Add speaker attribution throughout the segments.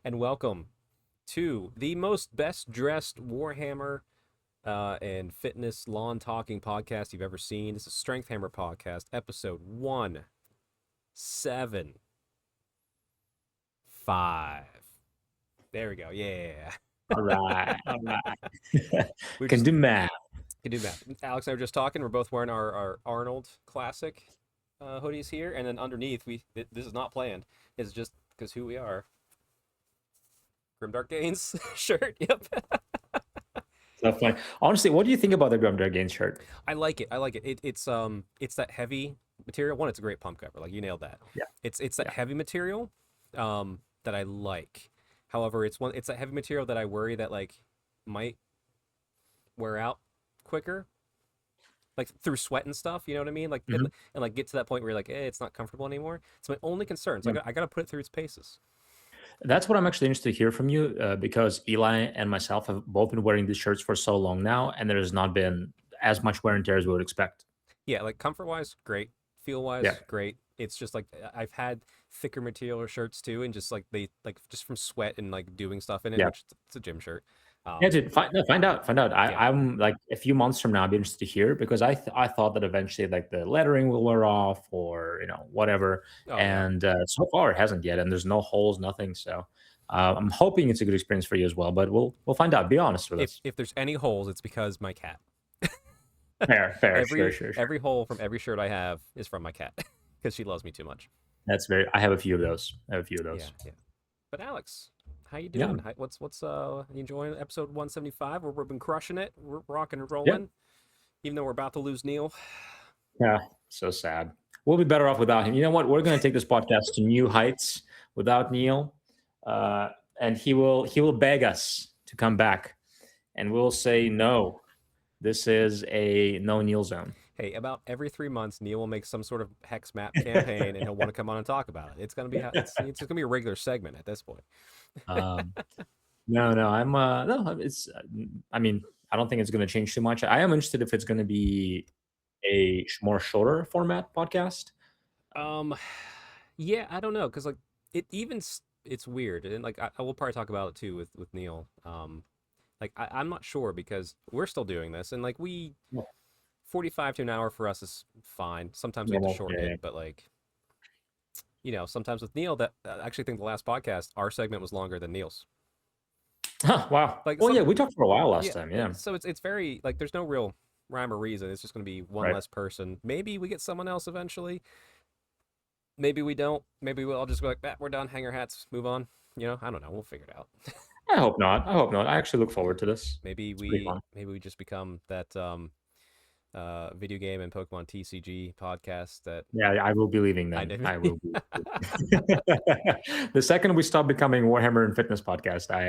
Speaker 1: and welcome to the most best dressed Warhammer and fitness lawn talking podcast you've ever seen. This is Strength Hammer Podcast, episode 175. There we go. Yeah.
Speaker 2: All right. All right.
Speaker 1: We
Speaker 2: Can
Speaker 1: just
Speaker 2: do math.
Speaker 1: can do math. Alex and I were just talking. We're both wearing our Arnold Classic hoodies here, and then underneath, this is not planned. It's just because who we are. Grimdark Gains shirt. Yep.
Speaker 2: So funny. Honestly, what do you think about the Grim Gains shirt?
Speaker 1: I like it. I like it. It's that heavy material. One, it's a great pump cover. Like you nailed that.
Speaker 2: Yeah.
Speaker 1: It's that
Speaker 2: Yeah.
Speaker 1: heavy material that I like. However, it's that heavy material that I worry that like might wear out quicker. Like through sweat and stuff, you know what I mean? Like
Speaker 2: Mhm.
Speaker 1: and like get to that point where you're like, it's not comfortable anymore. It's my only concern. So
Speaker 2: Yeah.
Speaker 1: I gotta put it through its paces.
Speaker 2: That's what I'm actually interested to hear from you because Eli and myself have both been wearing these shirts for so long now, and there has not been as much wear and tear as we would expect.
Speaker 1: Yeah, like comfort wise, great. Feel
Speaker 2: Yeah.
Speaker 1: wise, great. It's just like I've had thicker material shirts too, and just like they like just from sweat and like doing stuff in it,
Speaker 2: Yeah.
Speaker 1: which it's a gym shirt.
Speaker 2: Yeah, dude, find out, find out.
Speaker 1: Yeah.
Speaker 2: I'm like a few months from now, I'll be interested to hear because I thought that eventually like the lettering will wear off or whatever,
Speaker 1: Oh no.
Speaker 2: and so far it hasn't yet, and there's no holes, nothing. So I'm hoping it's a good experience for you as well, but we'll find out. Be honest with us.
Speaker 1: If there's any holes, it's because my cat.
Speaker 2: Fair,
Speaker 1: Every
Speaker 2: sure.
Speaker 1: every hole from every shirt I have is from my cat because she loves me too much.
Speaker 2: That's very. I have a few of those. I have a few of
Speaker 1: Yeah,
Speaker 2: those.
Speaker 1: yeah. But Alex, how you
Speaker 2: Yeah,
Speaker 1: doing? What's you enjoying episode 175 where we've been crushing it, we're rocking and
Speaker 2: yeah,
Speaker 1: rolling, even though we're about to lose Neil.
Speaker 2: yeah. So sad. We'll be better off without him. You know what? We're going to take this podcast to new heights without Neil, uh, and he will beg us to come back, and we'll say no. This is a no Neil zone.
Speaker 1: Hey, about every 3 months, Neil will make some sort of hex map campaign, and he'll want to come on and talk about it. It's gonna be it's gonna be a regular segment at this point.
Speaker 2: um, no, I'm no. It's. I mean, I don't think it's going to change too much. I am interested if it's going to be a more shorter format podcast.
Speaker 1: Um, yeah, I don't know, cause like it's weird, and like I will probably talk about it too with Neil. Like I'm not sure because we're still doing this, and like 45 to an hour for us is fine. Sometimes we have to
Speaker 2: Normal,
Speaker 1: shorten
Speaker 2: yeah,
Speaker 1: it, but like sometimes with Neil, that I actually think the last podcast our segment was longer than Neil's.
Speaker 2: Huh, wow.
Speaker 1: Like
Speaker 2: Well,
Speaker 1: some
Speaker 2: yeah, we talked for a while last
Speaker 1: Yeah,
Speaker 2: time. Yeah,
Speaker 1: so it's very like there's no real rhyme or reason. It's just gonna be one
Speaker 2: right.
Speaker 1: less person. Maybe we get someone else eventually. Maybe we don't. Maybe we'll all just go like, we're done. Hang our hats, move on. I don't know. We'll figure it out.
Speaker 2: I hope not. I hope not. I actually look forward to this.
Speaker 1: maybe
Speaker 2: It's pretty
Speaker 1: we
Speaker 2: fun.
Speaker 1: maybe we just become that video game and Pokemon TCG podcast that
Speaker 2: Yeah, I will be leaving
Speaker 1: I
Speaker 2: then.
Speaker 1: did.
Speaker 2: I will be. The second we stop becoming Warhammer and Fitness podcast, I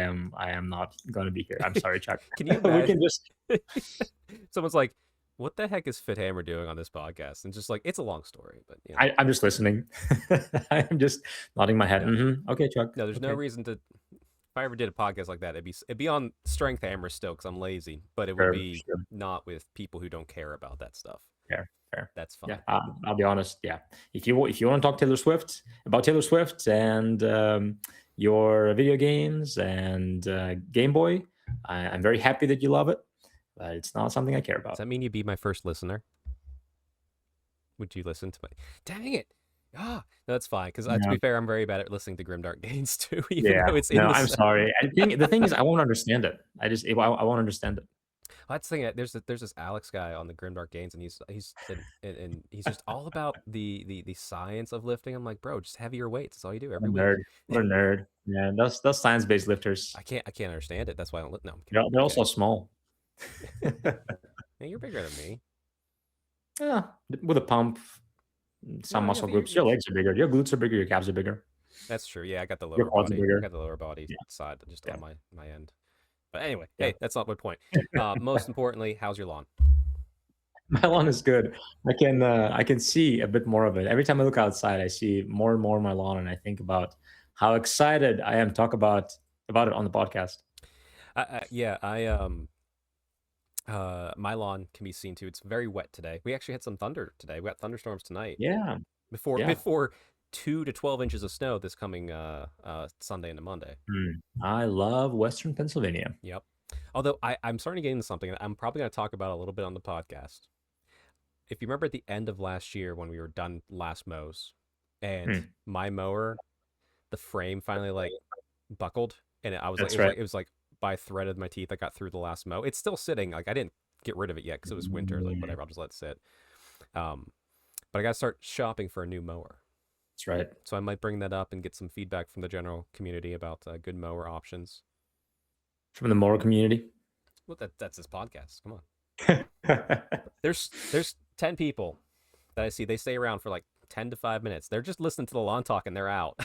Speaker 2: am not going to be here. I'm sorry, Chuck.
Speaker 1: Can you
Speaker 2: We
Speaker 1: imagine?
Speaker 2: can just.
Speaker 1: Someone's like, "What the heck is Fit Hammer doing on this podcast?" And just like, it's a long story, but
Speaker 2: I'm just listening. I'm just nodding my head.
Speaker 1: no,
Speaker 2: Okay, Chuck.
Speaker 1: no, there's no
Speaker 2: Okay.
Speaker 1: reason to. If I ever did a podcast like that, it'd be on Strength Hammer still because I'm lazy, but it would
Speaker 2: Sure,
Speaker 1: be
Speaker 2: sure.
Speaker 1: not with people who don't care about that stuff.
Speaker 2: Fair, fair.
Speaker 1: That's
Speaker 2: Yeah,
Speaker 1: fine.
Speaker 2: I'll be honest. Yeah, if you want to talk Taylor Swift and your video games and Game Boy, I'm very happy that you love it, but it's not something I care
Speaker 1: Does
Speaker 2: about.
Speaker 1: that mean you'd be my first listener? Would you listen to my? Dang it! Ah, no, that's fine. Because to
Speaker 2: No,
Speaker 1: be fair, I'm very bad at listening to Grimdark Gains too, even
Speaker 2: yeah,
Speaker 1: though it's in
Speaker 2: no,
Speaker 1: the.
Speaker 2: I'm sorry. The thing is, I won't understand it. I won't understand it.
Speaker 1: That's the thing. There's this Alex guy on the Grimdark Gains, and and he's just all about the science of lifting. I'm like, bro, just heavier weights. That's all you do
Speaker 2: What
Speaker 1: every
Speaker 2: a
Speaker 1: week.
Speaker 2: nerd. What a nerd. Yeah, those science based lifters.
Speaker 1: I can't understand it. That's why I don't. No, I'm
Speaker 2: They're,
Speaker 1: kidding.
Speaker 2: they're
Speaker 1: I'm
Speaker 2: also
Speaker 1: kidding.
Speaker 2: small.
Speaker 1: Hey, you're bigger than me.
Speaker 2: Yeah, with a pump, some
Speaker 1: No, yeah,
Speaker 2: muscle
Speaker 1: but
Speaker 2: groups. Your legs are bigger. Your glutes are bigger. Your calves are bigger.
Speaker 1: that's true. Yeah, I got the
Speaker 2: Your
Speaker 1: lower
Speaker 2: quads are
Speaker 1: body. I
Speaker 2: bigger.
Speaker 1: got the lower body
Speaker 2: Yeah,
Speaker 1: side just
Speaker 2: yeah,
Speaker 1: on my end. But anyway,
Speaker 2: yeah.
Speaker 1: hey, that's not my point. Most importantly, how's your lawn?
Speaker 2: My lawn is good. I can see a bit more of it. Every time I look outside, I see more and more of my lawn, and I think about how excited I am to talk about it on the podcast.
Speaker 1: Yeah, my lawn can be seen too. It's very wet today. We actually had some thunder today. We got thunderstorms tonight.
Speaker 2: Yeah,
Speaker 1: Before
Speaker 2: yeah.
Speaker 1: before 2 to 12 inches of snow this coming Sunday into Monday.
Speaker 2: I love Western Pennsylvania.
Speaker 1: Yep. Although I'm starting to get into something that I'm probably going to talk about a little bit on the podcast. If you remember at the end of last year when we were done last mows, and
Speaker 2: Hmm,
Speaker 1: my mower, the frame finally like buckled, and I was like,
Speaker 2: that's right.
Speaker 1: it was like by a thread of my teeth I got through the last mow. It's still sitting. Like I didn't get rid of it yet because it was winter. Like
Speaker 2: Mm,
Speaker 1: whatever, I'll just let it sit. But I got to start shopping for a new mower.
Speaker 2: that's right.
Speaker 1: So I might bring that up and get some feedback from the general community about good mower options.
Speaker 2: From the moral community.
Speaker 1: Well, that's this podcast. Come on. There's 10 people that I see. They stay around for like 10 to 5 minutes. They're just listening to the lawn talk and they're out.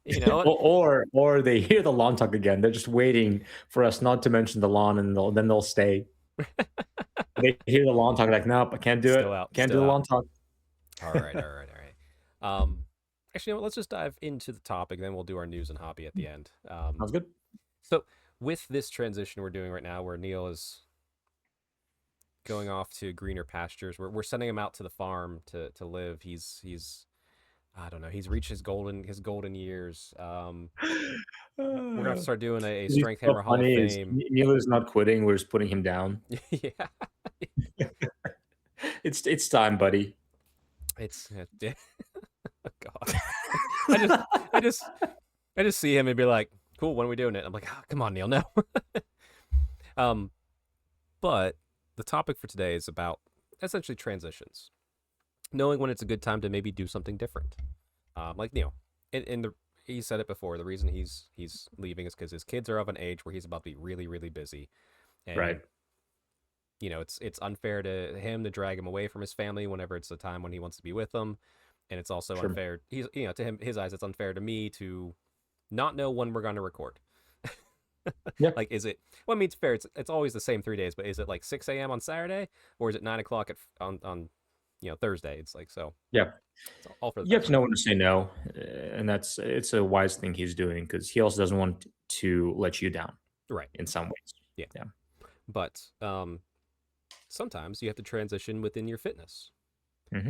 Speaker 1: You know what?
Speaker 2: Or they hear the lawn talk again. They're just waiting for us not to mention the lawn, and then they'll stay. They hear the lawn talk, like, nope, I can't do it.
Speaker 1: Still out.
Speaker 2: Can't do
Speaker 1: Still
Speaker 2: the
Speaker 1: out.
Speaker 2: lawn talk.
Speaker 1: All right. All right. All right. Actually, you know what? Let's just dive into the topic. Then we'll do our news and hobby at the end.
Speaker 2: Sounds good.
Speaker 1: So with this transition we're doing right now, where Neil is going off to greener pastures, we're sending him out to the farm to live. He's I don't know. He's reached his golden years. We're gonna have to start doing a
Speaker 2: What's
Speaker 1: Strength
Speaker 2: so
Speaker 1: Hammer Hall of
Speaker 2: funny is
Speaker 1: Fame.
Speaker 2: Neil is not quitting. We're just putting him down.
Speaker 1: Yeah,
Speaker 2: It's time, buddy.
Speaker 1: it's yeah. Oh, God. I just I just I just see him and be like, "Cool, when are we doing it?" I'm like, oh, "Come on, Neil, no." um, but the topic for today is about essentially transitions, knowing when it's a good time to maybe do something different. Like Neil, in the he said it before. The reason he's leaving is because his kids are of an age where he's about to be really really busy, and
Speaker 2: Right.
Speaker 1: it's unfair to him to drag him away from his family whenever it's a time when he wants to be with them, and it's also
Speaker 2: Sure.
Speaker 1: unfair. He's to him his eyes. It's unfair to me to not know when we're going to record.
Speaker 2: Yeah.
Speaker 1: Like, is it? Well, I mean, it's fair. It's always the same 3 days, but is it like 6 a.m. on Saturday, or is it 9 o'clock on Thursday? It's like so.
Speaker 2: Yeah.
Speaker 1: It's all for the
Speaker 2: You have to
Speaker 1: best.
Speaker 2: know when to say no, and it's a wise thing he's doing because he also doesn't want to let you down
Speaker 1: Right.
Speaker 2: in some ways.
Speaker 1: Yeah.
Speaker 2: Yeah.
Speaker 1: But sometimes you have to transition within your fitness.
Speaker 2: Hmm.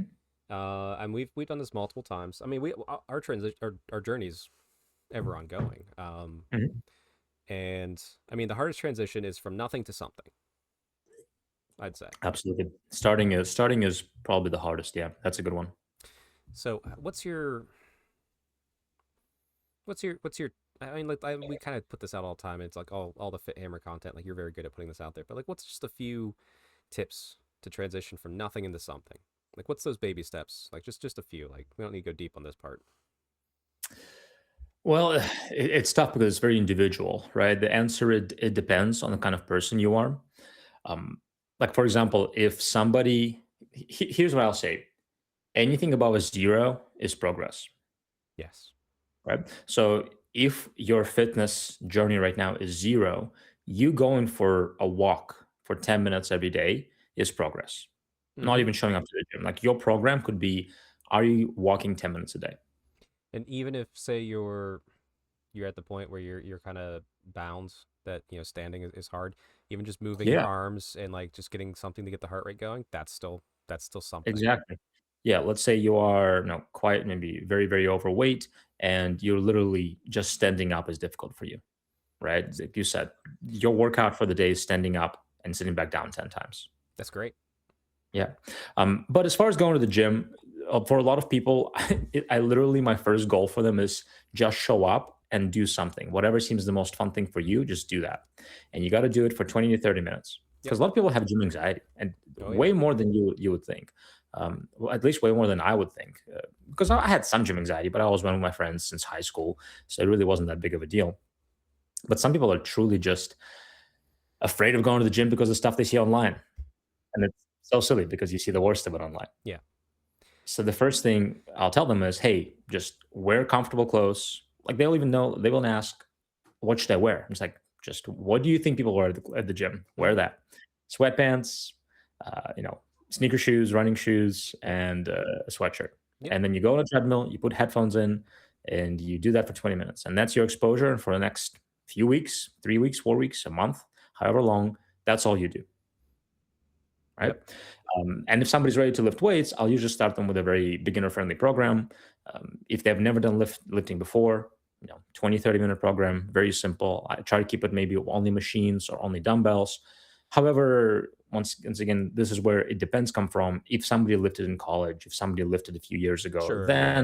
Speaker 1: And we've done this multiple times. I mean, our transition our journey's ever ongoing.
Speaker 2: Hmm.
Speaker 1: And I mean, the hardest transition is from nothing to something, I'd say.
Speaker 2: Absolutely. Starting is probably the hardest. Yeah, that's a good one.
Speaker 1: So, what's your I mean, like we kind of put this out all the time. It's like all the Fit Hammer content. Like you're very good at putting this out there. But like, what's just a few tips to transition from nothing into something? Like, what's those baby steps? Like, just a few. Like, we don't need to go deep on this part.
Speaker 2: Well, it's tough because it's very individual, right? The answer it depends on the kind of person you are. Um, like for example, if somebody here's what I'll say: anything above a zero is progress,
Speaker 1: Yes.
Speaker 2: right? So if your fitness journey right now is zero, you going for a walk for 10 minutes every day is progress. Not
Speaker 1: Mm-hmm.
Speaker 2: even showing up to the gym. Like your program could be, are you walking 10 minutes a day?
Speaker 1: And even if say you're at the point where you're kind of bound that standing is hard, even just moving your
Speaker 2: Yeah,
Speaker 1: arms and like just getting something to get the heart rate going, that's still something.
Speaker 2: exactly. Yeah, let's say you are, quite maybe very, very overweight, and you're literally just standing up is difficult for you, right? Like you said, your workout for the day is standing up and sitting back down 10 times.
Speaker 1: That's great.
Speaker 2: Yeah. But as far as going to the gym, for a lot of people, I literally, my first goal for them is just show up and do something. Whatever seems the most fun thing for you, just do that. And you got to do it for 20 to 30 minutes.
Speaker 1: Yep.
Speaker 2: Because a lot of people have gym anxiety, and
Speaker 1: Oh yeah.
Speaker 2: way more than you would think. Well, at least way more than I would think. Because I had some gym anxiety, but I was one with my friends since high school. So it really wasn't that big of a deal. But some people are truly just afraid of going to the gym because of stuff they see online. And it's so silly because you see the worst of it online.
Speaker 1: Yeah.
Speaker 2: So the first thing I'll tell them is, hey, just wear comfortable clothes. Like they'll even know, they will ask, what should I wear? I'm just like, just what do you think people wear at the gym? Wear
Speaker 1: Mm-hmm.
Speaker 2: that. Sweatpants, sneaker shoes, running shoes, and a sweatshirt.
Speaker 1: Yep.
Speaker 2: And then you go on a treadmill, you put headphones in, and you do that for 20 minutes. And that's your exposure. And for the next few weeks, 3 weeks, 4 weeks, a month, however long, that's all you do. right?
Speaker 1: Yep.
Speaker 2: And if somebody's ready to lift weights, I'll usually start them with a very beginner-friendly program. If they've never done lifting before, 20, 30-minute program, very simple. I try to keep it maybe only machines or only dumbbells. However, once again, this is where it depends come from. If somebody lifted in college, if somebody lifted a few years ago,
Speaker 1: Sure. Yeah.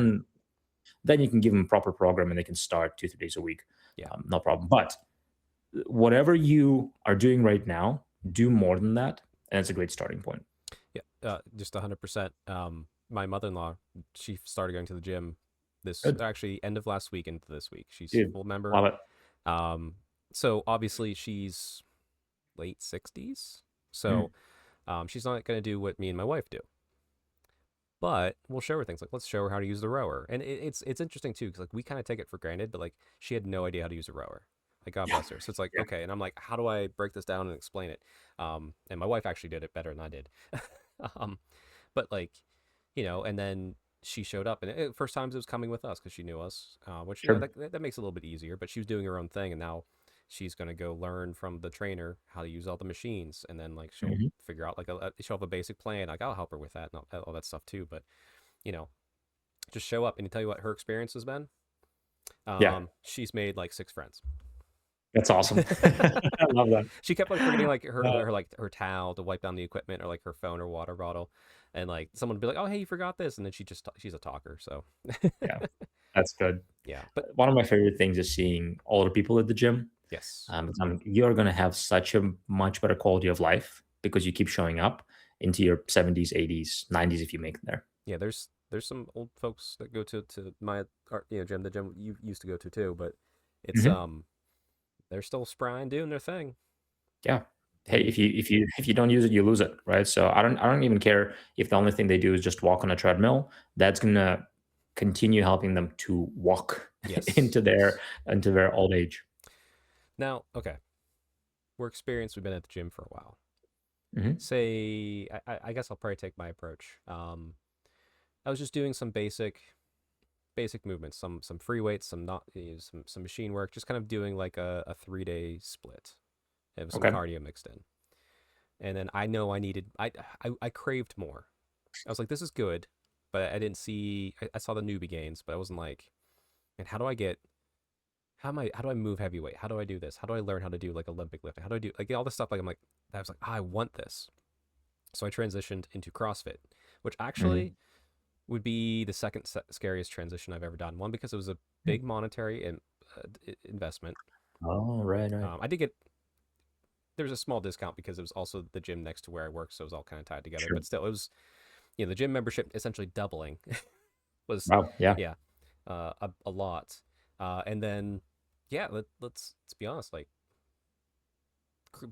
Speaker 2: then you can give them a proper program and they can start 2, 3 days a week.
Speaker 1: Yeah.
Speaker 2: No problem. But whatever you are doing right now, do more than that, and it's a great starting point.
Speaker 1: Yeah. Just 100%. My mother-in-law, she started going to the gym this
Speaker 2: Good,
Speaker 1: actually end of last week into this week. She's
Speaker 2: dude.
Speaker 1: full member.
Speaker 2: Love it.
Speaker 1: Um, so obviously she's late 60s.
Speaker 2: Mm,
Speaker 1: So she's not going to do what me and my wife do. But we'll show her things like let's show her how to use the rower, and it's interesting too because like we kind of take it for granted, but like she had no idea how to use a rower. Like God
Speaker 2: yeah,
Speaker 1: bless her. So it's like
Speaker 2: yeah.
Speaker 1: okay, and I'm like, how do I break this down and explain it? And my wife actually did it better than I did. um, but like, and then she showed up, and first times it was coming with us because she knew us, which
Speaker 2: Sure.
Speaker 1: that makes it a little bit easier. But she was doing her own thing, and now she's gonna go learn from the trainer how to use all the machines, and then like she'll
Speaker 2: Mhm.
Speaker 1: figure out like she'll have a basic plan. Like I'll help her with that and all that stuff too. But you know, just show up and tell you what her experience has been.
Speaker 2: Yeah,
Speaker 1: She's made like 6 friends.
Speaker 2: that's awesome. I love that.
Speaker 1: She kept like forgetting like
Speaker 2: Uh,
Speaker 1: her towel to wipe down the equipment or like her phone or water bottle, and like someone would be like, "Oh, hey, you forgot this," and then she's a talker. So
Speaker 2: yeah, that's good.
Speaker 1: yeah, but
Speaker 2: One of my favorite things is seeing older people at the gym.
Speaker 1: yes,
Speaker 2: You're going to have such a much better quality of life because you keep showing up into your 70s, 80s, 90s if you make it there.
Speaker 1: yeah. There's some old folks that go to my art, gym, the gym you used to go to too, but it's
Speaker 2: Mhm.
Speaker 1: they're still spry and doing their thing,
Speaker 2: Yeah. Hey,
Speaker 1: and
Speaker 2: if you don't use it, you lose it, right? So I don't even care if the only thing they do is just walk on a treadmill. That's gonna continue helping them to walk
Speaker 1: yes,
Speaker 2: into their
Speaker 1: yes.
Speaker 2: old age.
Speaker 1: Now, okay, we're experienced. We've been at the gym for a while.
Speaker 2: Mhm.
Speaker 1: Say, I guess I'll probably take my approach. I was just doing some basic movements, some free weights, some not some machine work, just kind of doing like a 3 day split. Have some
Speaker 2: Okay.
Speaker 1: cardio mixed in, and then I know I needed I craved more. I was like, this is good, but I didn't see. I saw the newbie gains, but I wasn't like, and how do I move heavyweight? How do I do this? How do I learn how to do like Olympic lifting? How do I do like all this stuff? Like I'm like, I was like, I want this. So I transitioned into CrossFit, which
Speaker 2: Mhm.
Speaker 1: actually would be the second scariest transition I've ever done. One because it was a big monetary investment.
Speaker 2: Oh, right, right.
Speaker 1: I did get there was a small discount because it was also the gym next to where I work, so it was all kind of tied together.
Speaker 2: Sure.
Speaker 1: But still, it was the gym membership essentially doubling was
Speaker 2: Wow. Yeah.
Speaker 1: yeah a lot. And then yeah, let's be honest, like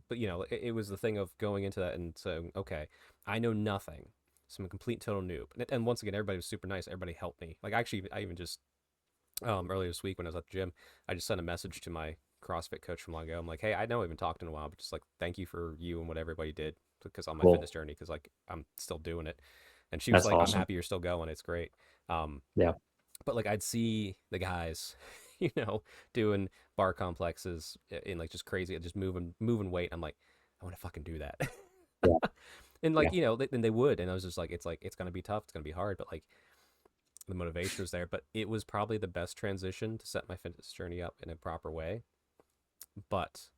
Speaker 1: but it was the thing of going into that and saying, okay, I know nothing, so I'm a complete total noob. And once again, everybody was super nice. Everybody helped me. Like actually, I even just earlier this week when I was at the gym, I just sent a message to my CrossFit coach from long ago. I'm like, hey, I know we haven't talked in a while, but just like thank you for you and what everybody did because on my
Speaker 2: Cool.
Speaker 1: fitness journey, because like I'm still doing it. And she was
Speaker 2: That's
Speaker 1: like, I'm
Speaker 2: awesome.
Speaker 1: happy you're still going. It's great. Um,
Speaker 2: Yeah.
Speaker 1: but like I'd see the guys, doing bar complexes in like just crazy, just moving weight. I'm like, I want to fucking do that.
Speaker 2: Yeah.
Speaker 1: And
Speaker 2: Yeah.
Speaker 1: like, then they would. And I was just like, it's gonna be tough, it's gonna be hard, but like the motivation was there. But it was probably the best transition to set my fitness journey up in a proper way. But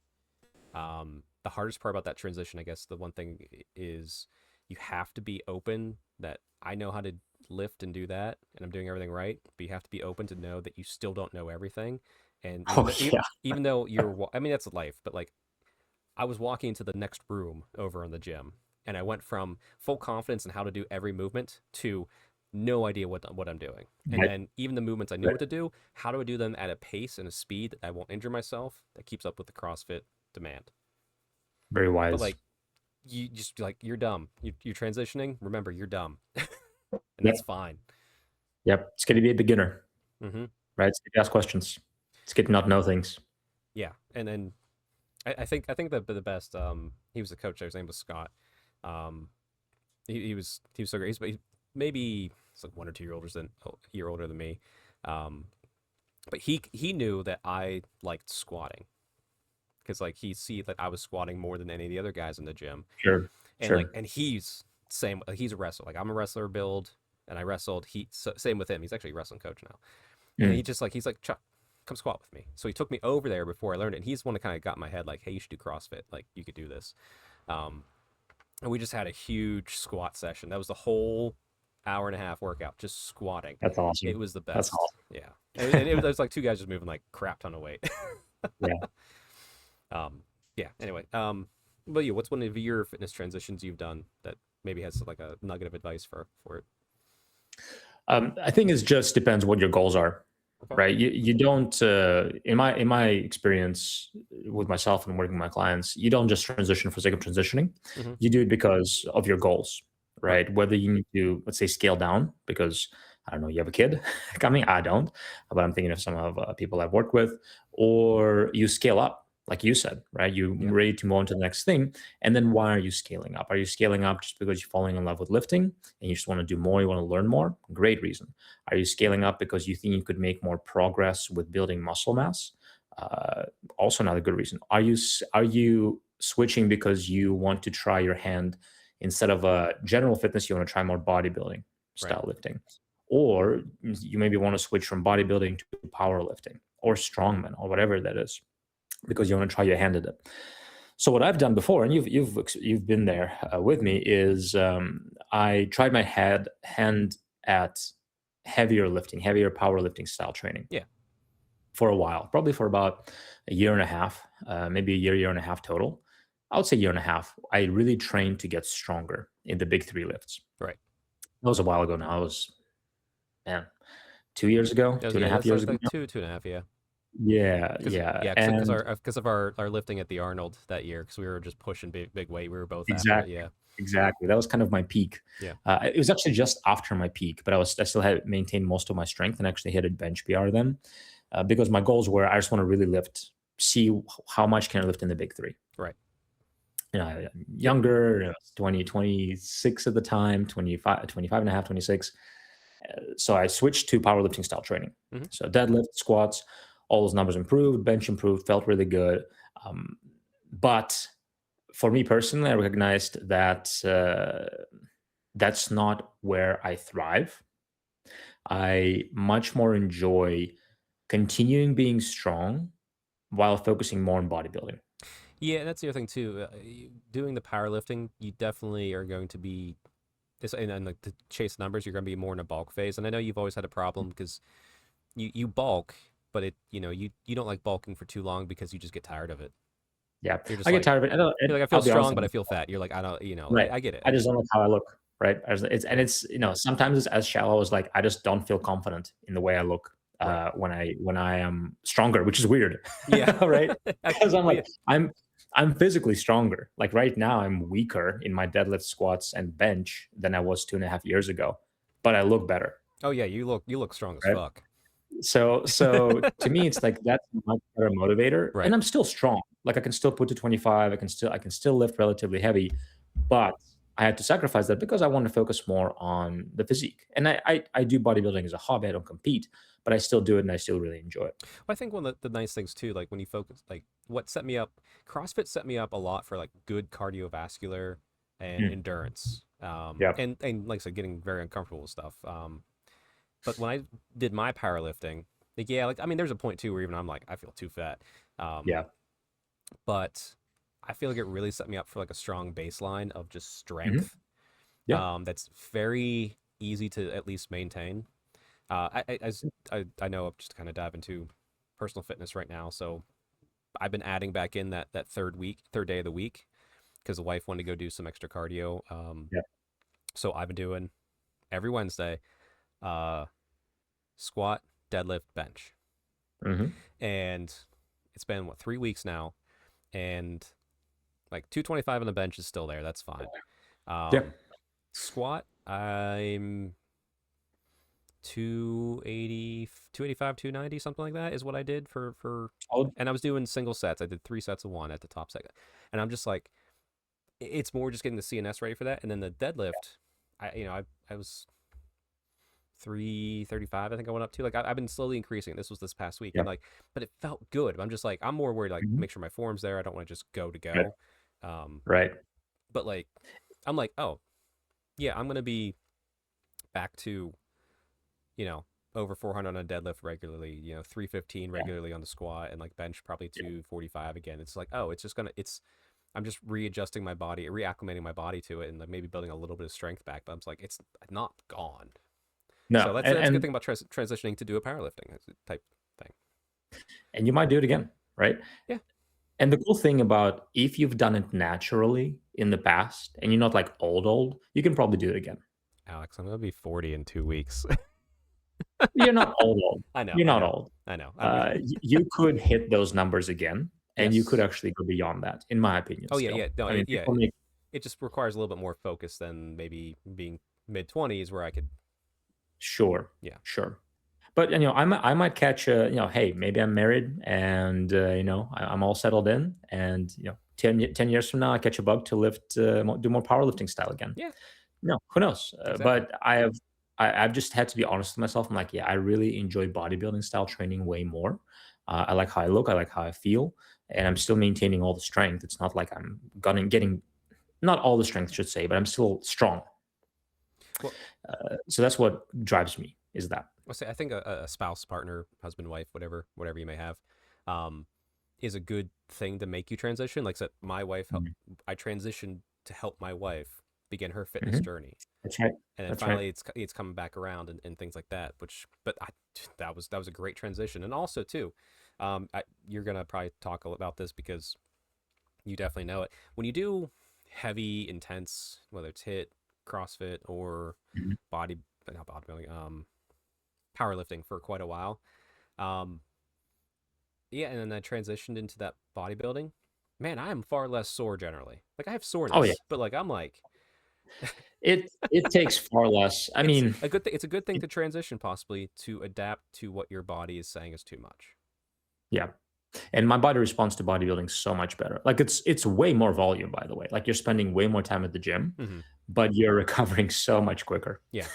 Speaker 1: the hardest part about that transition, I guess the one thing is you have to be open that I know how to lift and do that and I'm doing everything right, but you have to be open to know that you still don't know everything. And
Speaker 2: Oh, yeah.
Speaker 1: even though I mean, that's life, but like I was walking into the next room over in the gym and I went from full confidence in how to do every movement to no idea what I'm doing. And
Speaker 2: Right.
Speaker 1: then even the movements I knew
Speaker 2: Right.
Speaker 1: what to do, how do I do them at a pace and a speed that I won't injure myself that keeps up with the CrossFit demand?
Speaker 2: Very
Speaker 1: But
Speaker 2: wise.
Speaker 1: like you just like you're dumb. You're transitioning. Remember, you're dumb, and that's
Speaker 2: Yep.
Speaker 1: fine.
Speaker 2: Yep. It's good to be a beginner,
Speaker 1: Hmm.
Speaker 2: right? It's good to ask questions. It's good to not know things.
Speaker 1: Yeah, and then I think the best he was the coach there. His name was Scott. Um, he was so great. He's like 1 or 2 year older than me. Um, but he knew that I liked squatting because like he see that I was squatting more than any of the other guys in the gym.
Speaker 2: Sure.
Speaker 1: And like,
Speaker 2: Sure.
Speaker 1: and he's same. He's a wrestler. Like I'm a wrestler build, and I wrestled. Same with him. He's actually a wrestling coach now, and
Speaker 2: Mm,
Speaker 1: he's like, Chuck, come squat with me. So he took me over there before I learned it. And he's the one that kind of got in my head like, hey, you should do CrossFit. Like you could do this. Um, and we just had a huge squat session. That was the whole hour and a half workout, just squatting.
Speaker 2: that's
Speaker 1: It
Speaker 2: awesome.
Speaker 1: was the
Speaker 2: That's
Speaker 1: best.
Speaker 2: awesome.
Speaker 1: Yeah, and it was like two guys just moving like crap ton of weight.
Speaker 2: Yeah.
Speaker 1: um, yeah. Anyway, but yeah, what's one of your fitness transitions you've done that maybe has like a nugget of advice for it?
Speaker 2: I think it just depends what your goals are,
Speaker 1: Okay.
Speaker 2: right? You don't in my experience with myself and working with my clients, you don't just transition for sake of transitioning.
Speaker 1: Mm-hmm.
Speaker 2: You do it because of your goals,
Speaker 1: Right.
Speaker 2: right? Whether you need to, let's say, scale down because I don't know, you have a kid coming. I don't, but I'm thinking of some of people I've worked with, or you scale up, like you said, right? You
Speaker 1: Yeah.
Speaker 2: ready to move on to the next thing, and then why are you scaling up? Are you scaling up just because you're falling in love with lifting and you just want to do more, you want to learn more? Great reason. Are you scaling up because you think you could make more progress with building muscle mass? Uh, Also, another good reason. Are you switching because you want to try your hand instead of a general fitness? You want to try more bodybuilding
Speaker 1: Right.
Speaker 2: style lifting, or you maybe want to switch from bodybuilding to powerlifting or strongman or whatever that is because you want to try your hand at it. So what I've done before, and you've been there with me, is I tried my hand at heavier lifting, heavier powerlifting style training
Speaker 1: Yeah.
Speaker 2: for a while, probably for about a year and a half, maybe a year and a half total. I would say year and a half. I really trained to get stronger in the big three lifts.
Speaker 1: Right.
Speaker 2: That was a while ago now. I was, man, 2 years ago,
Speaker 1: That was,
Speaker 2: two and a
Speaker 1: yeah,
Speaker 2: half
Speaker 1: that's
Speaker 2: years
Speaker 1: like,
Speaker 2: ago
Speaker 1: like
Speaker 2: now.
Speaker 1: two and a half. Yeah.
Speaker 2: Yeah,
Speaker 1: Because
Speaker 2: yeah,
Speaker 1: yeah, because
Speaker 2: and
Speaker 1: of our lifting at the Arnold that year, because we were just pushing big weight. We were both after it.
Speaker 2: exactly,
Speaker 1: Yeah.
Speaker 2: exactly. That was kind of my peak.
Speaker 1: Yeah.
Speaker 2: It was actually just after my peak, but I still had maintained most of my strength and actually hit a bench PR then, because my goals were I just want to really lift, see how much can I lift in the big three.
Speaker 1: Right. Yep.
Speaker 2: Younger, 20, 26 at the time, 25, 25 and a half, 26. So I switched to powerlifting style training.
Speaker 1: Mm-hmm.
Speaker 2: So deadlift, squats, all those numbers improved, bench improved, felt really good. Um, but for me personally, I recognized that that's not where I thrive. I much more enjoy continuing being strong while focusing more on bodybuilding.
Speaker 1: Yeah, that's the other thing too. Doing the powerlifting, you definitely are going to be and like to chase numbers, you're going to be more in a bulk phase. And I know you've always had a problem because you bulk, but you don't like bulking for too long because you just get tired of it.
Speaker 2: Yeah,
Speaker 1: You're just
Speaker 2: I get
Speaker 1: like
Speaker 2: tired of it.
Speaker 1: you're like I
Speaker 2: I'll
Speaker 1: feel
Speaker 2: be honest.
Speaker 1: strong, but I feel fat. You're like I don't,
Speaker 2: Right.
Speaker 1: I get it. I
Speaker 2: I
Speaker 1: get
Speaker 2: just
Speaker 1: it.
Speaker 2: don't like how I look, right?
Speaker 1: Yeah.
Speaker 2: It's sometimes it's as shallow as like I just don't feel confident in the way I look
Speaker 1: Right.
Speaker 2: when I am stronger, which is weird,
Speaker 1: Yeah.
Speaker 2: right? Because I'm
Speaker 1: Well, yeah.
Speaker 2: like I'm physically stronger. Like right now, I'm weaker in my deadlift, squats, and bench than I was 2.5 years ago, but I look better,
Speaker 1: Oh yeah, you look strong as
Speaker 2: right?
Speaker 1: fuck.
Speaker 2: So to me, it's like that's a much better motivator,
Speaker 1: Right.
Speaker 2: and I'm still strong. Like I can still put to 25. I can still lift relatively heavy, but I had to sacrifice that because I want to focus more on the physique. And I do bodybuilding as a hobby. I don't compete, but I still do it and I still really enjoy it.
Speaker 1: Well, I think one of the nice things too, like when you focus, like what set me up, CrossFit set me up a lot for like good cardiovascular and
Speaker 2: Mm,
Speaker 1: endurance.
Speaker 2: yeah.
Speaker 1: And like I said, getting very uncomfortable with stuff. But when I did my powerlifting, like yeah, like I mean, there's a point too where even I'm like, I feel too fat. Um,
Speaker 2: Yeah.
Speaker 1: but I feel like it really set me up for like a strong baseline of just
Speaker 2: Mhm.
Speaker 1: strength.
Speaker 2: Yeah.
Speaker 1: That's very easy to at least maintain. I know I'm just kind of dive into personal fitness right now, so I've been adding back in that third day of the week, because the wife wanted to go do some extra cardio.
Speaker 2: Yeah.
Speaker 1: So I've been doing every Wednesday, uh, squat, deadlift, bench,
Speaker 2: Mhm.
Speaker 1: and it's been what 3 weeks now, and like 225 on the bench is still there. That's fine.
Speaker 2: Yeah.
Speaker 1: Squat, I'm 280, 285, 290, something like that is what I did
Speaker 2: Oh,
Speaker 1: and I was doing single sets. I did 3 sets of one at the top second. And I'm just like, it's more just getting the CNS ready for that. And then the deadlift, I was 335, I think I went up to. Like, I've been slowly increasing. This was this past week.
Speaker 2: yeah.
Speaker 1: And like, but it felt good. I'm just like, I'm more worried, like,
Speaker 2: Mhm.
Speaker 1: make sure my form's there. I don't want to just go to
Speaker 2: Right.
Speaker 1: go. Um,
Speaker 2: Right.
Speaker 1: but like, I'm like, oh yeah, I'm gonna be back to, you know, over 400 on a deadlift regularly, 315
Speaker 2: Yeah,
Speaker 1: regularly on the squat, and like bench probably
Speaker 2: yeah.
Speaker 1: 245 again. It's like, oh, it's just gonna, I'm just readjusting my body, reacclimating my body to it, and like maybe building a little bit of strength back. But I'm like, it's not gone. So
Speaker 2: No,
Speaker 1: that's a good thing about transitioning to do a powerlifting type thing.
Speaker 2: and you might do it again, right?
Speaker 1: Yeah,
Speaker 2: And the cool thing about if you've done it naturally in the past and you're not like old, you can probably do it again.
Speaker 1: Alex, I'm gonna be 40 in 2 weeks.
Speaker 2: You're not old.
Speaker 1: I know,
Speaker 2: You're
Speaker 1: I
Speaker 2: not
Speaker 1: know,
Speaker 2: old.
Speaker 1: I know. I'm good.
Speaker 2: You could hit those numbers again, and you could
Speaker 1: Yes.
Speaker 2: actually go beyond that, in my opinion.
Speaker 1: Oh yeah, yeah.
Speaker 2: Still,
Speaker 1: No,
Speaker 2: I mean,
Speaker 1: yeah.
Speaker 2: people make
Speaker 1: It just requires a little bit more focus than maybe being mid 20s where I could.
Speaker 2: sure,
Speaker 1: Yeah,
Speaker 2: sure. But I might catch hey, maybe I'm married and I'm all settled in, and 10 years from now, I catch a bug to lift, do more powerlifting style again.
Speaker 1: yeah,
Speaker 2: No, who knows?
Speaker 1: exactly.
Speaker 2: But I've just had to be honest with myself. I'm like, yeah, I really enjoy bodybuilding style training way more. I like how I look, I like how I feel, and I'm still maintaining all the strength. It's not like I'm gonna getting not all the strength, I should say, but I'm still strong.
Speaker 1: Well,
Speaker 2: So that's what drives me. Is that?
Speaker 1: I'll say I think a spouse, partner, husband, wife, whatever you may have, um, is a good thing to make you transition. Like I said, my wife,
Speaker 2: Mhm.
Speaker 1: I transitioned to help my wife begin her fitness
Speaker 2: Mhm.
Speaker 1: journey,
Speaker 2: That's right.
Speaker 1: and then
Speaker 2: That's right.
Speaker 1: finally it's coming back around and things like that. But that was a great transition, and also too, you're gonna probably talk about this because you definitely know it. When you do heavy, intense, whether it's hit, CrossFit, or
Speaker 2: Mhm.
Speaker 1: body, not bodybuilding, powerlifting for quite a while. Um, yeah, and then I transitioned into that bodybuilding. Man, I am far less sore generally. Like I have
Speaker 2: Oh yeah,
Speaker 1: soreness, but like I'm like,
Speaker 2: it takes far less. I
Speaker 1: it's
Speaker 2: mean,
Speaker 1: a good thing. It's a good thing to transition possibly to adapt to what your body is saying is too much.
Speaker 2: yeah. And my body responds to bodybuilding so much better. Like it's way more volume, by the way. Like you're spending way more time at the gym,
Speaker 1: Mm-hmm.
Speaker 2: but you're recovering so much quicker.
Speaker 1: Yeah,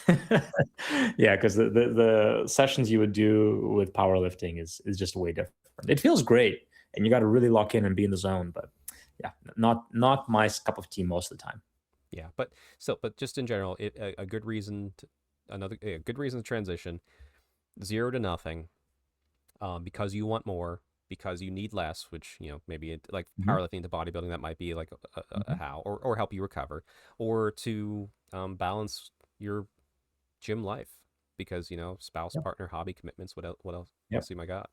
Speaker 2: Yeah, because the sessions you would do with powerlifting is just way different. It feels great, and you got to really lock in and be in the zone. But yeah, not my cup of tea most of the time.
Speaker 1: yeah. But still, but just in general, a good reason to, a good reason to transition 0 to nothing, because you want more, because you need less, which maybe like
Speaker 2: Mhm,
Speaker 1: powerlifting to bodybuilding, that might be like a
Speaker 2: mhm.
Speaker 1: how, or help you recover, or to balance your gym life because spouse,
Speaker 2: Yep,
Speaker 1: partner, hobby commitments. What else
Speaker 2: yep.
Speaker 1: you might got?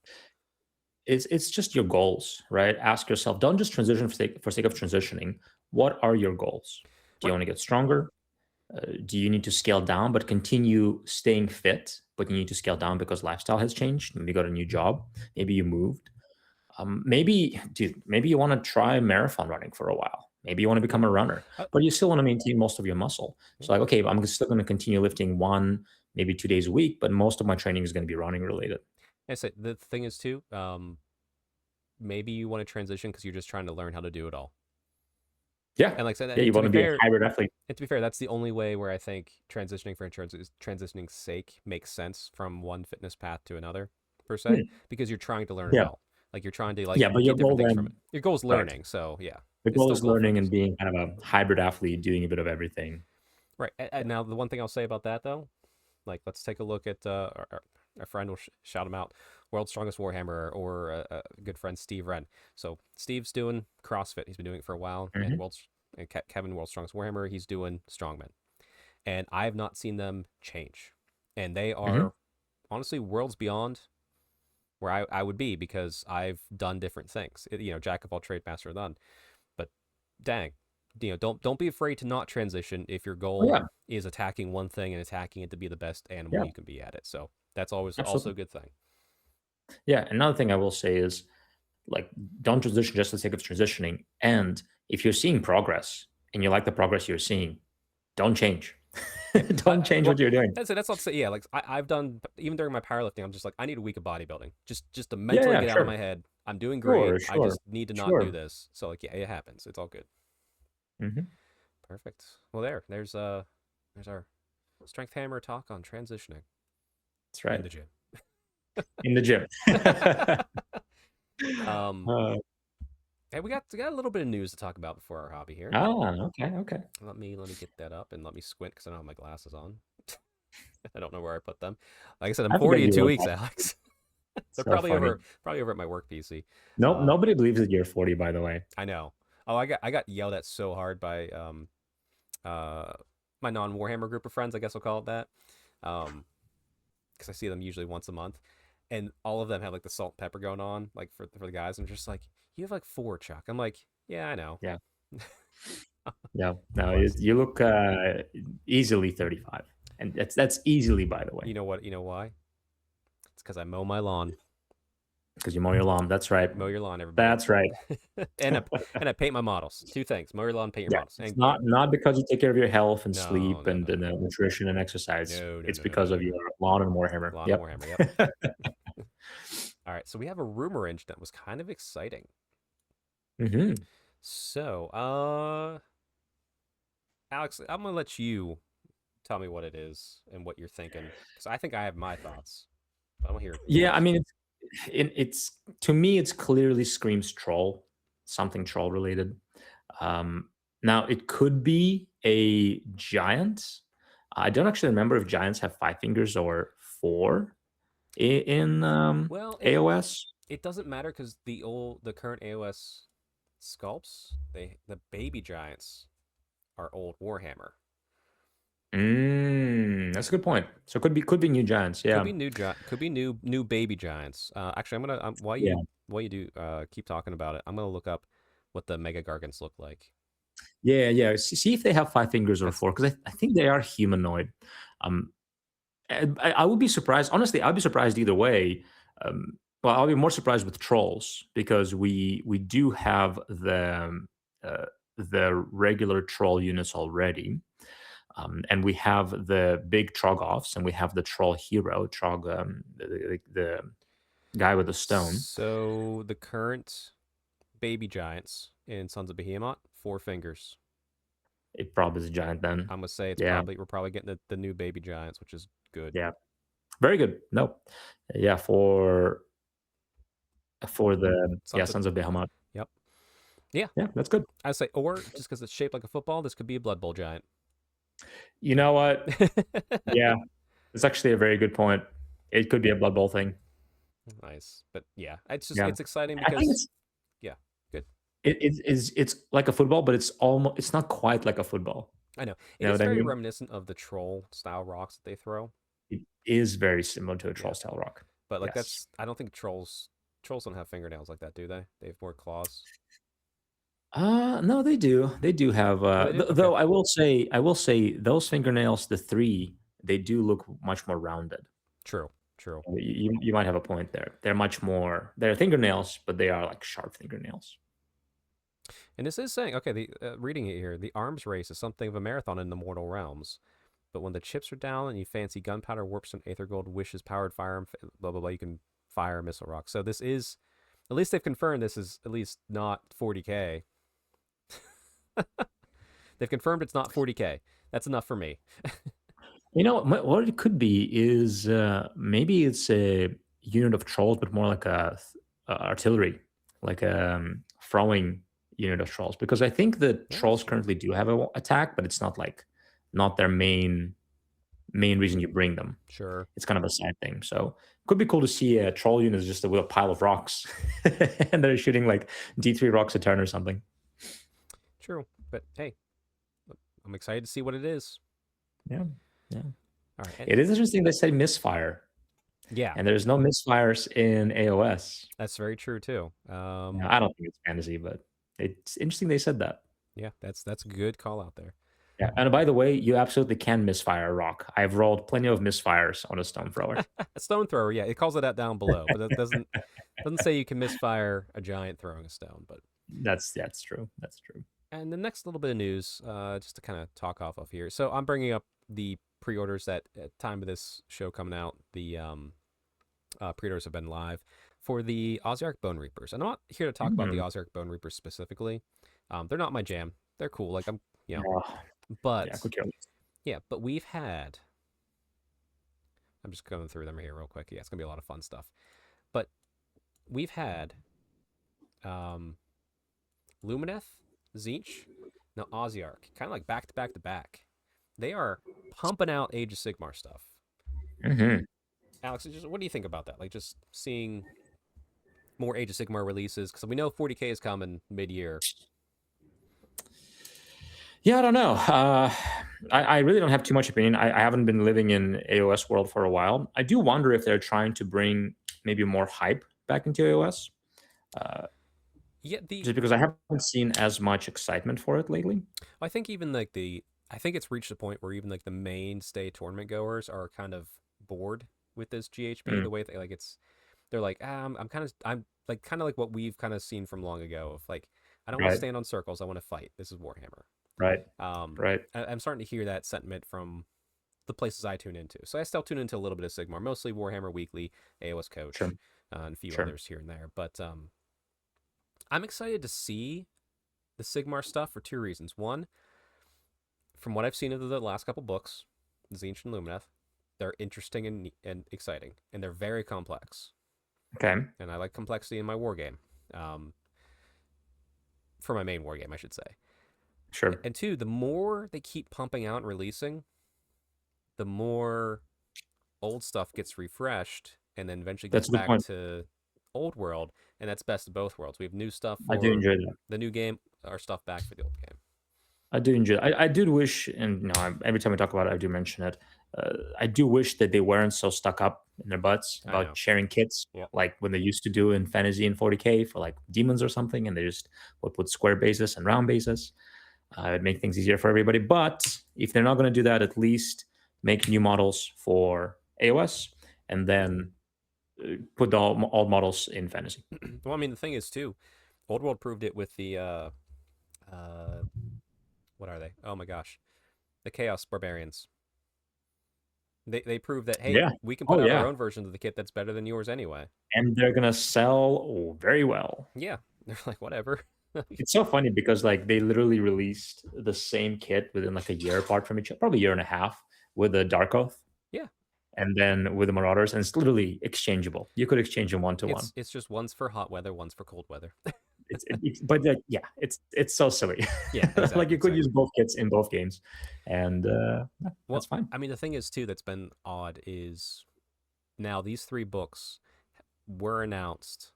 Speaker 2: It's just your goals, right? Ask yourself. Don't just transition for sake of transitioning. What are your goals? Do you
Speaker 1: Right.
Speaker 2: want to get stronger? Do you need to scale down but continue staying fit, but you need to scale down because lifestyle has changed? Maybe you got a new job. Maybe you moved. Maybe, dude, maybe you want to try marathon running for a while. Maybe you want to become
Speaker 1: Yeah.
Speaker 2: a runner,
Speaker 1: uh,
Speaker 2: but you still want to maintain most of your muscle.
Speaker 1: yeah.
Speaker 2: So, like, okay, I'm still going to continue lifting 1, maybe 2 days a week, but most of my training is going to be running related.
Speaker 1: I say the thing is too, maybe you want to transition because you're just trying to learn how to do it all.
Speaker 2: Yeah.
Speaker 1: And like I said,
Speaker 2: Yeah. You
Speaker 1: and to
Speaker 2: want
Speaker 1: be
Speaker 2: to be a
Speaker 1: fair,
Speaker 2: hybrid athlete.
Speaker 1: that's the only way where I think transitioning for transitioning's sake makes sense from one fitness path to another, per se,
Speaker 2: Hmm.
Speaker 1: because you're trying to learn it
Speaker 2: Yeah.
Speaker 1: all. Like you're trying to like
Speaker 2: Yeah. But your
Speaker 1: get different
Speaker 2: goal
Speaker 1: things from it.
Speaker 2: then,
Speaker 1: Your goal is
Speaker 2: right.
Speaker 1: learning, so yeah,
Speaker 2: The
Speaker 1: it's
Speaker 2: goal
Speaker 1: still
Speaker 2: is
Speaker 1: goal
Speaker 2: learning and
Speaker 1: focused.
Speaker 2: being kind of a hybrid athlete, doing a bit of everything.
Speaker 1: Right. And now the one thing I'll say about that though, like let's take a look at our friend. Will shout him out. World's Strongest Warhammer, or a good friend Steve Wren. So Steve's doing CrossFit. He's been doing it for a while, and
Speaker 2: Hmm.
Speaker 1: Kevin, World's Strongest Warhammer, he's doing strongman. And I have not seen them change. And they
Speaker 2: Hmm.
Speaker 1: are honestly worlds beyond where I would be because I've done different things. Jack of all trade, master of none. But dang, don't be afraid to not transition if your
Speaker 2: Oh,
Speaker 1: goal
Speaker 2: yeah.
Speaker 1: is attacking one thing and attacking it to be the best animal
Speaker 2: Yeah.
Speaker 1: you can be at it. So that's always also
Speaker 2: Absolutely.
Speaker 1: a good thing.
Speaker 2: Yeah. Another thing I will say is, like, don't transition just for the sake of transitioning. And if you're seeing progress and you like the progress you're seeing, don't change.
Speaker 1: Yeah,
Speaker 2: Don't change
Speaker 1: well,
Speaker 2: what you're doing.
Speaker 1: that's not to say. Yeah, like I've done even during my powerlifting. I'm just like I need a week of bodybuilding, just to
Speaker 2: Yeah,
Speaker 1: mentally
Speaker 2: yeah,
Speaker 1: get out of
Speaker 2: sure.
Speaker 1: my head. I'm doing great.
Speaker 2: Sure,
Speaker 1: I
Speaker 2: sure,
Speaker 1: just need to not do
Speaker 2: sure.
Speaker 1: this. So like yeah, it happens. It's all good.
Speaker 2: Mhm.
Speaker 1: Perfect. Well, there's our strength hammer talk on transitioning
Speaker 2: That's
Speaker 1: in
Speaker 2: right.
Speaker 1: the gym.
Speaker 2: In the gym.
Speaker 1: um,
Speaker 2: Uh,
Speaker 1: Hey, we got a little bit of news to talk about before our hobby here.
Speaker 2: Ah, okay, okay.
Speaker 1: Let me get that up and let me squint because I don't have my glasses on. I don't know where I put them. Like I said, I'm
Speaker 2: I forget
Speaker 1: 40 in
Speaker 2: you
Speaker 1: two
Speaker 2: were
Speaker 1: weeks,
Speaker 2: that.
Speaker 1: Alex. They're
Speaker 2: So funny.
Speaker 1: probably over at my work PC.
Speaker 2: Nope,
Speaker 1: Uh,
Speaker 2: nobody believes that you're 40, by the way.
Speaker 1: I know. Oh, I got yelled at so hard by uh my non Warhammer group of friends. I guess I'll call it that. Because I see them usually once a month, and all of them have like the salt and pepper going on, like for the guys. I'm just like, you have like four, Chuck. I'm like, yeah, I know.
Speaker 2: Yeah, yeah. No,
Speaker 1: But
Speaker 2: you look easily 35, and that's easily, by the way,
Speaker 1: you know what? You know why? It's because I mow my lawn.
Speaker 2: because you mow your lawn. That's right.
Speaker 1: Mow your lawn, everybody.
Speaker 2: That's right.
Speaker 1: and I, and I paint my models. Two things: mow your lawn, paint your
Speaker 2: Yeah,
Speaker 1: models.
Speaker 2: it's
Speaker 1: And
Speaker 2: not because you take care of your health and
Speaker 1: no,
Speaker 2: sleep
Speaker 1: no,
Speaker 2: and,
Speaker 1: no,
Speaker 2: nutrition and exercise.
Speaker 1: no, no,
Speaker 2: It's
Speaker 1: no, no, no,
Speaker 2: because
Speaker 1: no,
Speaker 2: of
Speaker 1: no.
Speaker 2: your lawn and Warhammer.
Speaker 1: Lawn and
Speaker 2: Yep.
Speaker 1: Warhammer. Yep. All right. So we have a rumor engine that was kind of exciting.
Speaker 2: hmm
Speaker 1: So, Alex, I'm gonna let you tell me what it is and what you're thinking, because I think I have my thoughts, but I want to hear
Speaker 2: Yeah, I
Speaker 1: yours.
Speaker 2: mean, it's to me, it's clearly screams troll, something troll related. Um, Now it could be a giant. I don't actually remember if giants have five fingers or four in
Speaker 1: Well,
Speaker 2: AOS.
Speaker 1: it doesn't matter because the current AOS sculpts, the baby giants are old Warhammer.
Speaker 2: That's a good point. So could be new giants. Yeah,
Speaker 1: Could be new baby giants. Actually, I'm gonna
Speaker 2: yeah,
Speaker 1: while you do keep talking about it, I'm gonna look up what the Mega Gargants look like.
Speaker 2: yeah, yeah. See if they have five fingers or
Speaker 1: That's
Speaker 2: four, because I think they are humanoid. Um, I would be surprised. Honestly, I'd be surprised either way. Well, I'll be more surprised with trolls because we do have uh, the regular troll units already, and we have the big trogoffs, and we have the troll hero trog, the guy with the stone.
Speaker 1: so the current baby giants in Sons of Behemoth, four fingers.
Speaker 2: It probably is a giant then.
Speaker 1: I'm gonna say
Speaker 2: Yeah,
Speaker 1: we're probably getting the new baby giants, which is good.
Speaker 2: yeah, very good. No, yeah, for the
Speaker 1: Sons of
Speaker 2: Sons of Behemoth.
Speaker 1: Yep. Yeah,
Speaker 2: Yeah, that's good.
Speaker 1: I say, or just because it's shaped like a football, this could be a Blood Bowl giant.
Speaker 2: You know what? Yeah, it's actually a very good point. It could be a Blood Bowl thing.
Speaker 1: Nice, but yeah,
Speaker 2: Yeah,
Speaker 1: it's exciting
Speaker 2: I think
Speaker 1: because yeah, good.
Speaker 2: it's like a football, but it's not quite like a football.
Speaker 1: I know
Speaker 2: You
Speaker 1: it
Speaker 2: know
Speaker 1: is
Speaker 2: what I
Speaker 1: very
Speaker 2: mean?
Speaker 1: reminiscent of the troll style rocks that they throw.
Speaker 2: It is very similar to a
Speaker 1: Yeah,
Speaker 2: troll style rock.
Speaker 1: but like
Speaker 2: Yes.
Speaker 1: that's I don't think trolls don't have fingernails like that, do they? They have more claws.
Speaker 2: No, they do. They do have.
Speaker 1: Oh, they do. Okay,
Speaker 2: Though I will say those fingernails, the three, they do look much more rounded.
Speaker 1: true, true.
Speaker 2: You might have a point there. They're much more. They're fingernails, but they are like sharp fingernails.
Speaker 1: And this is saying, okay, the reading it here, the arms race is something of a marathon in the mortal realms. But when the chips are down and you fancy gunpowder, warps, and aether gold, wishes, powered fire, blah blah blah, you can fire missile rock. So this is, at least they've confirmed this is at least not 40k. They've confirmed it's not 40k. That's enough for me.
Speaker 2: You know what it could be is maybe it's a unit of trolls, but more like a artillery, like a throwing unit of trolls. Because I think the
Speaker 1: Yeah, that's
Speaker 2: trolls
Speaker 1: true.
Speaker 2: currently do have a attack, but it's not their main reason you bring them.
Speaker 1: Sure,
Speaker 2: It's kind of a side thing. So it could be cool to see a troll unit just with a pile of rocks, and they're shooting like D3 rocks a turn or something.
Speaker 1: true. But hey, I'm excited to see what it is.
Speaker 2: Yeah, yeah.
Speaker 1: All right, and
Speaker 2: It is interesting they say misfire,
Speaker 1: yeah,
Speaker 2: and there's no misfires in AOS.
Speaker 1: that's very true too.
Speaker 2: Yeah, I don't think it's fantasy, but it's interesting they said that.
Speaker 1: Yeah, that's a good call out there.
Speaker 2: Yeah, and by the way, you absolutely can misfire a rock. I've rolled plenty of misfires on a stone thrower.
Speaker 1: A stone thrower, yeah, it calls it out down below, but that doesn't say you can misfire a giant throwing a stone. But
Speaker 2: That's true. That's true.
Speaker 1: and the next little bit of news, just to kind of talk off of here. So I'm bringing up the pre-orders that at time of this show coming out, the pre-orders have been live for the Ozark Bone Reapers. And I'm not here to talk about the
Speaker 2: Mhm.
Speaker 1: Ozark Bone Reapers specifically. They're not my jam. They're cool. Like I'm,
Speaker 2: Oh, yeah,
Speaker 1: but
Speaker 2: could care less.
Speaker 1: yeah, but we've had. I'm just going through them here real quick. Yeah, it's gonna be a lot of fun stuff. But we've had um Lumineth, Zinch, now Osiark, kind of like back to back to back. They are pumping out Age of Sigmar stuff.
Speaker 2: Hmm.
Speaker 1: Alex, just what do you think about that? Like just seeing more Age of Sigmar releases because we know 40k is coming mid-year.
Speaker 2: Yeah, I don't know. I really don't have too much opinion. I haven't been living in AOS world for a while. I do wonder if they're trying to bring maybe more hype back into AOS, uh,
Speaker 1: Yeah,
Speaker 2: just because I haven't seen as much excitement for it lately.
Speaker 1: I think even like I think it's reached a point where even like the mainstay tournament goers are kind of bored with this GHB.
Speaker 2: Mm,
Speaker 1: The way they like they're like, I'm like kind of like what we've kind of seen from long ago of like, I don't want to
Speaker 2: right,
Speaker 1: stand on circles. I want to fight. This is Warhammer.
Speaker 2: right,
Speaker 1: Um,
Speaker 2: right.
Speaker 1: I'm starting to hear that sentiment from the places I tune into. So I still tune into a little bit of Sigmar, mostly Warhammer Weekly, AOS
Speaker 2: Sure,
Speaker 1: Coach, and a few
Speaker 2: sure.
Speaker 1: others here and there. But I'm excited to see the Sigmar stuff for two reasons. One, from what I've seen of the last couple books, Zinch and Lumineth, they're interesting and exciting, and they're very complex.
Speaker 2: Okay,
Speaker 1: And I like complexity in my war game, um, for my main war game, I should say.
Speaker 2: sure.
Speaker 1: And two, the more they keep pumping out and releasing, the more old stuff gets refreshed and then eventually gets
Speaker 2: That's a good
Speaker 1: back
Speaker 2: point.
Speaker 1: to old world, and that's best of both worlds. We have new stuff
Speaker 2: I do
Speaker 1: for
Speaker 2: enjoy that.
Speaker 1: the new game, our stuff back for the old game.
Speaker 2: I do enjoy. I do wish, and every time we talk about it, I do mention it. I do wish that they weren't so stuck up in their butts
Speaker 1: I
Speaker 2: about
Speaker 1: know.
Speaker 2: sharing kits,
Speaker 1: Yep.
Speaker 2: like when they used to do in fantasy and 40k for like demons or something, and they just would put square bases and round bases. It'd make things easier for everybody. But if they're not going to do that, at least make new models for AOS, and then put the old models in fantasy.
Speaker 1: Well, I mean, the thing is too, old world proved it with the uh, what are they? Oh my gosh, the Chaos Barbarians. They proved that hey,
Speaker 2: Yeah.
Speaker 1: we can put
Speaker 2: Oh
Speaker 1: out our
Speaker 2: yeah.
Speaker 1: own version of the kit that's better than yours anyway.
Speaker 2: And they're gonna sell very well.
Speaker 1: Yeah, they're like whatever.
Speaker 2: It's so funny because like they literally released the same kit within like a year apart from each other, probably a year and a half with the Dark Oath
Speaker 1: Yeah,
Speaker 2: and then with the Marauders, and it's literally exchangeable. You could exchange them one to one.
Speaker 1: it's just one's for hot weather, one's for cold weather.
Speaker 2: But like, yeah, it's so silly.
Speaker 1: Yeah,
Speaker 2: Like
Speaker 1: exactly,
Speaker 2: you could use
Speaker 1: exactly.
Speaker 2: both kits in both games, and yeah,
Speaker 1: Well,
Speaker 2: that's fine.
Speaker 1: I mean, the thing is too that's been odd is now these three books were announced.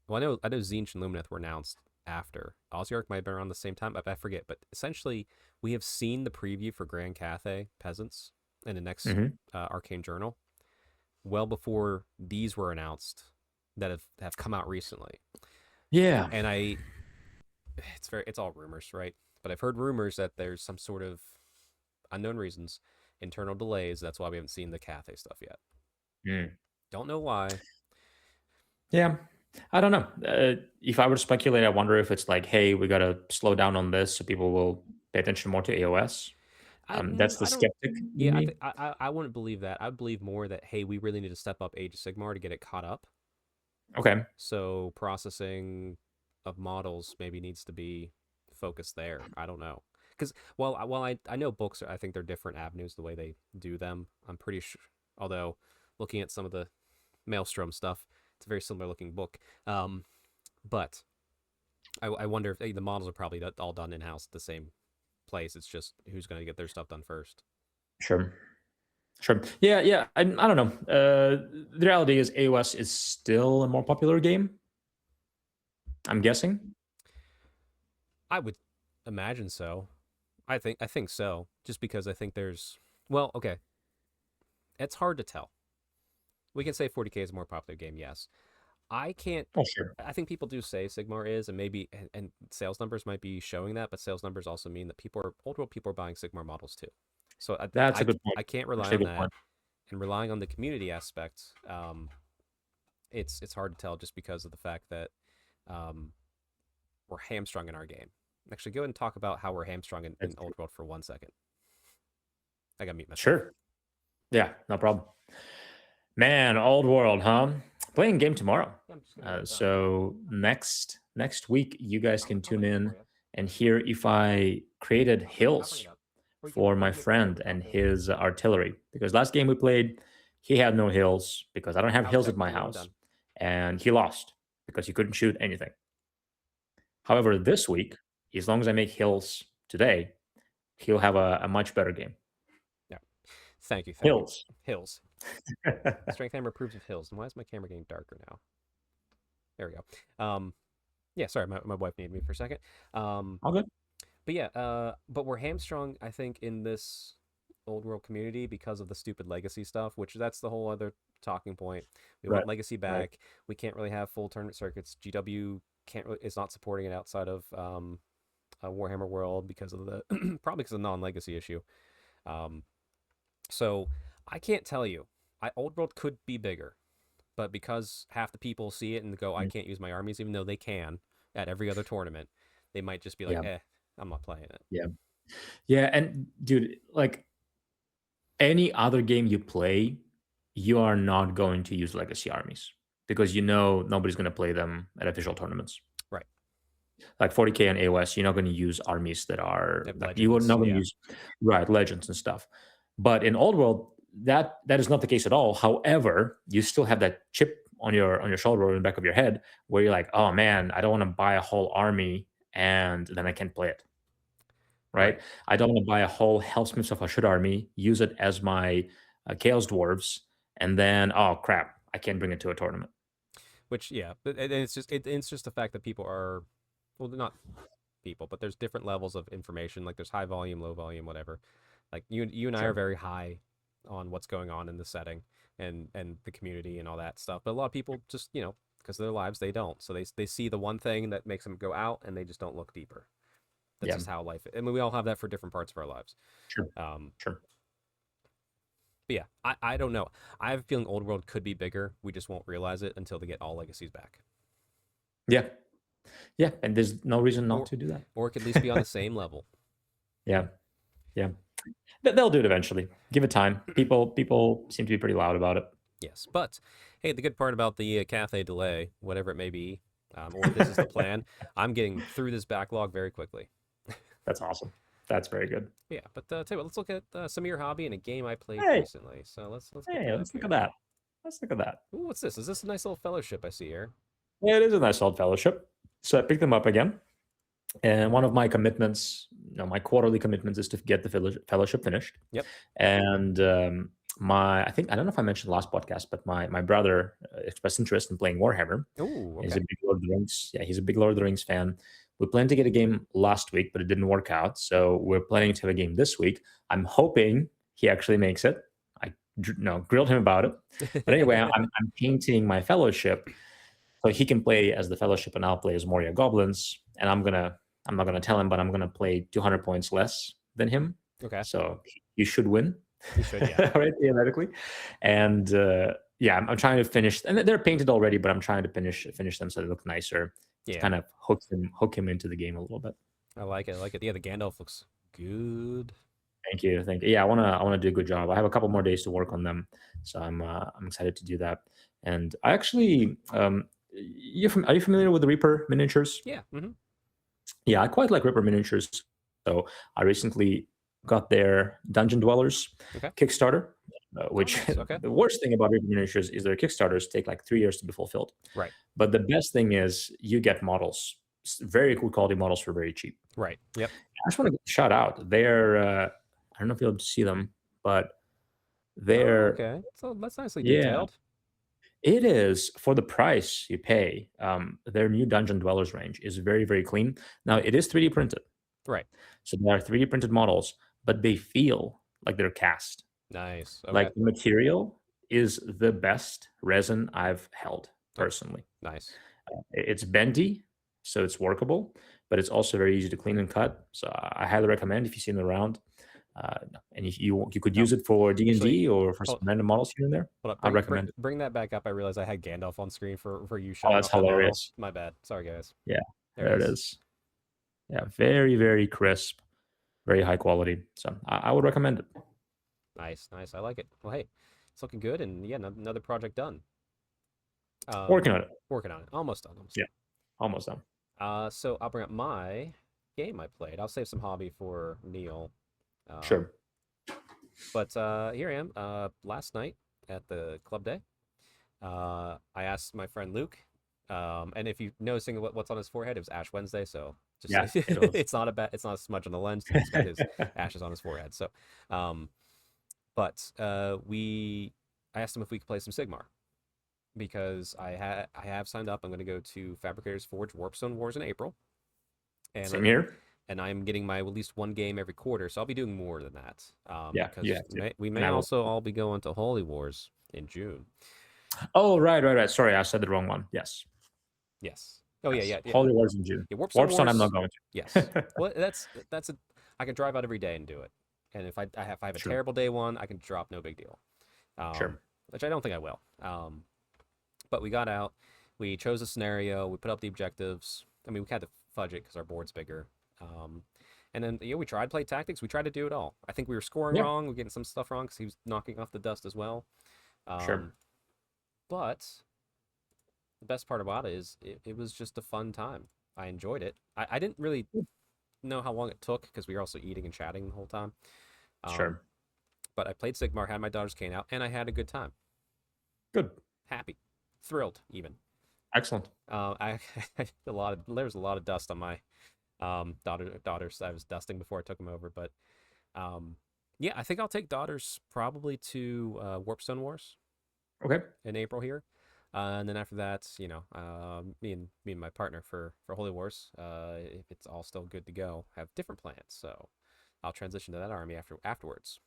Speaker 1: Well, I know Zinch and Lumineth were announced after. Osiark might have been around the same time, I forget. But essentially, we have seen the preview for Grand Cathay Peasants in the next
Speaker 2: Hmm.
Speaker 1: Arcane Journal well before these were announced that have come out recently.
Speaker 2: Yeah,
Speaker 1: And it's all rumors, right? But I've heard rumors that there's some sort of unknown reasons, internal delays. That's why we haven't seen the Cathay stuff yet.
Speaker 2: mm.
Speaker 1: Don't know why.
Speaker 2: Yeah. I don't know. If I were to speculate, I wonder if it's like, hey, we got to slow down on this so people will pay attention more to AOS. That's the
Speaker 1: I don't.
Speaker 2: skeptic in
Speaker 1: Yeah,
Speaker 2: me.
Speaker 1: I wouldn't believe that. I'd believe more that hey, we really need to step up Age of Sigmar to get it caught up.
Speaker 2: Okay.
Speaker 1: So processing of models maybe needs to be focused there. I don't know. Because while I know books, I think they're different avenues the way they do them. I'm pretty sure. Although looking at some of the Maelstrom stuff, it's a very similar looking book. But I wonder if the models are probably all done in house at the same place. It's just who's going to get their stuff done first.
Speaker 2: Sure. Sure. Yeah. Yeah. I don't know. The reality is AOS is still a more popular game. I'm guessing.
Speaker 1: I would imagine so. I think so. Just because I think there's well, okay, it's hard to tell. We can say 40k is a more popular game, yes. I can't.
Speaker 2: Oh, sure.
Speaker 1: I think people do say Sigmar is, and maybe and sales numbers might be showing that, but sales numbers also mean that old world people are buying Sigmar models too. So
Speaker 2: That's a good point.
Speaker 1: I can't rely
Speaker 2: Actually, a
Speaker 1: on
Speaker 2: good
Speaker 1: that,
Speaker 2: point.
Speaker 1: and relying on the community aspect. It's hard to tell just because of the fact that um, we're hamstrung in our game. Actually, go ahead and talk about how we're hamstrung in
Speaker 2: That's
Speaker 1: old world for 1 second. I got to mute myself.
Speaker 2: sure. Yeah. No problem. Man, old world, huh? Playing game tomorrow.
Speaker 1: Yeah, I'm just gonna get it done.
Speaker 2: So next week, you guys can
Speaker 1: I'll
Speaker 2: tune
Speaker 1: wait for
Speaker 2: in
Speaker 1: you.
Speaker 2: and hear if I created
Speaker 1: I'll bring
Speaker 2: hills
Speaker 1: it up. Or
Speaker 2: for
Speaker 1: we
Speaker 2: my
Speaker 1: can get together
Speaker 2: friend
Speaker 1: and
Speaker 2: and
Speaker 1: talk
Speaker 2: his artillery. Because last game we played, he had no hills because I don't have
Speaker 1: I'll
Speaker 2: hills at
Speaker 1: check
Speaker 2: my
Speaker 1: you when I'm
Speaker 2: house,
Speaker 1: done.
Speaker 2: and he lost because he couldn't shoot anything. However, this week, as long as I make hills today, he'll have a much better game.
Speaker 1: Yeah. Thank you. Thank you.
Speaker 2: Hills.
Speaker 1: Hills. Strength hammer approves of hills. And why is my camera getting darker now? There we go. Yeah, sorry, my wife needed me for a second.
Speaker 2: All good.
Speaker 1: But yeah, but we're hamstrung, I think, in this old world community because of the stupid legacy stuff, which that's the whole other talking point. We
Speaker 2: Right.
Speaker 1: want legacy
Speaker 2: Right.
Speaker 1: back. We can't really have full tournament circuits. GW can't really, is not supporting it outside of Warhammer World because of the probably because of the non-legacy issue. Um, so I can't tell you. Old world could be bigger, but because half the people see it and go, I
Speaker 2: Mm.
Speaker 1: can't use my armies, even though they can at every other tournament, they might just be like,
Speaker 2: Yeah.
Speaker 1: I'm not playing it.
Speaker 2: Yeah. Yeah. And dude, like any other game you play, you are not going to use legacy armies because you know nobody's going to play them at official tournaments.
Speaker 1: Right.
Speaker 2: Like 40k and AOS, you're not going to use armies that are
Speaker 1: Have
Speaker 2: like you are
Speaker 1: legends.
Speaker 2: not going to
Speaker 1: Yeah.
Speaker 2: use right legends and stuff. But in old world, that is not the case at all. However, you still have that chip on your shoulder or in the back of your head where you're like, oh man, I don't want to buy a whole army and then I can't play it.
Speaker 1: Right.
Speaker 2: Right? I don't want to buy a whole Hellsmiths of Ashut army, use it as my Chaos Dwarves, and then oh crap, I can't bring it to a tournament.
Speaker 1: Which yeah, but it's just the fact that people are, well, not people, but there's different levels of information. Like there's high volume, low volume, whatever. Like you and I are
Speaker 2: Sure.
Speaker 1: very high on what's going on in the setting and the community and all that stuff. But a lot of people just because of their lives they don't. So they see the one thing that makes them go out and they just don't look deeper. That's
Speaker 2: Yeah.
Speaker 1: just how life. I mean, we all have that for different parts of our lives.
Speaker 2: Sure.
Speaker 1: Um,
Speaker 2: Sure.
Speaker 1: but yeah, I don't know. I have a feeling Old World could be bigger. We just won't realize it until they get all legacies back,
Speaker 2: Yeah. Yeah. And there's no reason not
Speaker 1: or
Speaker 2: to do that.
Speaker 1: or it could at least be on the same level.
Speaker 2: Yeah. Yeah. They'll do it eventually. Give it time. People seem to be pretty loud about
Speaker 1: Yes, but hey, the good part about the Cathay delay, whatever it may be, or if this is the
Speaker 2: it.
Speaker 1: plan, I'm getting through this backlog very quickly.
Speaker 2: That's awesome. That's very good.
Speaker 1: Yeah, but tell you what, let's look at some of your hobby and a game I played
Speaker 2: Hey,
Speaker 1: recently. So let's get to
Speaker 2: hey,
Speaker 1: that
Speaker 2: let's look at
Speaker 1: here.
Speaker 2: that. Let's look at that.
Speaker 1: Ooh, what's this? Is this a nice little fellowship I see here?
Speaker 2: Yeah, it is a nice old fellowship. So I picked them up again. And one of my commitments, my quarterly commitments is to get the fellowship finished.
Speaker 1: Yep.
Speaker 2: And I think, I don't know if I mentioned last podcast, but my brother expressed interest in playing Warhammer.
Speaker 1: Ooh,
Speaker 2: He's a
Speaker 1: okay.
Speaker 2: big Lord of the Rings. Yeah, he's a big Lord of the Rings fan. We planned to get a game last week, but it didn't work out. So we're planning to have a game this week. I'm hoping he actually makes it. I grilled him about it. But anyway, I'm painting my fellowship so he can play as the fellowship and I'll play as Moria Goblins. And I'm not gonna tell him, but I'm gonna play 200 points less than him.
Speaker 1: Okay.
Speaker 2: So you should win.
Speaker 1: You should, yeah.
Speaker 2: Right, theoretically. And yeah, I'm trying to finish, and they're painted already, but I'm trying to finish them so they look nicer to
Speaker 1: Yeah.
Speaker 2: kind of hook him into the game a little bit.
Speaker 1: I like it. I like it. Yeah, the Gandalf looks good.
Speaker 2: Thank you. Yeah, I wanna do a good job. I have a couple more days to work on them, so I'm excited to do that. And I actually, are you familiar with the Reaper miniatures?
Speaker 1: Yeah. Mm-hmm.
Speaker 2: Yeah, I quite like Reaper miniatures. So I recently got their Dungeon Dwellers
Speaker 1: Okay.
Speaker 2: Kickstarter,
Speaker 1: Oh,
Speaker 2: which
Speaker 1: nice. Okay.
Speaker 2: the worst thing about Reaper miniatures is their Kickstarters take like 3 years to be fulfilled.
Speaker 1: Right.
Speaker 2: But the best thing is you get models, very cool quality models for very cheap.
Speaker 1: Right. Yep.
Speaker 2: I just want to shout out. I don't know if you'll see them, but
Speaker 1: Oh,
Speaker 2: they're,
Speaker 1: okay. So that's nicely
Speaker 2: yeah,
Speaker 1: detailed.
Speaker 2: it is for the price you pay. Their new Dungeon Dwellers range is very, very clean. Now, it is 3D printed.
Speaker 1: Right.
Speaker 2: So they are 3D printed models, but they feel like they're cast.
Speaker 1: Nice. Okay.
Speaker 2: Like the material is the best resin I've held
Speaker 1: Oh,
Speaker 2: personally.
Speaker 1: nice.
Speaker 2: It's bendy, so it's workable, but it's also very easy to clean and cut. So I highly recommend if you see them around. And if you could
Speaker 1: Oh,
Speaker 2: use it for D and
Speaker 1: actually,
Speaker 2: D or for some
Speaker 1: hold,
Speaker 2: random models here and there,
Speaker 1: hold up.
Speaker 2: I'd recommend it.
Speaker 1: Bring that back up. I realized I had Gandalf on screen for you
Speaker 2: Oh,
Speaker 1: showing
Speaker 2: that's
Speaker 1: off that model.
Speaker 2: hilarious.
Speaker 1: My bad. Sorry, guys.
Speaker 2: Yeah,
Speaker 1: There
Speaker 2: there
Speaker 1: it
Speaker 2: it
Speaker 1: is.
Speaker 2: is. Yeah, very, very crisp, very high quality. So I would recommend it.
Speaker 1: Nice. Nice. I like it. Well, hey, it's looking good, and yeah, another project done.
Speaker 2: Working on it.
Speaker 1: Working on it. Almost done. Almost
Speaker 2: Yeah, almost done.
Speaker 1: done. So I'll bring up my game I played. I'll save some hobby for Neil.
Speaker 2: Sure.
Speaker 1: But here I am. Last night at the club day, I asked my friend Luke And if you're noticing what's on his forehead, it was Ash Wednesday, so just
Speaker 2: Yeah, it was.
Speaker 1: it's not a smudge on the lens. He just got his ashes on his forehead. So, um, but I asked him if we could play some Sigmar because I have signed up. I'm going to go to Fabricators Forge Warpstone Wars in April, and
Speaker 2: Same here.
Speaker 1: I'm getting my at least one game every quarter, so I'll be doing more than that.
Speaker 2: Yeah, you
Speaker 1: Because
Speaker 2: have to.
Speaker 1: we
Speaker 2: And
Speaker 1: may
Speaker 2: I will.
Speaker 1: also all be going to Holy Wars in June.
Speaker 2: Oh, right. Sorry, I said the wrong one. Yes.
Speaker 1: Yes. Oh yeah,
Speaker 2: Yes.
Speaker 1: yeah, yeah.
Speaker 2: Holy Wars in June.
Speaker 1: Yeah, Warpstone
Speaker 2: Warpstone, I'm not
Speaker 1: Wars.
Speaker 2: going
Speaker 1: Yes.
Speaker 2: to.
Speaker 1: Well, that's a. I can drive out every day and do it. And if I have a
Speaker 2: Sure.
Speaker 1: terrible day one, I can drop, no big deal.
Speaker 2: Sure.
Speaker 1: Which I don't think I will. But we got out. We chose a scenario. We put up the objectives. I mean, we had to fudge it because our board's bigger. Um, and then we tried to play tactics. We tried to do it all. I think we were scoring
Speaker 2: Yeah.
Speaker 1: wrong. We were getting some stuff wrong because he was knocking off the dust as well.
Speaker 2: Sure.
Speaker 1: But the best part about it is it was just a fun time. I enjoyed it. I didn't really know how long it took because we were also eating and chatting the whole time.
Speaker 2: Sure.
Speaker 1: But I played Sigmar, had my daughter's cane out, and I had a good time.
Speaker 2: Good.
Speaker 1: Happy, thrilled, even.
Speaker 2: Excellent.
Speaker 1: There's a lot of dust on my daughters. I was dusting before I took them over, but yeah, I think I'll take daughters probably to Warpstone Wars
Speaker 2: Okay.
Speaker 1: in April here. And then after that, me and my partner for Holy Wars, if it's all still good to go, have different plans. So I'll transition to that army afterwards.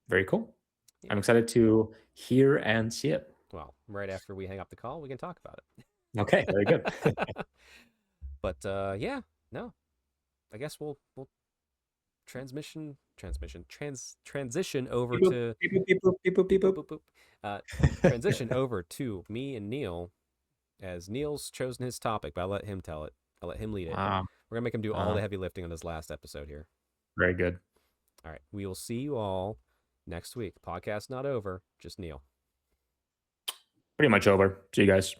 Speaker 2: Very cool.
Speaker 1: Yeah.
Speaker 2: I'm excited to hear and see it.
Speaker 1: Well, right after we hang up the call, we can talk about it.
Speaker 2: Okay, very good.
Speaker 1: But yeah, no, I guess we'll transition over
Speaker 2: Beep,
Speaker 1: to
Speaker 2: beep, beep, beep, beep, beep, beep,
Speaker 1: boop,
Speaker 2: beep.
Speaker 1: boop, boop. Transition over to me and Neil, as Neil's chosen his topic, but I'll let him tell it. I'll let him lead it.
Speaker 2: Wow.
Speaker 1: We're gonna make him do all the heavy lifting on this last episode here.
Speaker 2: Very good.
Speaker 1: All right, we will see you all next week. Podcast not over, just Neil.
Speaker 2: Pretty much over. See you guys.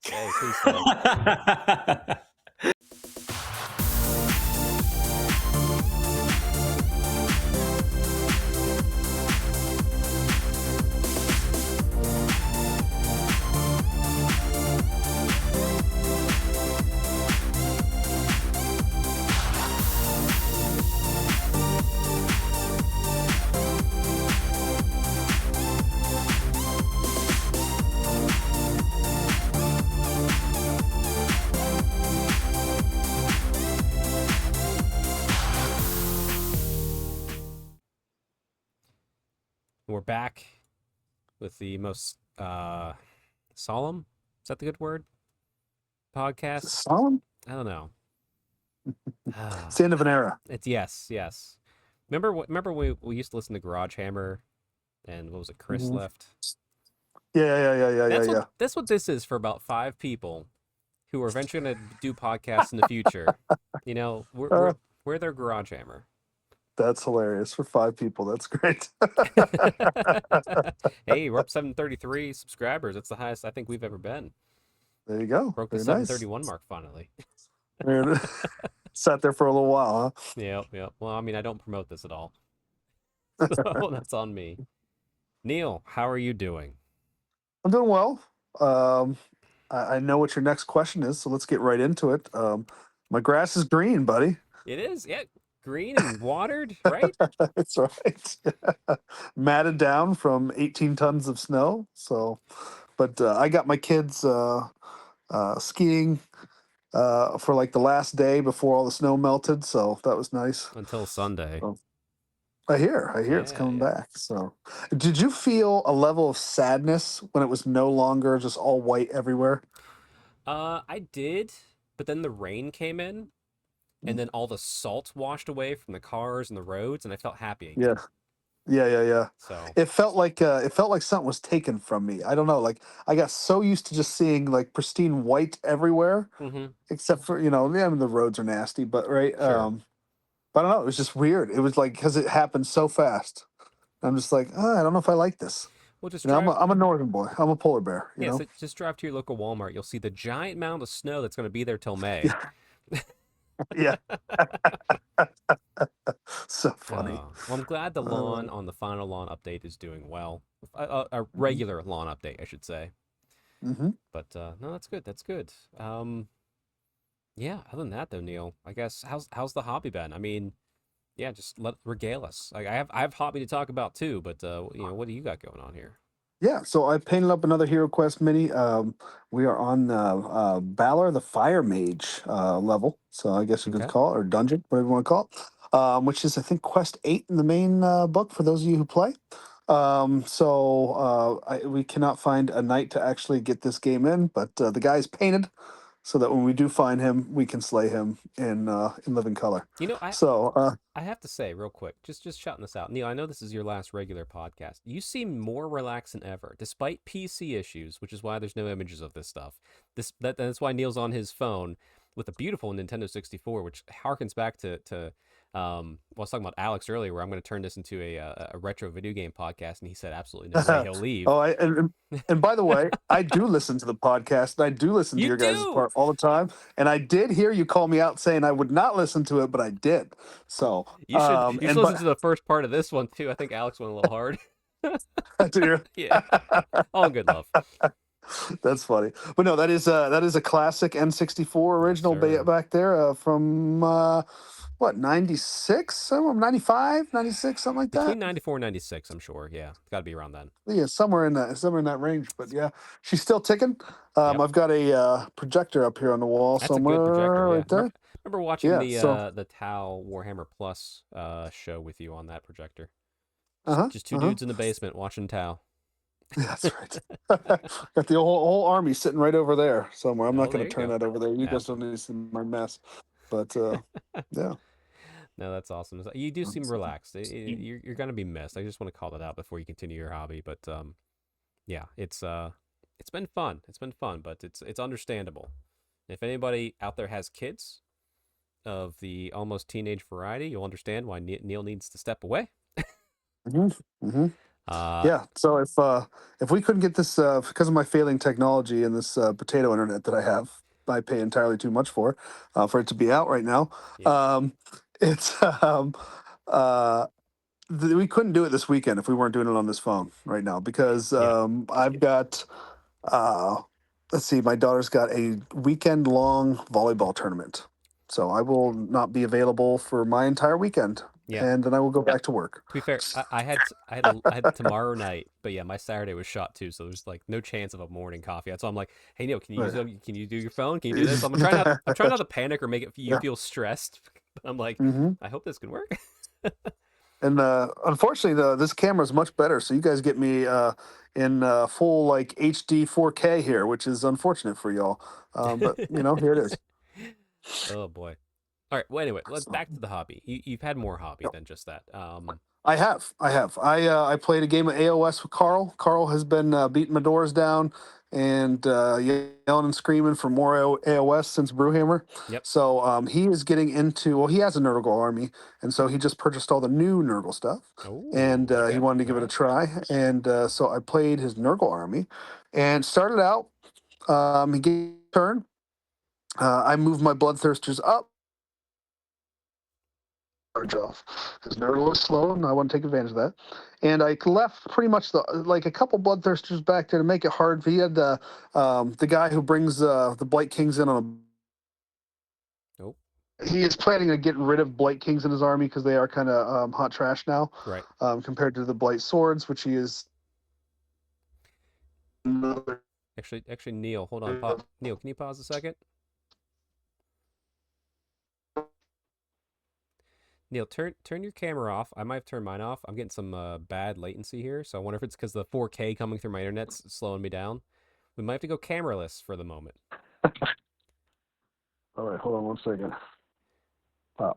Speaker 1: Hey, please stay. We're back with the most solemn, is that the good word? Podcast?
Speaker 3: Solemn?
Speaker 1: I don't know.
Speaker 3: It's the end of an era.
Speaker 1: It's yes. Remember we used to listen to Garage Hammer, and what was it, Chris
Speaker 3: Mhm.
Speaker 1: left?
Speaker 3: Yeah.
Speaker 1: That's what this is for about 5 people who are eventually gonna do podcasts in the future. We're their Garage Hammer.
Speaker 3: That's hilarious. For 5 people, that's great.
Speaker 1: Hey, we're up 733 subscribers. That's the highest I think we've ever been.
Speaker 3: There you go.
Speaker 1: Broke the
Speaker 3: Very
Speaker 1: 731 mark finally.
Speaker 3: nice. Sat there for a little while, huh?
Speaker 1: Yeah. Well, I mean, I don't promote this at all, so that's on me. Neil, how are you doing?
Speaker 3: I'm doing well. I know what your next question is, so let's get right into it. My grass is green, buddy.
Speaker 1: It is, yeah, green and watered, right?
Speaker 3: That's right. Matted down from 18 tons of snow. So, but I got my kids skiing for like the last day before all the snow melted. So that was nice.
Speaker 1: Until Sunday.
Speaker 3: So, I hear it's
Speaker 1: Yeah,
Speaker 3: coming
Speaker 1: yeah.
Speaker 3: back. So, did you feel a level of sadness when it was no longer just all white everywhere?
Speaker 1: I did, but then the rain came in, and then all the salt washed away from the cars and the roads, and I felt happy again.
Speaker 3: Yeah.
Speaker 1: So
Speaker 3: It felt like something was taken from me. I don't know. Like I got so used to just seeing like pristine white everywhere, except for I mean, the roads are nasty, but right.
Speaker 1: Sure.
Speaker 3: But I don't know. It was just weird. It was like because it happened so fast. I'm just like, I don't know if I like this.
Speaker 1: We'll just
Speaker 3: I'm
Speaker 1: drive.
Speaker 3: a northern boy. I'm a polar bear. You know.
Speaker 1: So just drive to your local Walmart. You'll see the giant mound of snow that's going to be there till May.
Speaker 3: Yeah. So funny.
Speaker 1: Well, I'm glad the lawn on the final lawn update is doing well. A regular lawn update, I should say.
Speaker 3: Mm-hmm.
Speaker 1: But no, that's good. That's good. Yeah. Other than that, though, Neil, I guess how's the hobby been? I mean, yeah, just regale us. Like I have hobby to talk about too, but what do you got going on here?
Speaker 3: Yeah, so I painted up another Hero Quest mini. We are on Balor the Fire Mage level, so I guess you could
Speaker 1: Okay.
Speaker 3: call it, or dungeon, whatever you want to call it, which is, I think, Quest 8 in the main book for those of you who play. We cannot find a knight to actually get this game in, but the guy's painted so that when we do find him, we can slay him in living color.
Speaker 1: You know, I
Speaker 3: So,
Speaker 1: I have to say real quick, just shouting this out, Neil. I know this is your last regular podcast. You seem more relaxed than ever, despite PC issues, which is why there's no images of this stuff. That's why Neil's on his phone with a beautiful Nintendo 64, which harkens back to I was talking about Alex earlier, where I'm going to turn this into a retro video game podcast, and he said absolutely no way he'll leave.
Speaker 3: oh, and by the way, I do listen to the podcast, and I do listen to
Speaker 1: You
Speaker 3: your guys'
Speaker 1: do.
Speaker 3: part all the time. And I did hear you call me out saying I would not listen to it, but I did. So,
Speaker 1: You should listen to the first part of this one too. I think Alex went a little hard.
Speaker 3: Dear.
Speaker 1: Yeah, all in good love.
Speaker 3: That's funny. But no, that is a classic N64
Speaker 1: Yes,
Speaker 3: original
Speaker 1: sir.
Speaker 3: back there from what, 96, 95, 96, something like
Speaker 1: Between
Speaker 3: that.
Speaker 1: 94 and 96, I'm sure. Yeah, got to be around then.
Speaker 3: Yeah, somewhere in that range. But yeah, she's still ticking.
Speaker 1: Yep.
Speaker 3: I've got a projector up here on the wall
Speaker 1: That's a good projector.
Speaker 3: somewhere
Speaker 1: Yeah.
Speaker 3: right there.
Speaker 1: Remember watching
Speaker 3: Yeah. So
Speaker 1: the Tau Warhammer Plus show with you on that projector.
Speaker 3: uh-huh.
Speaker 1: Just two
Speaker 3: Uh-huh.
Speaker 1: dudes in the basement watching Tau.
Speaker 3: Yeah, that's right. Got the whole army sitting right over there somewhere. I'm not
Speaker 1: Oh,
Speaker 3: going
Speaker 1: there
Speaker 3: to
Speaker 1: you
Speaker 3: turn
Speaker 1: go.
Speaker 3: that over there. You
Speaker 1: Yeah.
Speaker 3: guys don't need to see my mess. But yeah.
Speaker 1: No, that's awesome. You do seem relaxed. You're gonna be missed. I just want to call that out before you continue your hobby. But yeah, it's been fun. It's been fun, but it's understandable. If anybody out there has kids of the almost teenage variety, you'll understand why Neil needs to step away.
Speaker 3: Hmm. Hmm.
Speaker 1: Uh,
Speaker 3: Yeah. So if we couldn't get this because of my failing technology and this potato internet that I pay entirely too much for it to be out right now.
Speaker 1: yeah,
Speaker 3: Um, it's uh, we couldn't do it this weekend if we weren't doing it on this phone right now because
Speaker 1: yeah,
Speaker 3: I've got uh, let's see, my daughter's got a weekend long volleyball tournament, so I will not be available for my entire weekend,
Speaker 1: yeah.
Speaker 3: and then I will go back to work.
Speaker 1: To be fair, I had tomorrow night, but yeah, my Saturday was shot too, so there's like no chance of a morning coffee. So I'm like, hey Neil,
Speaker 3: Right.
Speaker 1: can you do your phone? Can you do this? I'm trying not to panic or make you
Speaker 3: Yeah.
Speaker 1: feel stressed. But I'm like,
Speaker 3: Hmm.
Speaker 1: I hope this can work.
Speaker 3: And unfortunately, this camera is much better, so you guys get me in full like HD 4K here, which is unfortunate for y'all. But here it is.
Speaker 1: Oh boy. All right. Well, anyway, let's
Speaker 3: So,
Speaker 1: back to the hobby. You've had more hobby than just that.
Speaker 3: I played a game of AOS with Carl. Carl has been beating my doors down and yelling and screaming for more AOS since Brewhammer.
Speaker 1: Yep.
Speaker 3: So he is getting into, well, he has a Nurgle army, and so he just purchased all the new Nurgle stuff, and
Speaker 1: Oh.
Speaker 3: he wanted to
Speaker 1: All
Speaker 3: give it a
Speaker 1: right.
Speaker 3: try. And so I played his Nurgle army and started out. He gave a turn. I moved my Bloodthirsters up. Charge off because Nurgle was slow, and I want to take advantage of that. And I left pretty much like a couple Bloodthirsters back there to make it hard. He had the guy who brings the Blight Kings in on
Speaker 1: Oh.
Speaker 3: he is planning on getting rid of Blight Kings in his army because they are kind of hot trash now
Speaker 1: Right.
Speaker 3: compared to the Blight Swords, which he is another.
Speaker 1: Actually, Neil, hold on. Neil, can you pause a second? Neil, turn your camera off. I might have turned mine off. I'm getting some bad latency here, so I wonder if it's because the 4K coming through my internet's slowing me down. We might have to go cameraless for the moment.
Speaker 3: All right, hold on one second. Wow.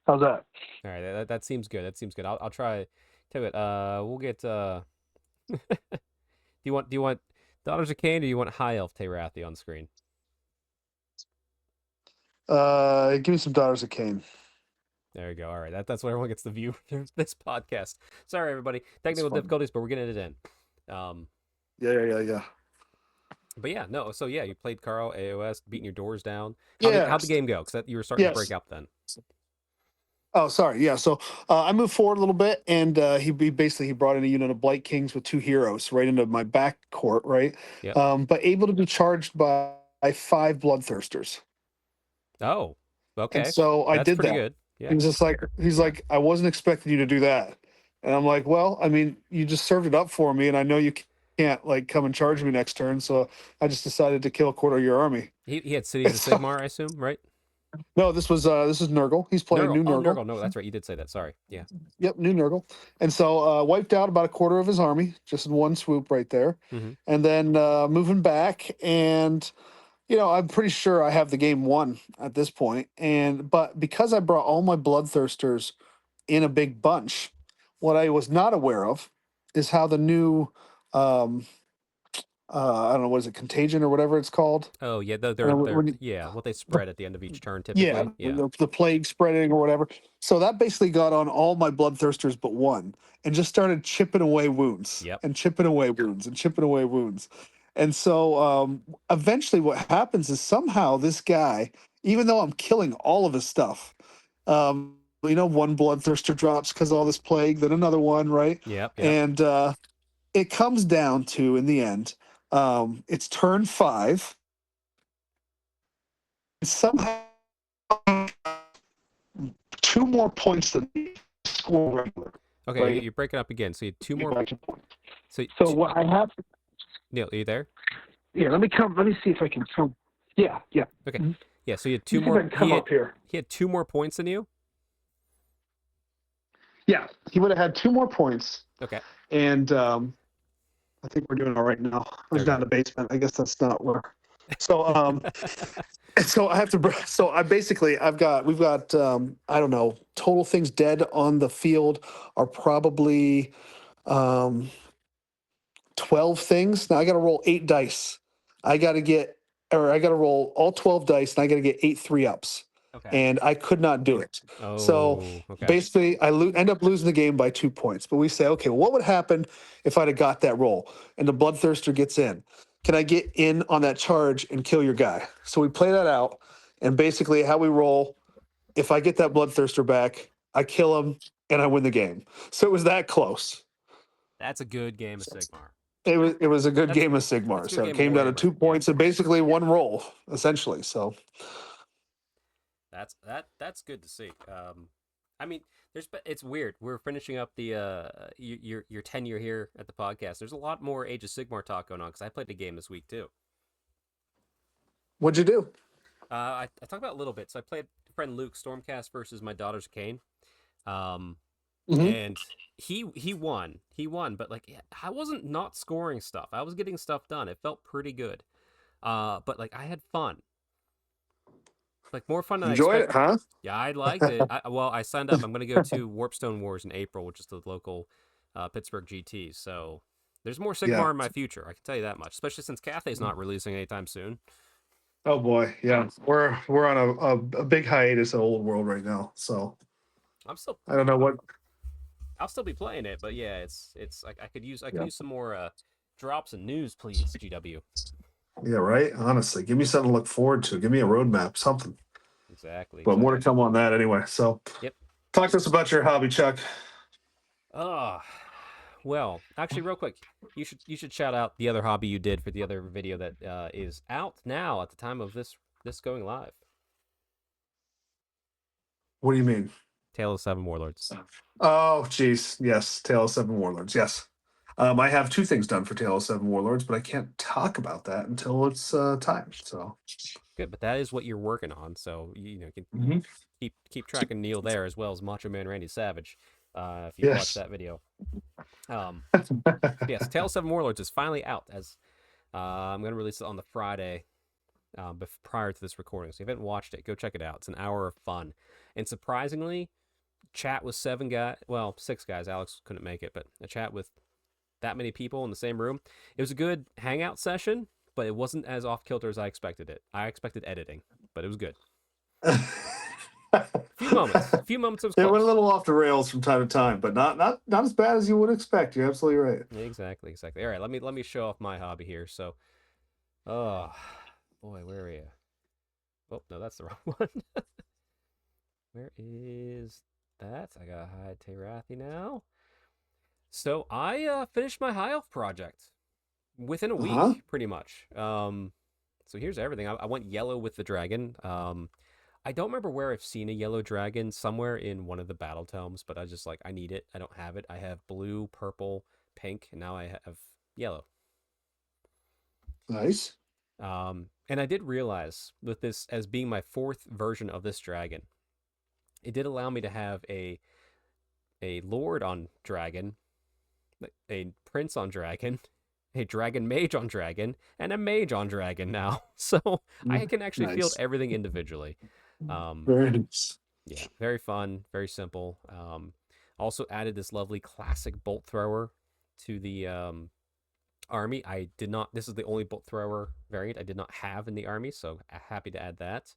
Speaker 3: How's that?
Speaker 1: All right, that seems good. That seems good. I'll try. Tell you what. We'll get. Do you want Daughters of Cain, or do you want High Elf Teyrathi on screen?
Speaker 3: Give me some Daughters of Cain.
Speaker 1: There you go. All right, that's what everyone gets to view this podcast. Sorry, everybody.
Speaker 3: That's
Speaker 1: Technical
Speaker 3: fun.
Speaker 1: difficulties, but we're getting it in.
Speaker 3: Yeah.
Speaker 1: But yeah, no. So yeah, you played Carl AOS, beating your doors down.
Speaker 3: Yeah.
Speaker 1: How'd the game go? Because you were starting to break
Speaker 3: Yes.
Speaker 1: up then.
Speaker 3: Oh, sorry. Yeah. So I moved forward a little bit, and he brought in a unit of Blight Kings with 2 heroes right into my back court, right?
Speaker 1: Yep.
Speaker 3: But able to be charged by 5 Bloodthirsters.
Speaker 1: Oh,
Speaker 3: And
Speaker 1: okay.
Speaker 3: so I
Speaker 1: That's
Speaker 3: did
Speaker 1: pretty
Speaker 3: that.
Speaker 1: good.
Speaker 3: He
Speaker 1: Yeah.
Speaker 3: was just like, he's like, I wasn't expecting you to do that. And I'm like, well, I mean, you just served it up for me, and I know you can't like come and charge me next turn, so I just decided to kill a quarter of your army.
Speaker 1: He had Cities
Speaker 3: And
Speaker 1: of
Speaker 3: so,
Speaker 1: Sigmar, I assume, right?
Speaker 3: no, this is Nurgle. He's playing
Speaker 1: Nurgle.
Speaker 3: new
Speaker 1: Oh,
Speaker 3: Nurgle.
Speaker 1: Nurgle. No, that's right. You did say that. Sorry. Yeah.
Speaker 3: Yep, new Nurgle. And so wiped out about a quarter of his army just in one swoop right there.
Speaker 1: Mm-hmm.
Speaker 3: And then moving back, and I'm pretty sure I have the game won at this point. But because I brought all my Bloodthirsters in a big bunch, what I was not aware of is how the new um, I don't know, what is it, Contagion or whatever it's called.
Speaker 1: Oh, yeah. They're
Speaker 3: When you,
Speaker 1: yeah. What they
Speaker 3: the
Speaker 1: spread at the end of each turn,
Speaker 3: Yeah,
Speaker 1: typically. Yeah.
Speaker 3: the plague spreading or whatever. So that basically got on all my Bloodthirsters but one, and just started chipping away wounds
Speaker 1: Yep.
Speaker 3: and chipping away wounds and chipping away wounds. And so eventually, what happens is somehow this guy, even though I'm killing all of his stuff, one Bloodthirster drops because of all this plague, then another one, right?
Speaker 1: Yep. Yep.
Speaker 3: And it comes down to, in the end, it's turn 5. Somehow 2 more points than the score regular.
Speaker 1: Okay.
Speaker 3: Right.
Speaker 1: You're breaking up again. So you had 2 more. So
Speaker 3: So what I have?
Speaker 1: Neil, are you there?
Speaker 3: Yeah, let me see if I can come. Yeah, yeah.
Speaker 1: Okay.
Speaker 3: Mhm.
Speaker 1: Yeah. So you had
Speaker 3: See
Speaker 1: 2
Speaker 3: if I
Speaker 1: more.
Speaker 3: can come up here.
Speaker 1: He had 2 more points than you.
Speaker 3: Yeah, he would have had 2 more points,
Speaker 1: Okay.
Speaker 3: and I think we're doing all right now. I was
Speaker 1: There we
Speaker 3: down in the basement. I guess that's not where. So so I have to. So we've got I don't know, total things dead on the field are probably 12 things. Now I got to roll 8 dice. I got to roll all 12 dice, and I got to get 8 3-ups.
Speaker 1: Okay.
Speaker 3: And I could not do it. So
Speaker 1: Oh. Okay.
Speaker 3: basically, end up losing the game by 2 points. But we say, okay, well, what would happen if I'd have got that roll and the Bloodthirster gets in? Can I get in on that charge and kill your guy? So we play that out. And basically, how we roll, if I get that Bloodthirster back, I kill him and I win the game. So it was that close.
Speaker 1: That's a good game of Sigmar.
Speaker 3: It was a good
Speaker 1: That's
Speaker 3: game of
Speaker 1: that's
Speaker 3: Sigmar.
Speaker 1: a good
Speaker 3: So it
Speaker 1: game of
Speaker 3: came down to
Speaker 1: Warhammer.
Speaker 3: 2
Speaker 1: Yeah.
Speaker 3: points and basically one roll, essentially. So
Speaker 1: That's good to see. I mean, it's weird. We're finishing up the your tenure here at the podcast. There's a lot more Age of Sigmar talk going on because I played the game this week too.
Speaker 3: what'd you do?
Speaker 1: I talked about it a little bit. So I played friend Luke Stormcast versus my daughter's Kane. Um,
Speaker 3: Mm-hmm.
Speaker 1: and he won. He won, but like I wasn't not scoring stuff. I was getting stuff done. It felt pretty good. But like I had fun. Like more fun than I
Speaker 3: Enjoyed it,
Speaker 1: expected.
Speaker 3: huh?
Speaker 1: Yeah, I liked it. I signed up. I'm going to go to Warpstone Wars in April, which is the local Pittsburgh GT. So there's more Sigmar
Speaker 3: Yeah.
Speaker 1: in my future. I can tell you that much. Especially since Cathay's not releasing anytime soon.
Speaker 3: Oh boy, yeah. We're on a big hiatus of Old World right now. So
Speaker 1: I'm still.
Speaker 3: I don't know what.
Speaker 1: I'll still be playing it, but yeah, it's like I could use
Speaker 3: Yeah.
Speaker 1: some more drops and news, please, GW.
Speaker 3: Yeah, right. Honestly, give me something to look forward to. Give me a roadmap, something.
Speaker 1: Exactly.
Speaker 3: But more to come on that anyway. So
Speaker 1: Yep.
Speaker 3: talk to us about your hobby, Chuck.
Speaker 1: Well, actually, real quick, you should shout out the other hobby you did for the other video that is out now at the time of this going live.
Speaker 3: What do you mean?
Speaker 1: Tale of Seven Warlords.
Speaker 3: Oh, geez. Yes, Tale of Seven Warlords. Yes. I have 2 things done for Tale of Seven Warlords, but I can't talk about that until it's time. So
Speaker 1: Good, but that is what you're working on, so you can
Speaker 3: Mhm.
Speaker 1: keep tracking Neil there as well as Macho Man Randy Savage. If you watch
Speaker 3: Yes.
Speaker 1: that video. Yes, Tale of Seven Warlords is finally out. As I'm going to release it on the Friday prior to this recording. So if you haven't watched it, go check it out. It's an hour of fun, and surprisingly, chat with 6 guys. Alex couldn't make it, but a chat with that many people in the same room. It was a good hangout session, but it wasn't as off kilter as I expected it. I expected editing, but it was good. A few moments it was
Speaker 3: It
Speaker 1: close.
Speaker 3: went a little off the rails from time to time, but not as bad as you would expect. You're absolutely right.
Speaker 1: Exactly. All right, let me show off my hobby here. So, oh boy, where are you? Oh no, that's the wrong one. Where is that. I got High Terathi now. So I finished my High Elf project within a
Speaker 3: Uh-huh.
Speaker 1: week, pretty much. So here's everything. I went yellow with the dragon. I don't remember where I've seen a yellow dragon, somewhere in one of the battle tomes, but I was just like, I need it. I don't have it. I have blue, purple, pink, and now I have yellow.
Speaker 3: Nice.
Speaker 1: And I did realize with this as being my fourth version of this dragon, it did allow me to have a lord on dragon, a prince on dragon, a dragon mage on dragon, and a mage on dragon now. So I can actually field
Speaker 3: Nice.
Speaker 1: everything individually.
Speaker 3: Very nice.
Speaker 1: Yeah, very fun, very simple. Also added this lovely classic bolt thrower to the army. I did not. This is the only bolt thrower variant I did not have in the army, so happy to add that.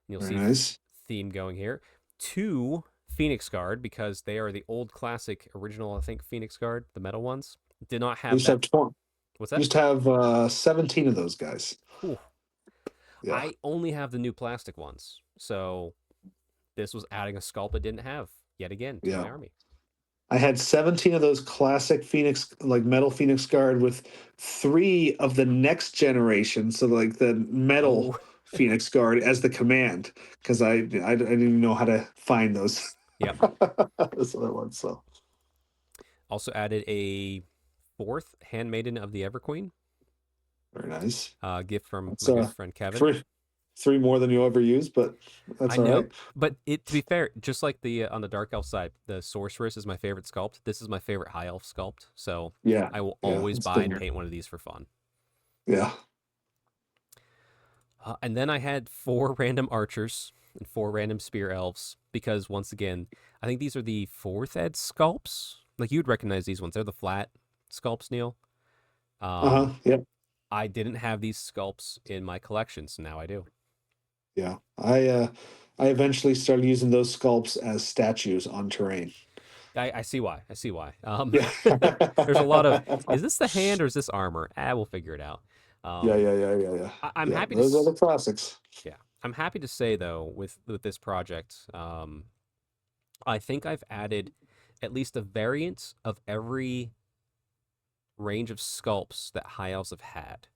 Speaker 1: And you'll
Speaker 3: Very
Speaker 1: see
Speaker 3: nice.
Speaker 1: theme going here. 2 Phoenix Guard because they are the old classic original. I think Phoenix Guard, the metal ones, did not
Speaker 3: You
Speaker 1: have
Speaker 3: just
Speaker 1: that.
Speaker 3: have 20,
Speaker 1: What's
Speaker 3: you
Speaker 1: that?
Speaker 3: just have 17 of those guys.
Speaker 1: Whew.
Speaker 3: Yeah.
Speaker 1: I only have the new plastic ones, so this was adding a sculpt I didn't have yet again to my
Speaker 3: Yeah.
Speaker 1: army.
Speaker 3: I had 17 of those classic Phoenix, like metal Phoenix Guard with 3 of the next generation. So like the metal
Speaker 1: Oh,
Speaker 3: Phoenix Guard as the command, because I didn't even know how to find those.
Speaker 1: yep.
Speaker 3: Those other ones. So
Speaker 1: Also added a 4th Handmaiden of the Everqueen,
Speaker 3: very nice.
Speaker 1: gift from
Speaker 3: It's
Speaker 1: my good friend Kevin.
Speaker 3: 3 more than you'll ever use, but that's
Speaker 1: I
Speaker 3: all
Speaker 1: know,
Speaker 3: right.
Speaker 1: but to be fair, just like the on the Dark Elf side, the Sorceress is my favorite sculpt. This is my favorite High Elf sculpt, so
Speaker 3: Yeah.
Speaker 1: I will
Speaker 3: Yeah.
Speaker 1: always
Speaker 3: It's
Speaker 1: buy and
Speaker 3: different.
Speaker 1: paint one of these for fun.
Speaker 3: Yeah.
Speaker 1: And then I had 4 random archers and 4 random spear elves because once again, I think these are the 4th ed sculpts. Like you'd recognize these ones; they're the flat sculpts, Neil.
Speaker 3: Uh-huh. Yep.
Speaker 1: I didn't have these sculpts in my collection, so now I do.
Speaker 3: Yeah. I eventually started using those sculpts as statues on terrain.
Speaker 1: I see why. I see why.
Speaker 3: Yeah.
Speaker 1: There's a lot of, is this the hand or is this armor? We'll figure it out.
Speaker 3: Yeah,
Speaker 1: Um,
Speaker 3: yeah.
Speaker 1: I'm
Speaker 3: Yeah,
Speaker 1: happy to,
Speaker 3: those are the classics.
Speaker 1: yeah, I'm happy to say though, with this project, I think I've added at least a variant of every range of sculpts that High Elves have had.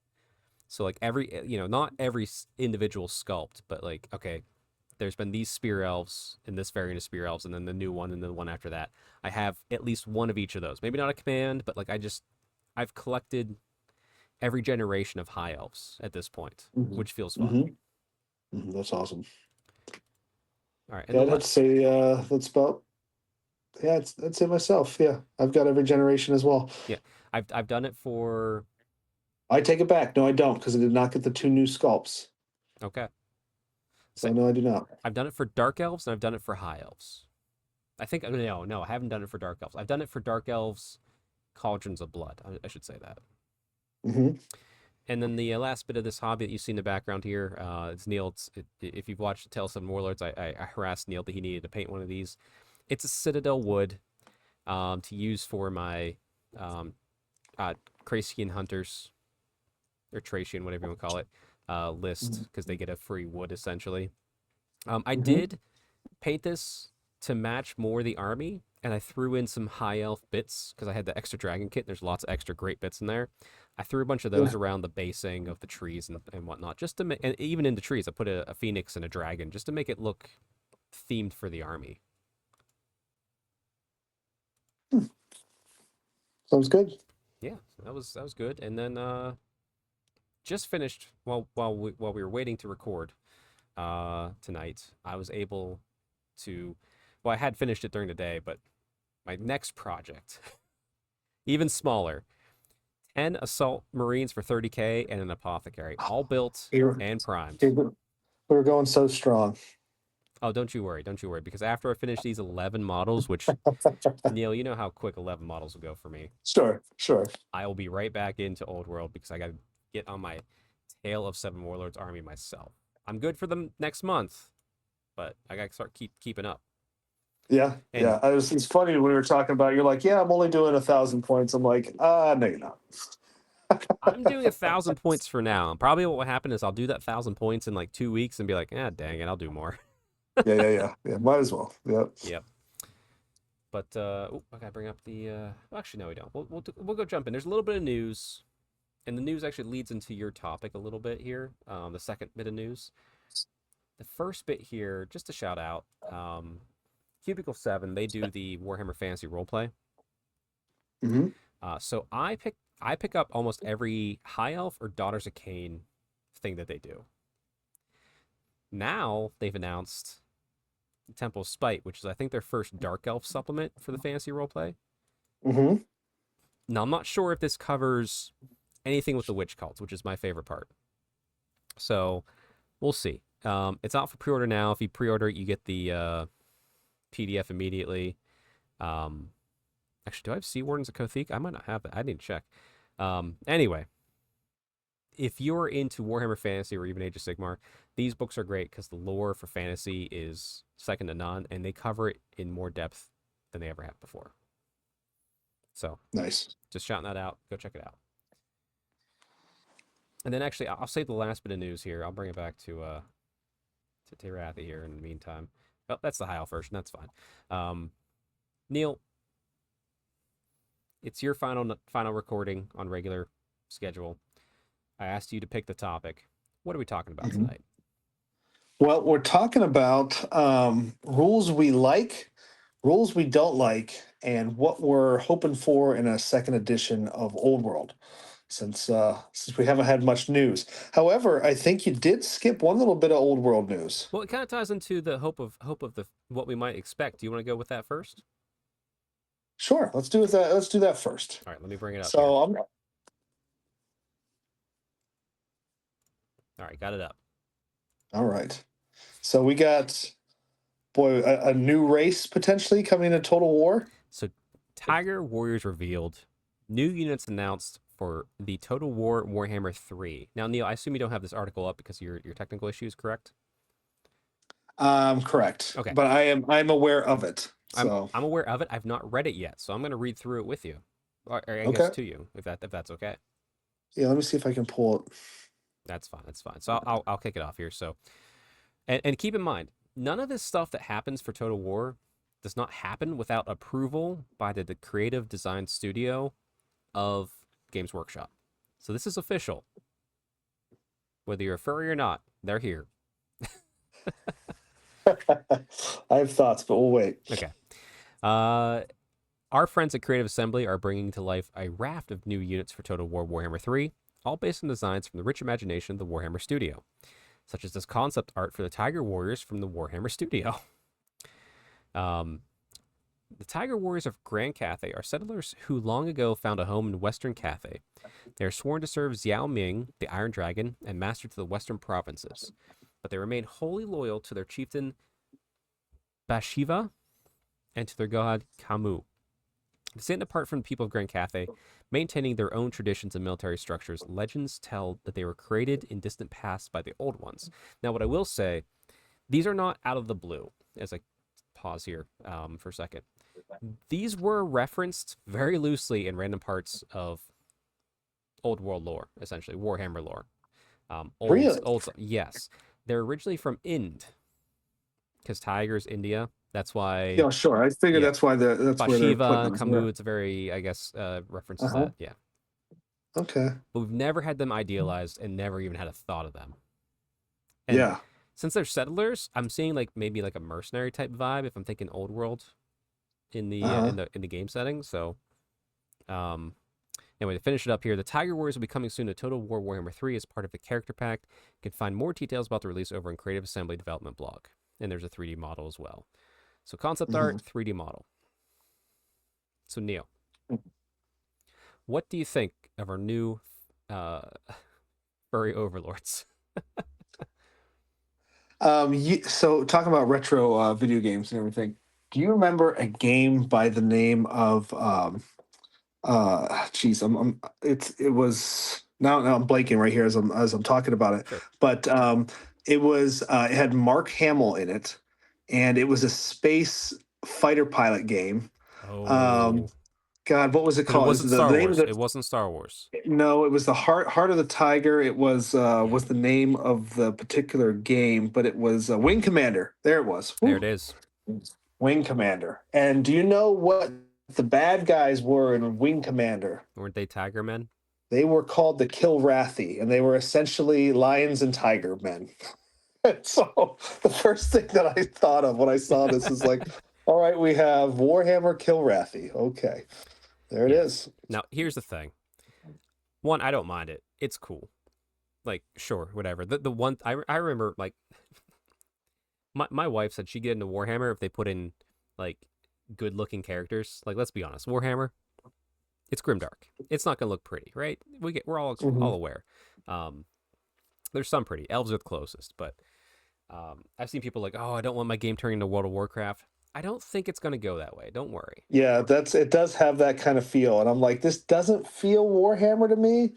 Speaker 1: So like not every individual sculpt, but like, okay, there's been these spear elves and this variant of spear elves, and then the new one, and then the one after that. I have at least one of each of those. Maybe not a command, but like I've collected every generation of High Elves at this point,
Speaker 3: Mhm.
Speaker 1: which feels fun.
Speaker 3: That's awesome.
Speaker 1: All right,
Speaker 3: Yeah, I'd say that's about. Yeah, I'd say myself. Yeah, I've got every generation as well.
Speaker 1: yeah, I've done it for.
Speaker 3: I take it back. No, I don't, because I did not get the 2 new sculpts.
Speaker 1: Okay,
Speaker 3: So
Speaker 1: so
Speaker 3: no, I do not.
Speaker 1: I've done it for Dark Elves and I've done it for High Elves. I think no, I haven't done it for Dark Elves. I've done it for Dark Elves, Cauldrons of Blood. I should say that.
Speaker 3: Hmm.
Speaker 1: And then the last bit of this hobby that you see in the background here, it's Neil. If you've watched Tales of Warlords, I harassed Neil that he needed to paint one of these. It's a Citadel wood to use for my Thracian hunters, or Thracian, whatever you want to call it, list, because they get a free wood essentially. I did paint this to match more the army, and I threw in some High Elf bits because I had the extra dragon kit. There's lots of extra great bits in there. I threw a bunch of those around the basing of the trees and whatnot, just to make, and even in the trees, I put a phoenix and a dragon just to make it look themed for the army.
Speaker 3: Sounds good.
Speaker 1: Yeah, that was good. And then just finished while we were waiting to record tonight. I was able to, well, I had finished it during the day, but my next project, even smaller, 10 assault marines for 30K and an apothecary, all built and primed.
Speaker 3: We're going so strong.
Speaker 1: Oh, don't you worry, because after I finish these 11 models, which Neil, you know how quick 11 models will go for me.
Speaker 3: Sure.
Speaker 1: I will be right back into Old World because I got to get on my Tale of Seven Warlords army myself. I'm good for them next month, but I got to start keeping up.
Speaker 3: Yeah,
Speaker 1: And
Speaker 3: yeah. It's funny when we were talking about it, you're like, yeah, I'm only doing 1,000 points. I'm like, no, you're not.
Speaker 1: I'm doing 1,000 points for now. And probably what will happen is I'll do that 1,000 points in like 2 weeks and be like, dang it, I'll do more.
Speaker 3: Yeah. Might as well. Yep.
Speaker 1: Yep. But I gotta bring up the. Actually, no, we don't. We'll go jump in. There's a little bit of news, and the news actually leads into your topic a little bit here. The second bit of news. The first bit here, just a shout out. Cubicle 7, they do the Warhammer Fantasy roleplay.
Speaker 3: Mm-hmm.
Speaker 1: So I pick up almost every High Elf or Daughters of Cain thing that they do. Now they've announced Temple of Spite, which is I think their first Dark Elf supplement for the fantasy roleplay.
Speaker 3: Mm-hmm.
Speaker 1: Now I'm not sure if this covers anything with the witch cults, which is my favorite part. So we'll see. It's out for pre-order now. If you pre-order it, you get the PDF immediately. Actually, do I have Sea Wardens of Kothik? I might not have that. I need to check. Anyway, if you're into Warhammer Fantasy or even Age of Sigmar, these books are great because the lore for fantasy is second to none, and they cover it in more depth than they ever have before. So
Speaker 3: Nice.
Speaker 1: just shouting that out. Go check it out. And then actually, I'll save the last bit of news here. I'll bring it back to Terathi here in the meantime. Oh, that's the High Elf version. That's fine. Neil, it's your final recording on regular schedule. I asked you to pick the topic. What are we talking about tonight?
Speaker 3: Well, we're talking about rules we like, rules we don't like, and what we're hoping for in a second edition of Old World. Since we haven't had much news. However, I think you did skip one little bit of Old World news.
Speaker 1: Well, it kind of ties into the hope of the what we might expect. Do you want to go with that first?
Speaker 3: Sure, let's do that. Let's do that first.
Speaker 1: All right, let me bring it up.
Speaker 3: So
Speaker 1: all right, got it up.
Speaker 3: All right. So we got a new race potentially coming into Total War.
Speaker 1: So Tiger Warriors revealed, new units announced for the Total War Warhammer 3. Now, Neil, I assume you don't have this article up because of your technical issues, correct?
Speaker 3: Correct.
Speaker 1: Okay.
Speaker 3: But I'm aware of it. So
Speaker 1: I'm aware of it. I've not read it yet, so I'm going to read through it with you, or I guess to you, if that's okay.
Speaker 3: Yeah, let me see if I can pull it.
Speaker 1: That's fine. That's fine. So I'll kick it off here. So, and keep in mind, none of this stuff that happens for Total War does not happen without approval by the creative design studio of Games Workshop. So this is official. Whether you're a furry or not, they're here.
Speaker 3: I have thoughts, but we'll wait.
Speaker 1: Okay. Our friends at Creative Assembly are bringing to life a raft of new units for Total War Warhammer 3, all based on designs from the rich imagination of the Warhammer Studio, such as this concept art for the Tiger Warriors from the Warhammer Studio. The Tiger Warriors of Grand Cathay are settlers who long ago found a home in Western Cathay. They are sworn to serve Xiao Ming, the Iron Dragon, and master to the Western provinces, but they remain wholly loyal to their chieftain Bashiva and to their god Kamu. They stand apart from the people of Grand Cathay, maintaining their own traditions and military structures. Legends tell that they were created in distant past by the old ones. Now, what I will say, these are not out of the blue, as I pause here for a second. These were referenced very loosely in random parts of Old World lore, essentially, Warhammer lore.
Speaker 3: Really?
Speaker 1: Yes. They're originally from Ind, because Tiger's India. That's why.
Speaker 3: Yeah, sure. I figured that's why that's where they're
Speaker 1: Bashiva and
Speaker 3: putting them.
Speaker 1: Kamu, it's a very, I guess, references that. Yeah.
Speaker 3: Okay.
Speaker 1: But we've never had them idealized and never even had a thought of them. And
Speaker 3: yeah.
Speaker 1: Since they're settlers, I'm seeing maybe a mercenary type vibe if I'm thinking Old World in the in the game setting. So anyway, to finish it up here, the Tiger Warriors will be coming soon to Total War Warhammer 3 as part of the character pack. You can find more details about the release over in Creative Assembly development blog. And there's a 3D model as well. So concept art, 3D model. So Neil, what do you think of our new furry overlords?
Speaker 3: So talking about retro video games and everything, do you remember a game by the name of it was now I'm blanking right here as I'm talking about it.
Speaker 1: Sure.
Speaker 3: But it had Mark Hamill in it, and it was a space fighter pilot game.
Speaker 1: Oh.
Speaker 3: God, what was it called?
Speaker 1: It wasn't Star Wars. It wasn't Star Wars.
Speaker 3: No, it was the Heart of the Tiger. It was the name of the particular game, but it was Wing Commander. There it was.
Speaker 1: There it is.
Speaker 3: Wing Commander. And do you know what the bad guys were in Wing Commander?
Speaker 1: Weren't they Tiger Men?
Speaker 3: They were called the Kilrathi, and they were essentially lions and tiger men. So the first thing that I thought of when I saw this is like, all right, we have Warhammer Kilrathi. Okay, there it
Speaker 1: Yeah.
Speaker 3: is.
Speaker 1: Now, here's the thing. One, I don't mind it. It's cool. Like, sure, whatever. The one I remember, like, my wife said she'd get into Warhammer if they put in like good looking characters. Like, let's be honest, Warhammer, it's grimdark. It's not gonna look pretty, right? We're all aware. There's some pretty. Elves are the closest, but I've seen people like, oh, I don't want my game turning into World of Warcraft. I don't think it's gonna go that way. Don't worry.
Speaker 3: Yeah, it does have that kind of feel, and I'm like, this doesn't feel Warhammer to me.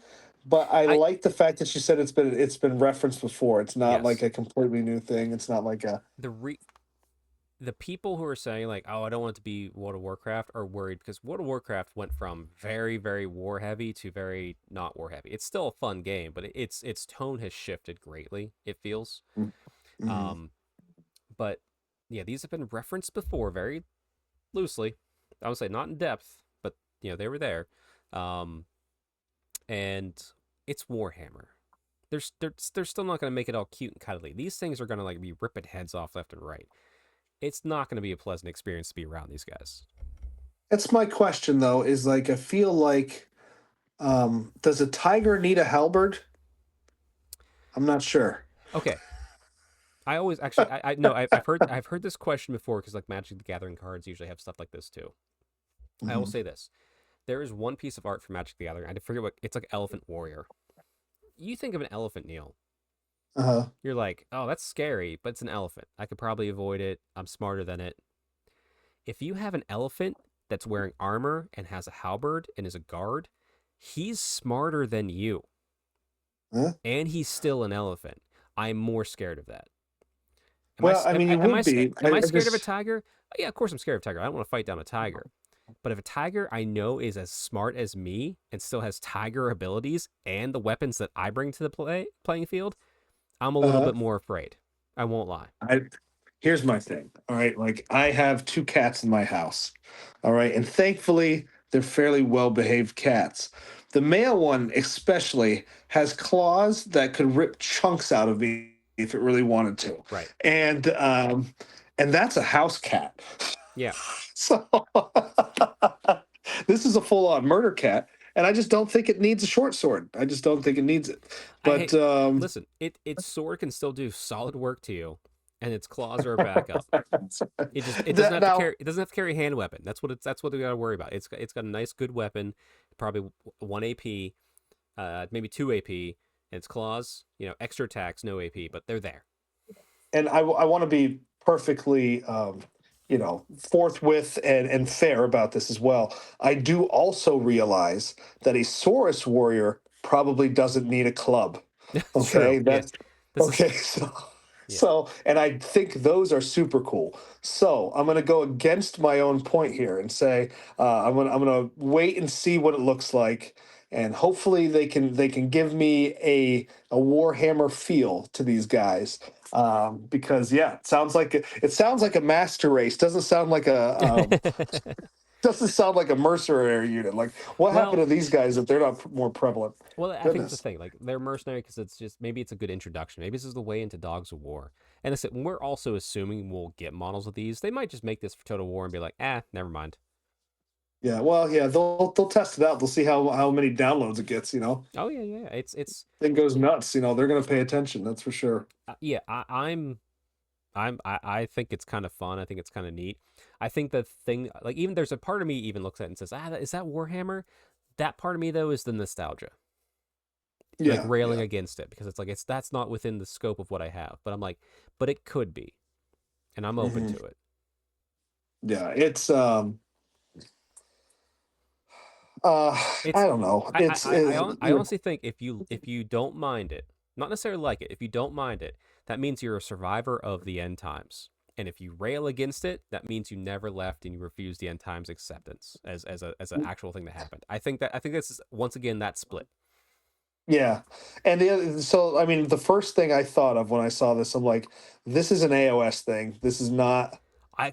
Speaker 3: But I like the fact that she said it's been referenced before. It's not like
Speaker 1: Yes.
Speaker 3: a completely new thing. It's not like a
Speaker 1: The people who are saying like, oh, I don't want it to be World of Warcraft are worried because World of Warcraft went from very, very war heavy to very not war heavy. It's still a fun game, but its tone has shifted greatly, it feels.
Speaker 3: Mhm.
Speaker 1: But yeah, these have been referenced before very loosely. I would say not in depth, but they were there. And it's Warhammer. They're still not going to make it all cute and cuddly. These things are going to like be ripping heads off left and right. It's not going to be a pleasant experience to be around these guys.
Speaker 3: That's my question though. Is like I feel like, does a tiger need a halberd? I'm not sure.
Speaker 1: Okay, I always actually I no I've heard this question before because like Magic the Gathering cards usually have stuff like this too. I will
Speaker 3: Mhm.
Speaker 1: say this: there is one piece of art for Magic the Gathering. I forget what it's like. Elephant Warrior. You think of an elephant, Neil.
Speaker 3: Uh-huh.
Speaker 1: You're like, oh, that's scary, but it's an elephant. I could probably avoid it. I'm smarter than it. If you have an elephant that's wearing armor and has a halberd and is a guard, he's smarter than you.
Speaker 3: Huh?
Speaker 1: And he's still an elephant. I'm more scared of that.
Speaker 3: Well, I mean, you would be.
Speaker 1: Am I
Speaker 3: I
Speaker 1: scared of a
Speaker 3: just
Speaker 1: tiger? Yeah, of course I'm scared of a tiger. I don't want to fight down a tiger. But if a tiger I know is as smart as me and still has tiger abilities and the weapons that I bring to the playing field, I'm a little
Speaker 3: uh
Speaker 1: bit more afraid. I won't lie.
Speaker 3: I here's my thing. All right, like I have two cats in my house. All right, and thankfully they're fairly well behaved cats. The male one especially has claws that could rip chunks out of me if it really wanted to.
Speaker 1: Right.
Speaker 3: And that's a house cat.
Speaker 1: Yeah.
Speaker 3: So this is a full-on murder cat, and I just don't think it needs a short sword. I just don't think it needs it.
Speaker 1: Hey,
Speaker 3: But
Speaker 1: listen, its sword can still do solid work to you, and its claws are a backup. It doesn't have to
Speaker 3: now,
Speaker 1: carry a hand weapon. That's what we gotta worry about. It's got a nice good weapon, probably 1 AP, maybe 2 AP, and its claws, extra attacks, no AP, but they're there.
Speaker 3: and I want to be perfectly forthwith and fair about this as well. I do also realize that a Saurus warrior probably doesn't need a club.
Speaker 1: It's true.
Speaker 3: Okay,
Speaker 1: Yeah.
Speaker 3: that's
Speaker 1: This is
Speaker 3: okay. So
Speaker 1: yeah.
Speaker 3: and I think those are super cool. So I'm going to go against my own point here and say I'm gonna wait and see what it looks like, and hopefully they can give me a Warhammer feel to these guys. Because yeah, it sounds like a master race. Doesn't sound like a mercenary unit. Like what happened
Speaker 1: well,
Speaker 3: to these guys if they're not more prevalent?
Speaker 1: I think it's the
Speaker 3: Goodness.
Speaker 1: thing. Like they're mercenary because maybe it's a good introduction. Maybe this is the way into Dogs of War. And I said we're also assuming we'll get models of these. They might just make this for Total War and be like, never mind.
Speaker 3: Yeah, well, yeah, they'll test it out. They'll see how many downloads it gets.
Speaker 1: Oh yeah. It's
Speaker 3: Thing goes nuts. They're gonna pay attention. That's for sure.
Speaker 1: yeah. I think it's kind of fun. I think it's kind of neat. I think the thing, like, even there's a part of me even looks at it and says, is that Warhammer? That part of me though is the nostalgia, like
Speaker 3: Yeah,
Speaker 1: railing
Speaker 3: yeah,
Speaker 1: against it because it's like that's not within the scope of what I have. But I'm like, but it could be, and I'm open
Speaker 3: hmm
Speaker 1: to it.
Speaker 3: yeah. It's I
Speaker 1: It's
Speaker 3: don't know.
Speaker 1: I honestly think if you don't mind it, not necessarily like it, if you don't mind it, that means you're a survivor of the end times. And if you rail against it, that means you never left and you refuse the end times acceptance as an actual thing that happened. I think this is once again that split.
Speaker 3: Yeah, and so I mean, the first thing I thought of when I saw this, I'm like, this is an AOS thing. This is not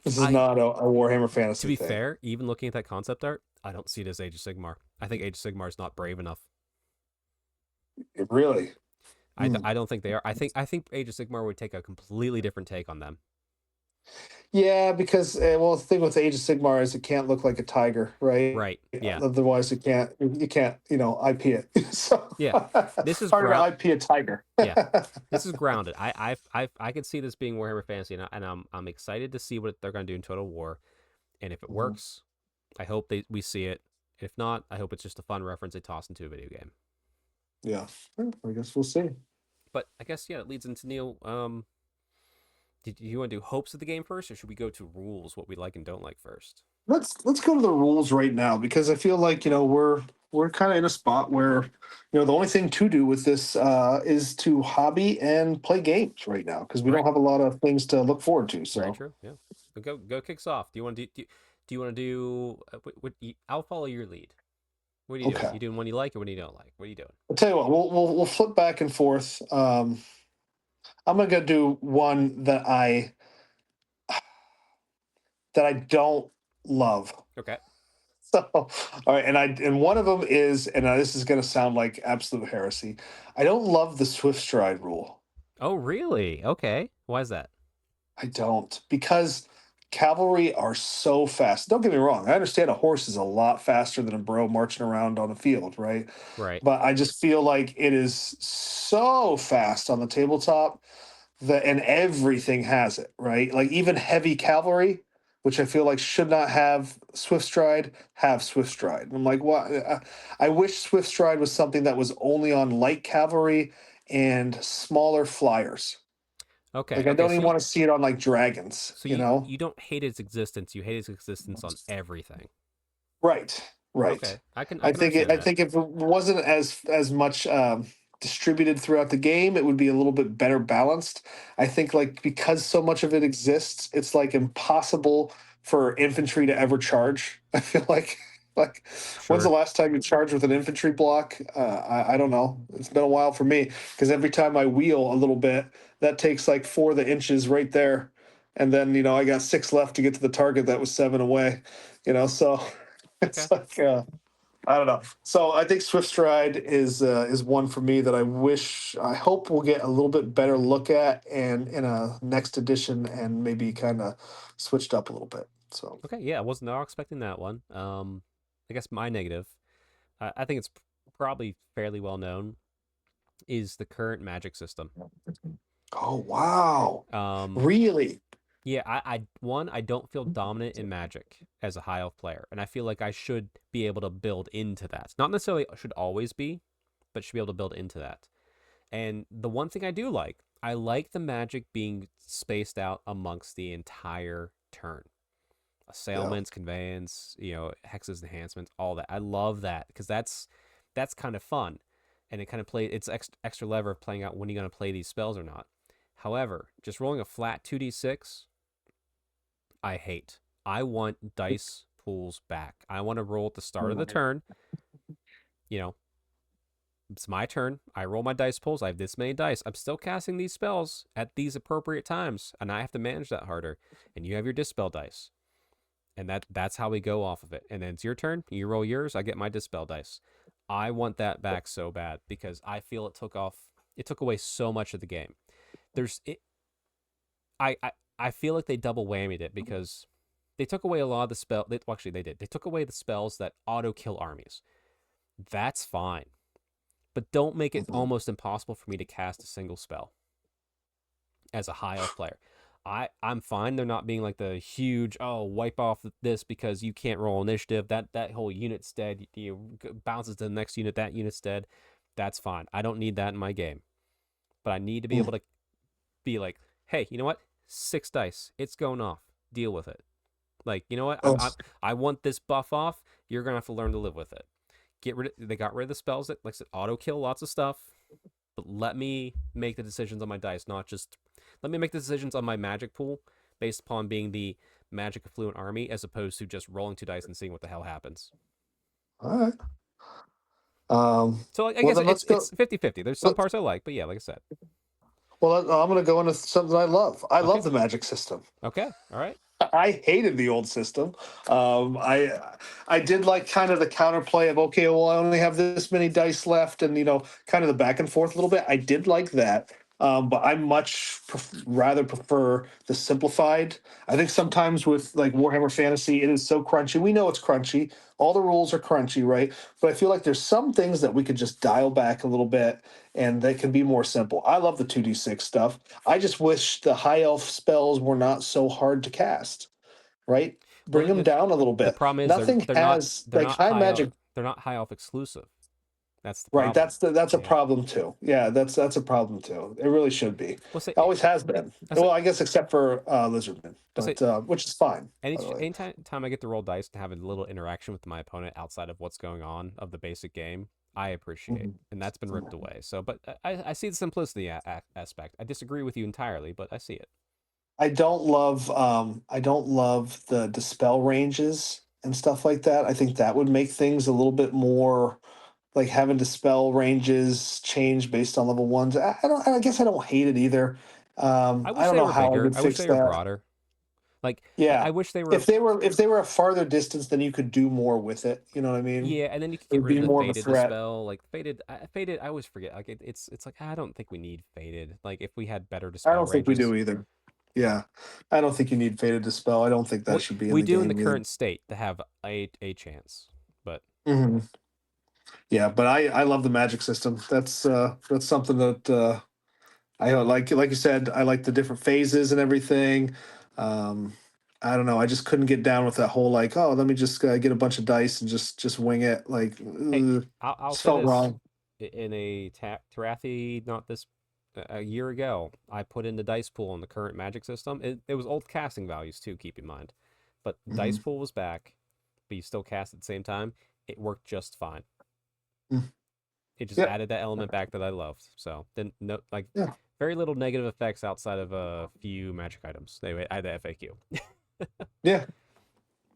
Speaker 3: This is
Speaker 1: I
Speaker 3: not a Warhammer
Speaker 1: to
Speaker 3: Fantasy
Speaker 1: be
Speaker 3: thing.
Speaker 1: fair, even looking at that concept art, I don't see it as Age of Sigmar. I think Age of Sigmar is not brave enough.
Speaker 3: Really?
Speaker 1: I don't think they are. I think Age of Sigmar would take a completely different take on them.
Speaker 3: Yeah, because well, the thing with Age of Sigmar is it can't look like a tiger, right?
Speaker 1: Right. Yeah.
Speaker 3: Otherwise, you can't IP it. So
Speaker 1: Yeah. This is
Speaker 3: harder to
Speaker 1: ground.
Speaker 3: IP a tiger.
Speaker 1: Yeah. This is grounded. I could see this being Warhammer Fantasy, and I'm excited to see what they're going to do in Total War. And if it
Speaker 3: Mhm.
Speaker 1: works, I hope we see it. If not, I hope it's just a fun reference they toss into a video game.
Speaker 3: Yeah, I guess we'll see.
Speaker 1: But I guess it leads into Neil. Did you want to do hopes of the game first, or should we go to rules, what we like and don't like first?
Speaker 3: Let's go to the rules right now because I feel like we're kind of in a spot where the only thing to do with this is to hobby and play games right now because we don't
Speaker 1: Right.
Speaker 3: have a lot of things to look forward to.
Speaker 1: Very
Speaker 3: So
Speaker 1: true. Yeah. Go kicks off. Do you want to do you want to do I'll follow your lead. What are you doing?
Speaker 3: okay,
Speaker 1: You doing one you like or one you don't like? What are you doing?
Speaker 3: I'll tell you what, we'll flip back and forth. I'm gonna go do one that I don't love.
Speaker 1: Okay.
Speaker 3: So, all right, and one of them is, and this is going to sound like absolute heresy. I don't love the swift stride rule.
Speaker 1: Oh, really? Okay. Why is that?
Speaker 3: I don't because cavalry are so fast. Don't get me wrong. I understand a horse is a lot faster than a bro marching around on a field, right?
Speaker 1: Right.
Speaker 3: But I just feel like it is so fast on the tabletop and everything has it, right? Like even heavy cavalry, which I feel like should not have swift stride, have swift stride. I'm like, what? I wish swift stride was something that was only on light cavalry and smaller flyers.
Speaker 1: Okay.
Speaker 3: Like I
Speaker 1: Okay.
Speaker 3: don't even want to see it on like dragons,
Speaker 1: So
Speaker 3: you know?
Speaker 1: you don't hate its existence. You hate its existence on everything.
Speaker 3: Right, right.
Speaker 1: Okay. I can understand
Speaker 3: I
Speaker 1: that.
Speaker 3: think if it wasn't as much distributed throughout the game, it would be a little bit better balanced. I think like because so much of it exists, it's like impossible for infantry to ever charge. I feel like when's the
Speaker 1: Sure.
Speaker 3: last time you charged with an infantry block? I don't know. It's been a while for me because every time I wheel a little bit, that takes like 4 of the inches right there, and then I got 6 left to get to the target that was 7 away. So
Speaker 1: Okay.
Speaker 3: it's like I don't know. So I think Swift Stride is one for me that I hope we'll get a little bit better look at and in a next edition and maybe kind of switched up a little bit. So
Speaker 1: Okay. Yeah, I was not expecting that one. I guess my negative, I think it's probably fairly well known, is the current magic system.
Speaker 3: oh wow,
Speaker 1: Um,
Speaker 3: really?
Speaker 1: yeah, I don't feel dominant in Magic as a high elf player, and I feel like I should be able to build into that. Not necessarily should always be, but should be able to build into that. And the one thing I like the magic being spaced out amongst the entire turn.
Speaker 3: Yeah.
Speaker 1: Assailments, conveyance, hexes, enhancements, all that. I love that because that's kind of fun, and it kind of it's extra lever of playing out when you're going to play these spells or not. However, just rolling a flat 2d6, I hate. I want dice pools back. I want to roll at the start of the turn. You know, it's my turn. I roll my dice pools. I have this many dice. I'm still casting these spells at these appropriate times, and I have to manage that harder. And you have your dispel dice, and that's how we go off of it. And then it's your turn. You roll yours. I get my dispel dice. I want that back so bad because I feel it took away so much of the game. There's it. I feel like they double whammied it because they took away a lot of the spell. Actually, they did. They took away the spells that auto kill armies. That's fine, but don't make it
Speaker 3: Mhm.
Speaker 1: almost impossible for me to cast a single spell as a high elf player. I'm fine. They're not being like the huge wipe off this because you can't roll initiative. That whole unit's dead. Bounces to the next unit. That unit's dead. That's fine. I don't need that in my game, but I need to be able to be like, hey, you know what? 6 dice. It's going off. Deal with it. Like, you know what?
Speaker 3: Oh,
Speaker 1: I want this buff off. You're gonna have to learn to live with it. They got rid of the spells that, like I said, auto kill lots of stuff. But let me make the decisions on my dice, not just let me make the decisions on my magic pool based upon being the magic affluent army as opposed to just rolling 2 dice and seeing what the hell happens.
Speaker 3: all right. Um,
Speaker 1: So I
Speaker 3: well
Speaker 1: guess
Speaker 3: then let's go.
Speaker 1: it's 50-50. There's some
Speaker 3: Let,
Speaker 1: parts I like, but yeah, like I said.
Speaker 3: well, I'm going to go into something I love. I
Speaker 1: Okay.
Speaker 3: love the magic system.
Speaker 1: Okay. All right.
Speaker 3: I hated the old system. I did like kind of the counterplay of, okay, well, I only have this many dice left, and kind of the back and forth a little bit. I did like that, but I much rather prefer the simplified. I think sometimes with like Warhammer Fantasy, it is so crunchy. We know it's crunchy. All the rules are crunchy, right? But I feel like there's some things that we could just dial back a little bit, and they can be more simple. I love the 2d6 stuff. I just wish the high elf spells were not so hard to cast, right?
Speaker 1: Well,
Speaker 3: Bring them down a little
Speaker 1: the
Speaker 3: bit.
Speaker 1: problem is
Speaker 3: Nothing
Speaker 1: they're not
Speaker 3: has like high magic,
Speaker 1: they're not high elf exclusive. That's the
Speaker 3: right?
Speaker 1: problem.
Speaker 3: That's a
Speaker 1: Yeah.
Speaker 3: problem too. Yeah, that's a problem too. It really should be. It
Speaker 1: Well, say
Speaker 3: always has been.
Speaker 1: I say
Speaker 3: Well, I guess except for Lizardmen,
Speaker 1: I say
Speaker 3: but which is fine, by the way.
Speaker 1: anytime I get to roll dice and have a little interaction with my opponent outside of what's going on of the basic game, I appreciate,
Speaker 3: Mhm.
Speaker 1: and that's been ripped away. So, but I see the simplicity aspect. I disagree with you entirely, but I see it.
Speaker 3: I don't love the dispel ranges and stuff like that. I think that would make things a little bit more like having dispel ranges change based on level ones. I don't. I guess I don't hate it either.
Speaker 1: I
Speaker 3: I
Speaker 1: wish
Speaker 3: don't
Speaker 1: they
Speaker 3: know
Speaker 1: were
Speaker 3: how I
Speaker 1: bigger.
Speaker 3: would
Speaker 1: I wish
Speaker 3: fix
Speaker 1: they were
Speaker 3: that.
Speaker 1: broader. Like I
Speaker 3: Yeah,
Speaker 1: wish they were.
Speaker 3: if they were a farther distance, then you could do more with it. You know what I mean?
Speaker 1: Yeah, and then you could
Speaker 3: It
Speaker 1: get
Speaker 3: would
Speaker 1: rid
Speaker 3: be
Speaker 1: of the
Speaker 3: more of a
Speaker 1: faded
Speaker 3: threat.
Speaker 1: dispel. Like faded. I always forget. Like it's like I don't think we need faded. Like if we had better
Speaker 3: I
Speaker 1: dispel
Speaker 3: don't think we
Speaker 1: ranges.
Speaker 3: do either. Yeah, I don't think you need faded dispel. I don't think that should be in
Speaker 1: We
Speaker 3: the
Speaker 1: do in the
Speaker 3: game either.
Speaker 1: current state to have a chance, but
Speaker 3: Hmm. Yeah, but I love the magic system. That's something that I like you said, I like the different phases and everything. Um, I don't know. I just couldn't get down with that whole like, oh, let me just get a bunch of dice and just wing it. Like,
Speaker 1: hey, I'll
Speaker 3: just
Speaker 1: say
Speaker 3: felt
Speaker 1: this:
Speaker 3: wrong.
Speaker 1: in a Tarathi, not this a year ago, I put in the dice pool in the current Magic system. It was old casting values too. Keep in mind, but dice
Speaker 3: Hmm.
Speaker 1: pool was back, but you still cast at the same time. It worked just fine.
Speaker 3: Mm.
Speaker 1: It just
Speaker 3: Yep.
Speaker 1: added that element back that I loved. So then, no, like
Speaker 3: Yeah.
Speaker 1: very little negative effects outside of a few magic items. Anyway, I had the FAQ.
Speaker 3: Yeah.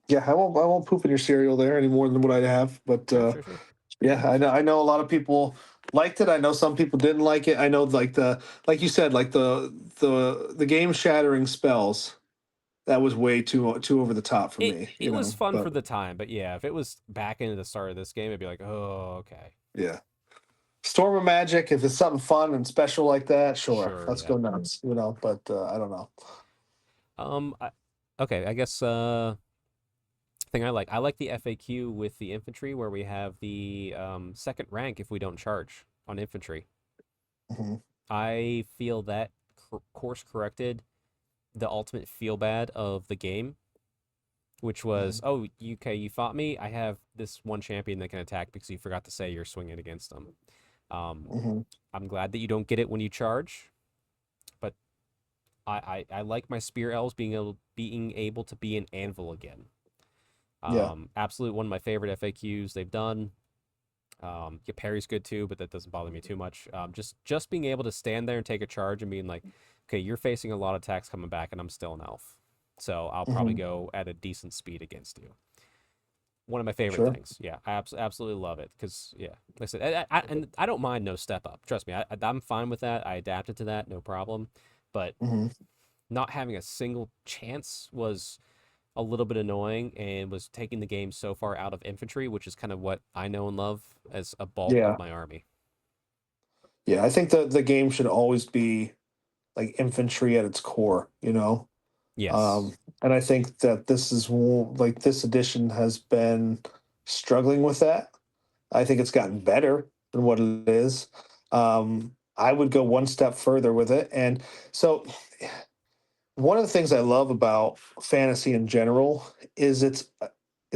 Speaker 3: Yeah. I won't poop in your cereal there any more than what I have. But
Speaker 1: Sure, sure, sure.
Speaker 3: yeah, I know a lot of people liked it. I know some people didn't like it. I know like you said, like the game shattering spells. That was way too over the top for
Speaker 1: It
Speaker 3: me.
Speaker 1: it was fun
Speaker 3: But
Speaker 1: for the time, but yeah, if it was back into the start of this game, it'd be like, oh, okay,
Speaker 3: yeah. Storm of Magic, if it's something fun and special like that, sure,
Speaker 1: sure,
Speaker 3: let's
Speaker 1: yeah.
Speaker 3: go nuts. But I don't know.
Speaker 1: I, okay, I guess thing I like the FAQ with the infantry where we have the second rank if we don't charge on infantry.
Speaker 3: Hmm.
Speaker 1: I feel that course corrected the ultimate feel bad of the game, which was,
Speaker 3: Hmm.
Speaker 1: oh, you fought me. I have this one champion that can attack because you forgot to say you're swinging against them. Um,
Speaker 3: Hmm.
Speaker 1: I'm glad that you don't get it when you charge, but I like my spear elves being able to be an anvil again.
Speaker 3: Yeah.
Speaker 1: Absolute one of my favorite FAQs they've done. Yeah, parry's good too, but that doesn't bother me too much. Just being able to stand there and take a charge and being like, okay, you're facing a lot of attacks coming back, and I'm still an elf, so I'll probably
Speaker 3: Hmm.
Speaker 1: go at a decent speed against you. One of my favorite
Speaker 3: Sure.
Speaker 1: things. Yeah, I absolutely love it because yeah, like I said, and I don't mind no step up. Trust me, I'm fine with that. I adapted to that, no problem. But
Speaker 3: Hmm.
Speaker 1: not having a single chance was a little bit annoying and was taking the game so far out of infantry, which is kind of what I know and love as a bulk of
Speaker 3: Yeah.
Speaker 1: my army.
Speaker 3: Yeah. I think the game should always be like infantry at its core.
Speaker 1: Yes.
Speaker 3: And I think that like this edition has been struggling with that. I think it's gotten better than what it is. I would go one step further with it. And so, one of the things I love about fantasy in general is its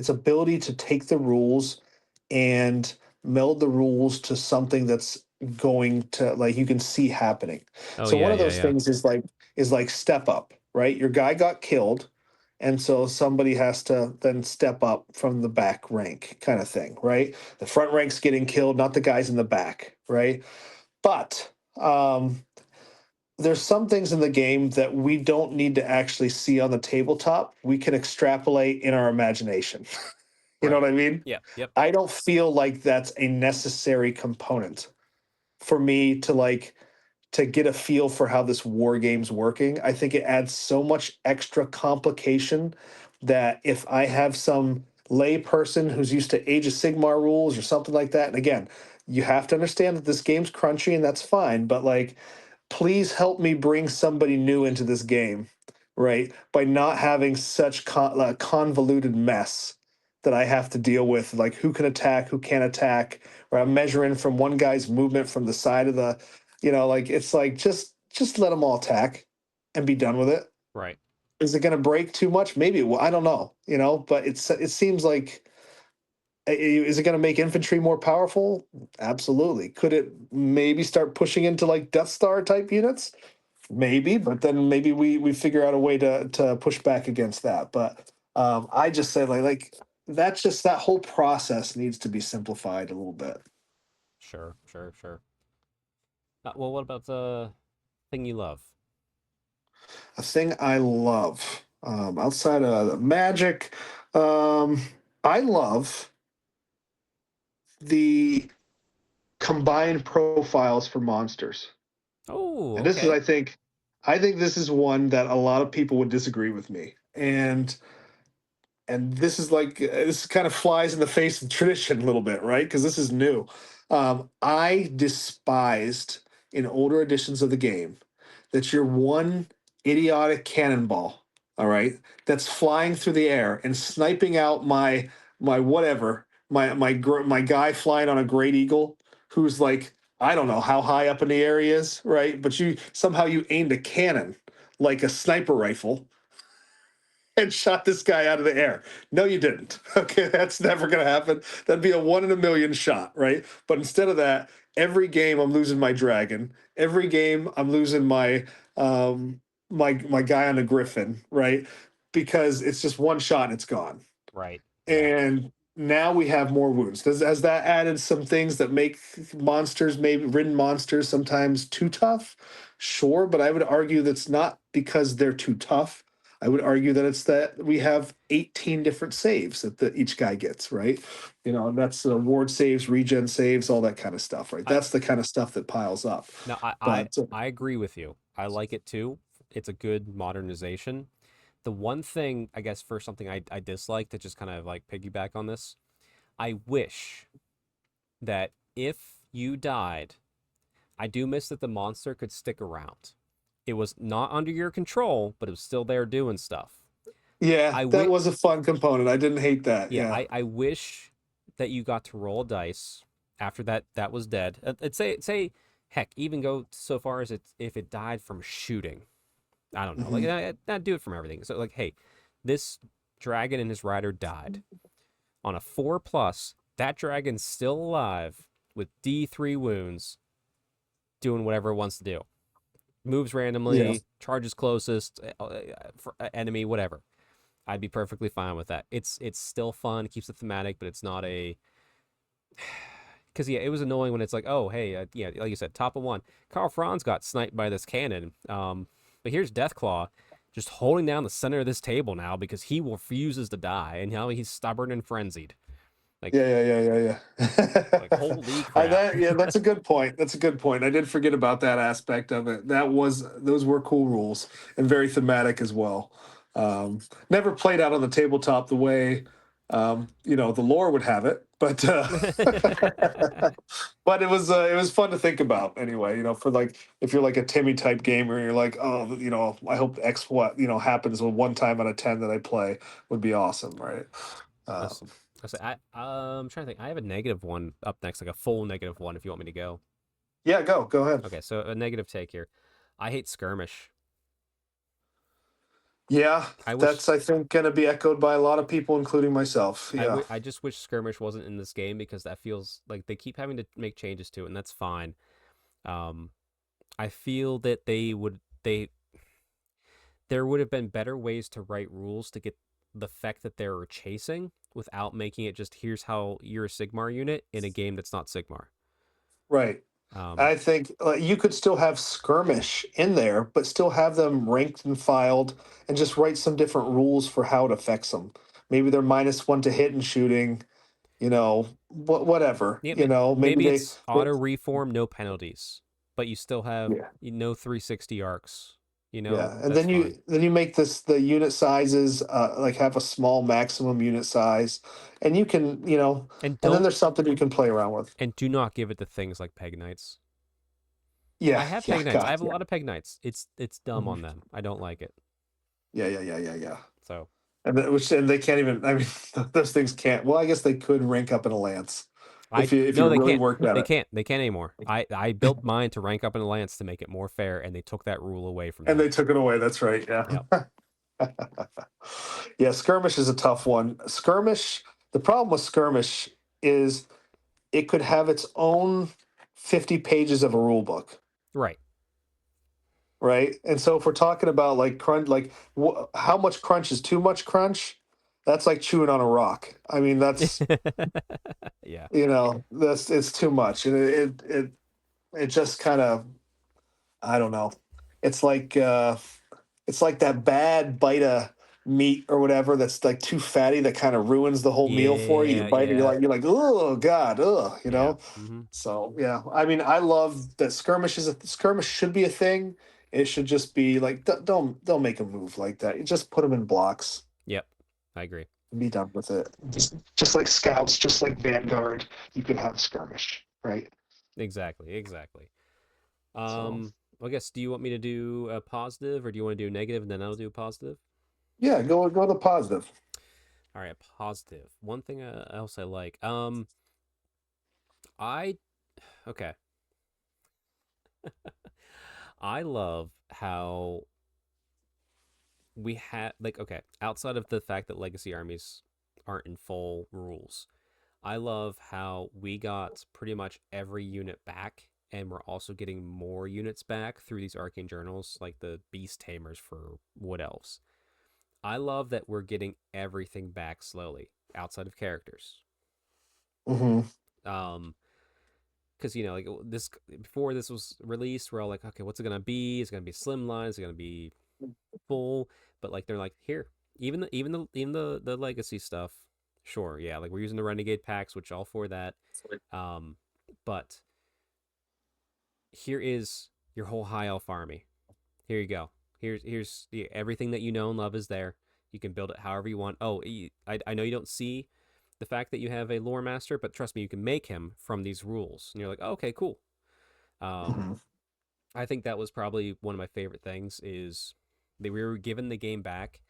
Speaker 3: ability to take the rules and meld the rules to something that's going to like you can see happening.
Speaker 1: Oh
Speaker 3: So
Speaker 1: yeah,
Speaker 3: one of
Speaker 1: yeah,
Speaker 3: those
Speaker 1: yeah.
Speaker 3: things is like step up, right? Your guy got killed, and so somebody has to then step up from the back rank kind of thing, right? The front rank's getting killed, not the guys in the back, right? But there's some things in the game that we don't need to actually see on the tabletop. We can extrapolate in our imagination. You know
Speaker 1: Right.
Speaker 3: what I mean?
Speaker 1: Yep. Yep.
Speaker 3: I don't feel like that's a necessary component for me to like to get a feel for how this war game's working. I think it adds so much extra complication that if I have some lay person who's used to Age of Sigmar rules or something like that, and again, you have to understand that this game's crunchy and that's fine, but like, please help me bring somebody new into this game, right? By not having such convoluted mess that I have to deal with, like who can attack, who can't attack, or I'm measuring from one guy's movement from the side of the, like it's like just let them all attack and be done with it.
Speaker 1: Right.
Speaker 3: Is it going to break too much? Maybe. Well, I don't know, but it seems like, is it going to make infantry more powerful? Absolutely. Could it maybe start pushing into like Death Star type units? Maybe, but then maybe we figure out a way to push back against that. But I just say like that's just, that whole process needs to be simplified a little bit.
Speaker 1: Sure. Well, what about the thing you love?
Speaker 3: A thing I love, outside of Magic, I love the combined profiles for monsters.
Speaker 1: Oh,
Speaker 3: And this is,
Speaker 1: okay.
Speaker 3: I think this is one that a lot of people would disagree with me. And this is like, this kind of flies in the face of tradition a little bit, right? Because this is new. I despised in older editions of the game that you're one idiotic cannonball, all right, that's flying through the air and sniping out my whatever, my guy flying on a great eagle, who's like, I don't know how high up in the air he is, right? But you aimed a cannon like a sniper rifle and shot this guy out of the air. No, you didn't. Okay, that's never going to happen. That'd be a 1 in a million shot, right? But instead of that, every game I'm losing my dragon. Every game I'm losing my guy on a griffin, right? Because it's just one shot and it's gone.
Speaker 1: Right. Yeah.
Speaker 3: And now we have more wounds. Has that added some things that make monsters, maybe ridden monsters, sometimes too tough? Sure, but I would argue that's not because they're too tough. I would argue that it's that we have 18 different saves that each guy gets, right? And that's ward saves, regen saves, all that kind of stuff, right?
Speaker 1: I
Speaker 3: That's the kind of stuff that piles up.
Speaker 1: no, I I,
Speaker 3: But
Speaker 1: I agree with you. I like it too. It's a good modernization. The one thing, I guess, for something I dislike to just kind of like piggyback on this, I wish that if you died, I do miss that the monster could stick around. It was not under your control, but it was still there doing stuff.
Speaker 3: yeah,
Speaker 1: I
Speaker 3: that
Speaker 1: wish,
Speaker 3: was a fun component. I didn't hate that.
Speaker 1: yeah,
Speaker 3: Yeah.
Speaker 1: I wish that you got to roll a dice after that was dead. Say, heck, even go so far as if it died from shooting. I don't know, like
Speaker 3: Mhm.
Speaker 1: not do it from everything. So like, hey, this dragon and his rider died on a 4+. That dragon's still alive with D3 wounds, doing whatever it wants to do. Moves
Speaker 3: Yeah.
Speaker 1: randomly, charges closest, for enemy, whatever. I'd be perfectly fine with that. It's still fun, it keeps it thematic, but it's not a because yeah, it was annoying when it's like, oh hey, yeah, like you said, top of one. Carl Franz got sniped by this cannon. But here's Deathclaw, just holding down the center of this table now because he refuses to die, and now he's stubborn and frenzied. Like,
Speaker 3: Yeah.
Speaker 1: holy crap.
Speaker 3: Yeah, that's a good point. That's a good point. I did forget about that aspect of it. Those were cool rules and very thematic as well. Never played out on the tabletop the way the lore would have it, but but it was fun to think about anyway. For like, if you're like a Timmy type gamer, you're like, oh, I hope X what happens one time out of 10 that I play would be awesome, right? Uh,
Speaker 1: Listen, I'm trying to think. I have a negative one up next, like a full negative one, if you want me to go.
Speaker 3: yeah, go ahead.
Speaker 1: Okay, so a negative take here. I hate skirmish.
Speaker 3: Yeah,
Speaker 1: I wish
Speaker 3: that's, I think, going to be echoed by a lot of people, including myself. Yeah.
Speaker 1: I just wish skirmish wasn't in this game because that feels like they keep having to make changes to it, and that's fine. Um, I feel that there would have been better ways to write rules to get the effect that they were chasing without making it just here's how you're a Sigmar unit in a game that's not Sigmar.
Speaker 3: Right.
Speaker 1: Um,
Speaker 3: I think you could still have skirmish in there, but still have them ranked and filed, and just write some different rules for how it affects them. Maybe they're -1 to hit and shooting, whatever.
Speaker 1: yeah,
Speaker 3: Maybe
Speaker 1: maybe
Speaker 3: they,
Speaker 1: it's auto reform, no penalties. but you still have
Speaker 3: Yeah.
Speaker 1: 360 arcs.
Speaker 3: Yeah, and
Speaker 1: That's fine.
Speaker 3: then you make the unit sizes like have a small maximum unit size, and you can
Speaker 1: And
Speaker 3: and then
Speaker 1: don't
Speaker 3: there's something you can play around with.
Speaker 1: and do not give it to things like Peg Knights. I
Speaker 3: Yeah,
Speaker 1: have
Speaker 3: yeah,
Speaker 1: Peg Knights. I
Speaker 3: God,
Speaker 1: have a
Speaker 3: yeah,
Speaker 1: lot of Peg Knights. It's dumb
Speaker 3: Mhm.
Speaker 1: on them. I don't like it.
Speaker 3: Yeah.
Speaker 1: So
Speaker 3: And they can't even. I mean, those things can't. Well, I guess they could rank up in a lance
Speaker 1: I
Speaker 3: if
Speaker 1: no,
Speaker 3: you
Speaker 1: they
Speaker 3: really
Speaker 1: can't.
Speaker 3: worked at
Speaker 1: They
Speaker 3: it.
Speaker 1: can't. They can't anymore. I built mine to rank up in the lance to make it more fair, and they took that rule away from
Speaker 3: And
Speaker 1: them.
Speaker 3: they took it away. That's right. Yeah.
Speaker 1: Yep.
Speaker 3: Yeah, skirmish is a tough one. Skirmish. The problem with skirmish is it could have its own 50 pages of a rule book,
Speaker 1: Right.
Speaker 3: right? And so if we're talking about like crunch, like how much crunch is too much crunch, that's like chewing on a rock. I mean, that's
Speaker 1: Yeah.
Speaker 3: that's it's too much, and it just kind of, I don't know. It's like it's like that bad bite of meat or whatever that's like too fatty that kind of ruins the whole meal for you. You
Speaker 1: Yeah.
Speaker 3: bite it,
Speaker 1: Yeah.
Speaker 3: you're like, oh God, ugh,
Speaker 1: Yeah. Hmm.
Speaker 3: So yeah, I mean, I love that skirmish should be a thing. It should just be like don't make a move like that. You just put them in blocks
Speaker 1: Yep. I agree.
Speaker 3: and be done with it. Just like scouts, just like Vanguard, you could have skirmish, right?
Speaker 1: Exactly. Exactly.
Speaker 3: So
Speaker 1: I guess, do you want me to do a positive, or do you want to do negative and then I'll do positive?
Speaker 3: yeah, go the positive.
Speaker 1: All right, positive. One thing else I like. I okay. I love how we had, like, okay, outside of the fact that legacy armies aren't in full rules, I love how we got pretty much every unit back, and we're also getting more units back through these arcane journals, like the beast tamers for wood elves. I love that we're getting everything back slowly outside of characters.
Speaker 3: Hmm.
Speaker 1: Um, because like this, before this was released, we're all like, okay, what's it gonna be? Is it gonna be slimline? Is it gonna be full? But like, they're like, here, even the legacy stuff, sure, yeah, like we're using the renegade packs, which all for that. Um, but here is your whole high elf army. Here you go. Here's everything that you know and love is there. You can build it however you want. Oh, I know you don't see the fact that you have a lore master, but trust me, you can make him from these rules. And you're like, oh, okay, cool. Um,
Speaker 3: Hmm.
Speaker 1: I think that was probably one of my favorite things is that we were given the game back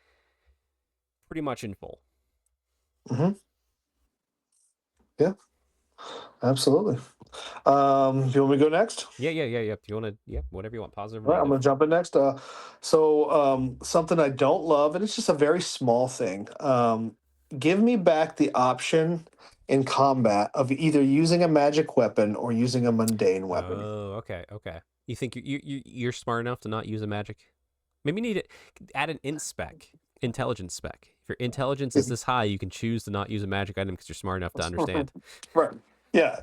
Speaker 1: pretty much in full.
Speaker 3: Hmm. Yeah, absolutely. Do you want me to go next?
Speaker 1: Yeah. Do you want to? Yeah, whatever you want, positive or
Speaker 3: All right, I'm
Speaker 1: negative.
Speaker 3: gonna jump in next. Something I don't love, and it's just a very small thing. Give me back the option in combat of either using a magic weapon or using a mundane weapon.
Speaker 1: Oh, okay. You think you're smart enough to not use a magic? Maybe you need to add an intelligence spec. If your intelligence is this high, you can choose to not use a magic item because you're smart enough to understand.
Speaker 3: Right. Yeah,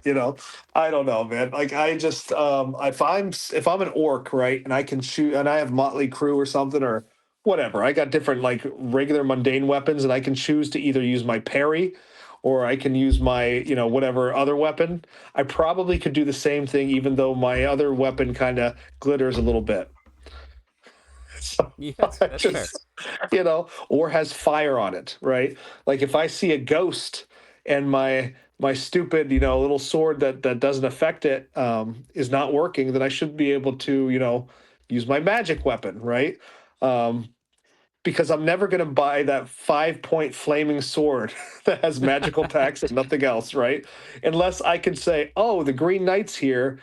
Speaker 3: I don't know, man. Like I just if I'm an orc, right, and I can shoot and I have motley crew or something or whatever. I got different like regular mundane weapons and I can choose to either use my parry or I can use my, whatever other weapon. I probably could do the same thing even though my other weapon kind of glitters a little bit. So
Speaker 1: Yeah,
Speaker 3: I
Speaker 1: that's fair.
Speaker 3: just, or has fire on it, right? Like if I see a ghost and my stupid, little sword that doesn't affect it is not working, then I should be able to, use my magic weapon, right? Um, because I'm never going to buy that 5-point flaming sword that has magical attacks and nothing else, right? Unless I can say, oh, the Green Knight's here,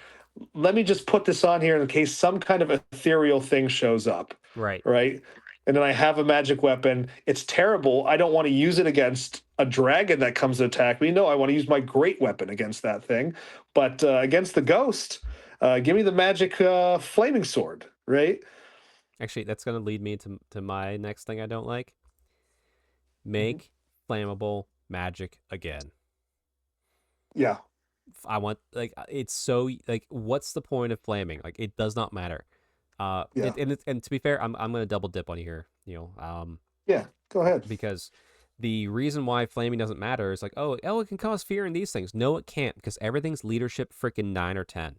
Speaker 3: let me just put this on here in case some kind of ethereal thing shows up,
Speaker 1: Right.
Speaker 3: right? And then I have a magic weapon. It's terrible. I don't want to use it against a dragon that comes to attack me. No, I want to use my great weapon against that thing. But against the ghost, give me the magic flaming sword, right?
Speaker 1: Actually, that's gonna lead me to my next thing I don't like.
Speaker 3: Mhm.
Speaker 1: Make flammable magic again.
Speaker 3: Yeah,
Speaker 1: I want, like, it's so, like, what's the point of flaming? Like, it does not matter.
Speaker 3: yeah,
Speaker 1: And to be fair, I'm gonna double dip on you here.
Speaker 3: yeah. Go ahead.
Speaker 1: Because the reason why flaming doesn't matter is like, oh, it can cause fear in these things. No, it can't, because everything's leadership freaking 9 or 10.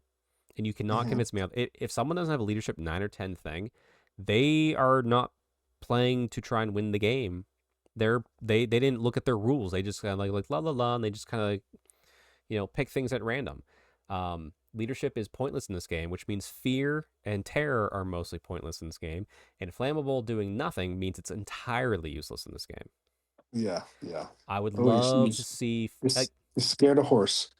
Speaker 1: and you cannot
Speaker 3: Mhm.
Speaker 1: convince me of it. If someone doesn't have a leadership 9 or 10 thing, they are not playing to try and win the game. They didn't look at their rules. They just kind of like la la la, and they just kind of pick things at random. Leadership is pointless in this game, which means fear and terror are mostly pointless in this game, and flammable doing nothing means it's entirely useless in this game.
Speaker 3: Yeah, yeah.
Speaker 1: I would
Speaker 3: Oh,
Speaker 1: love to see like
Speaker 3: you scared a horse,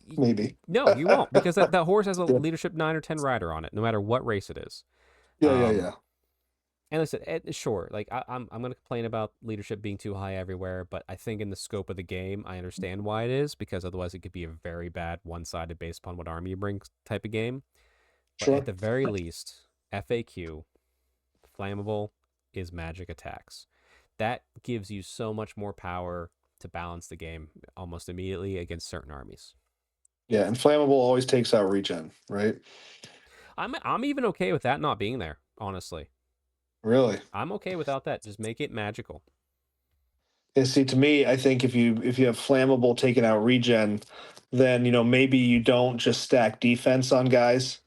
Speaker 3: maybe.
Speaker 1: no, you won't, because that horse has a
Speaker 3: Yeah,
Speaker 1: leadership 9 or 10 rider on it, no matter what race it is.
Speaker 3: yeah, yeah,
Speaker 1: Um,
Speaker 3: yeah.
Speaker 1: and listen, sure, like I'm gonna complain about leadership being too high everywhere, but I think in the scope of the game, I understand why it is, because otherwise it could be a very bad one-sided based upon what army you bring type of game. But at
Speaker 3: Sure.
Speaker 1: the very least, FAQ flammable is magic attacks. That gives you so much more power to balance the game almost immediately against certain armies.
Speaker 3: Yeah, and flammable always takes out regen, right?
Speaker 1: I'm even okay with that not being there, honestly.
Speaker 3: Really.
Speaker 1: I'm okay without that. Just make it magical.
Speaker 3: And see, to me, I think if you have flammable taking out regen, then maybe you don't just stack defense on guys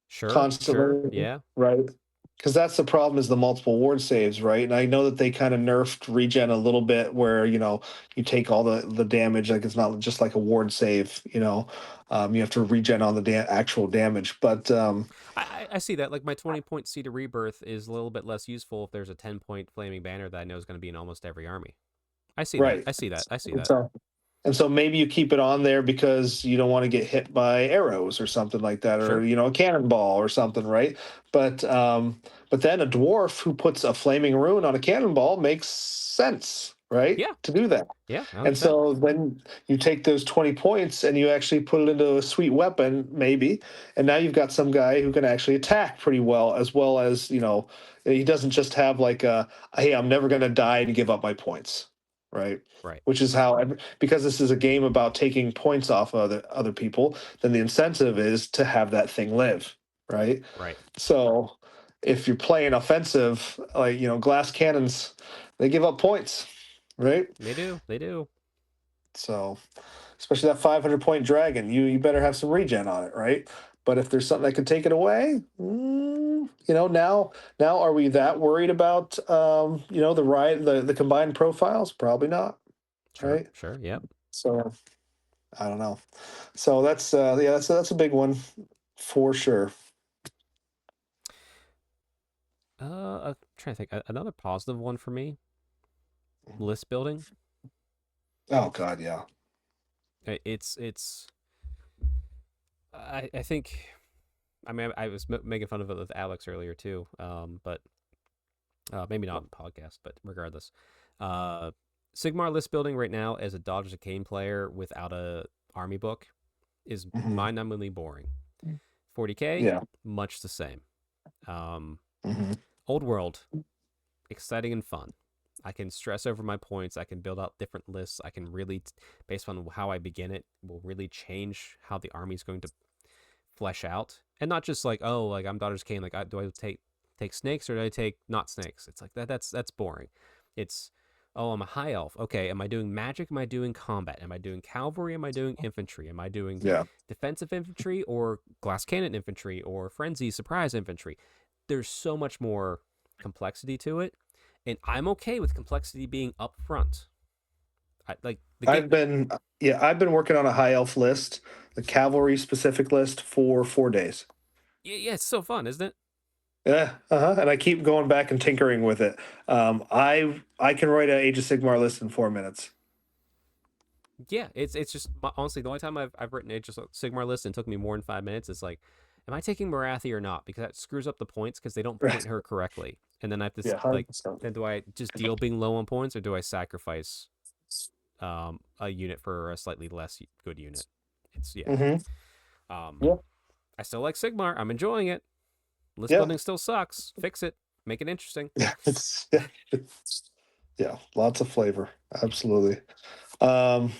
Speaker 1: Sure,
Speaker 3: constantly,
Speaker 1: yeah.
Speaker 3: right? Because that's the problem is the multiple ward saves, right? And I know that they kind of nerfed regen a little bit, where you take all the damage, like it's not just like a ward save, you have to regen on the actual damage, but
Speaker 1: I see that. Like my 20-point Seed of Rebirth is a little bit less useful if there's a 10-point Flaming Banner that I know is going to be in almost every army. I see that.
Speaker 3: right.
Speaker 1: I see that. I see
Speaker 3: And
Speaker 1: that.
Speaker 3: so And so maybe you keep it on there because you don't want to get hit by arrows or something like that, or
Speaker 1: Sure.
Speaker 3: a cannonball or something, right? But then a dwarf who puts a flaming rune on a cannonball makes sense, right?
Speaker 1: Yeah.
Speaker 3: To do that.
Speaker 1: Yeah.
Speaker 3: And
Speaker 1: 100%.
Speaker 3: so then you take those 20 points and you actually put it into a sweet weapon, maybe. And now you've got some guy who can actually attack pretty well as, he doesn't just have like hey, I'm never going to die and give up my points, right?
Speaker 1: Right.
Speaker 3: Which is how, because this is a game about taking points off other people, then the incentive is to have that thing live, right?
Speaker 1: Right.
Speaker 3: So if you're playing offensive, like, glass cannons, they give up points, right?
Speaker 1: They do. They do.
Speaker 3: So, especially that 500-point dragon, you better have some regen on it, right? But if there's something that could take it away, now are we that worried about the combined profiles? Probably not,
Speaker 1: Sure.
Speaker 3: right?
Speaker 1: Sure. Yep.
Speaker 3: So I don't know. So that's a big one for sure.
Speaker 1: I'm trying to think. Another positive one for me, list building.
Speaker 3: Oh God, yeah.
Speaker 1: It's. I think. I mean, I was making fun of it with Alex earlier too. But maybe not in podcast, but regardless, uh, Sigmar list building right now as a Dodgers of Kane player without a army book is
Speaker 3: Hmm.
Speaker 1: mind-numbingly boring. 40k,
Speaker 3: Yeah.
Speaker 1: much the same. Um,
Speaker 3: Hmm.
Speaker 1: Old world, exciting and fun. I can stress over my points. I can build out different lists. I can really, based on how I begin it, will really change how the army is going to flesh out, and not just like, oh, like I'm Daughters Kane. Like, do I take snakes or do I take not snakes? It's like that's boring. It's, oh, I'm a high elf. Okay, am I doing magic? Am I doing combat? Am I doing cavalry? Am I doing infantry? Am I doing
Speaker 3: Yeah.
Speaker 1: defensive infantry or glass cannon infantry or frenzy surprise infantry? There's so much more complexity to it, and I'm okay with complexity being up front. Like the game.
Speaker 3: I've been working on a high elf list, the cavalry specific list for 4 days.
Speaker 1: Yeah, it's so fun, isn't it?
Speaker 3: Yeah, and I keep going back and tinkering with it. I can write an Age of Sigmar list in 4 minutes.
Speaker 1: Yeah, it's just honestly the only time I've written a just Sigmar list and took me more than 5 minutes. It's like, am I taking Marathi or not? Because that screws up the points because they don't point her correctly, and then I have to
Speaker 3: Yeah, 100%.
Speaker 1: like, then do I just deal being low on points or do I sacrifice a unit for a slightly less good unit? It's yeah.
Speaker 3: Hmm.
Speaker 1: Um,
Speaker 3: Yeah,
Speaker 1: I still like Sigmar. I'm enjoying it. List
Speaker 3: yeah,
Speaker 1: building still sucks. Fix it. Make it interesting.
Speaker 3: yeah. Yeah, lots of flavor. Absolutely. Um,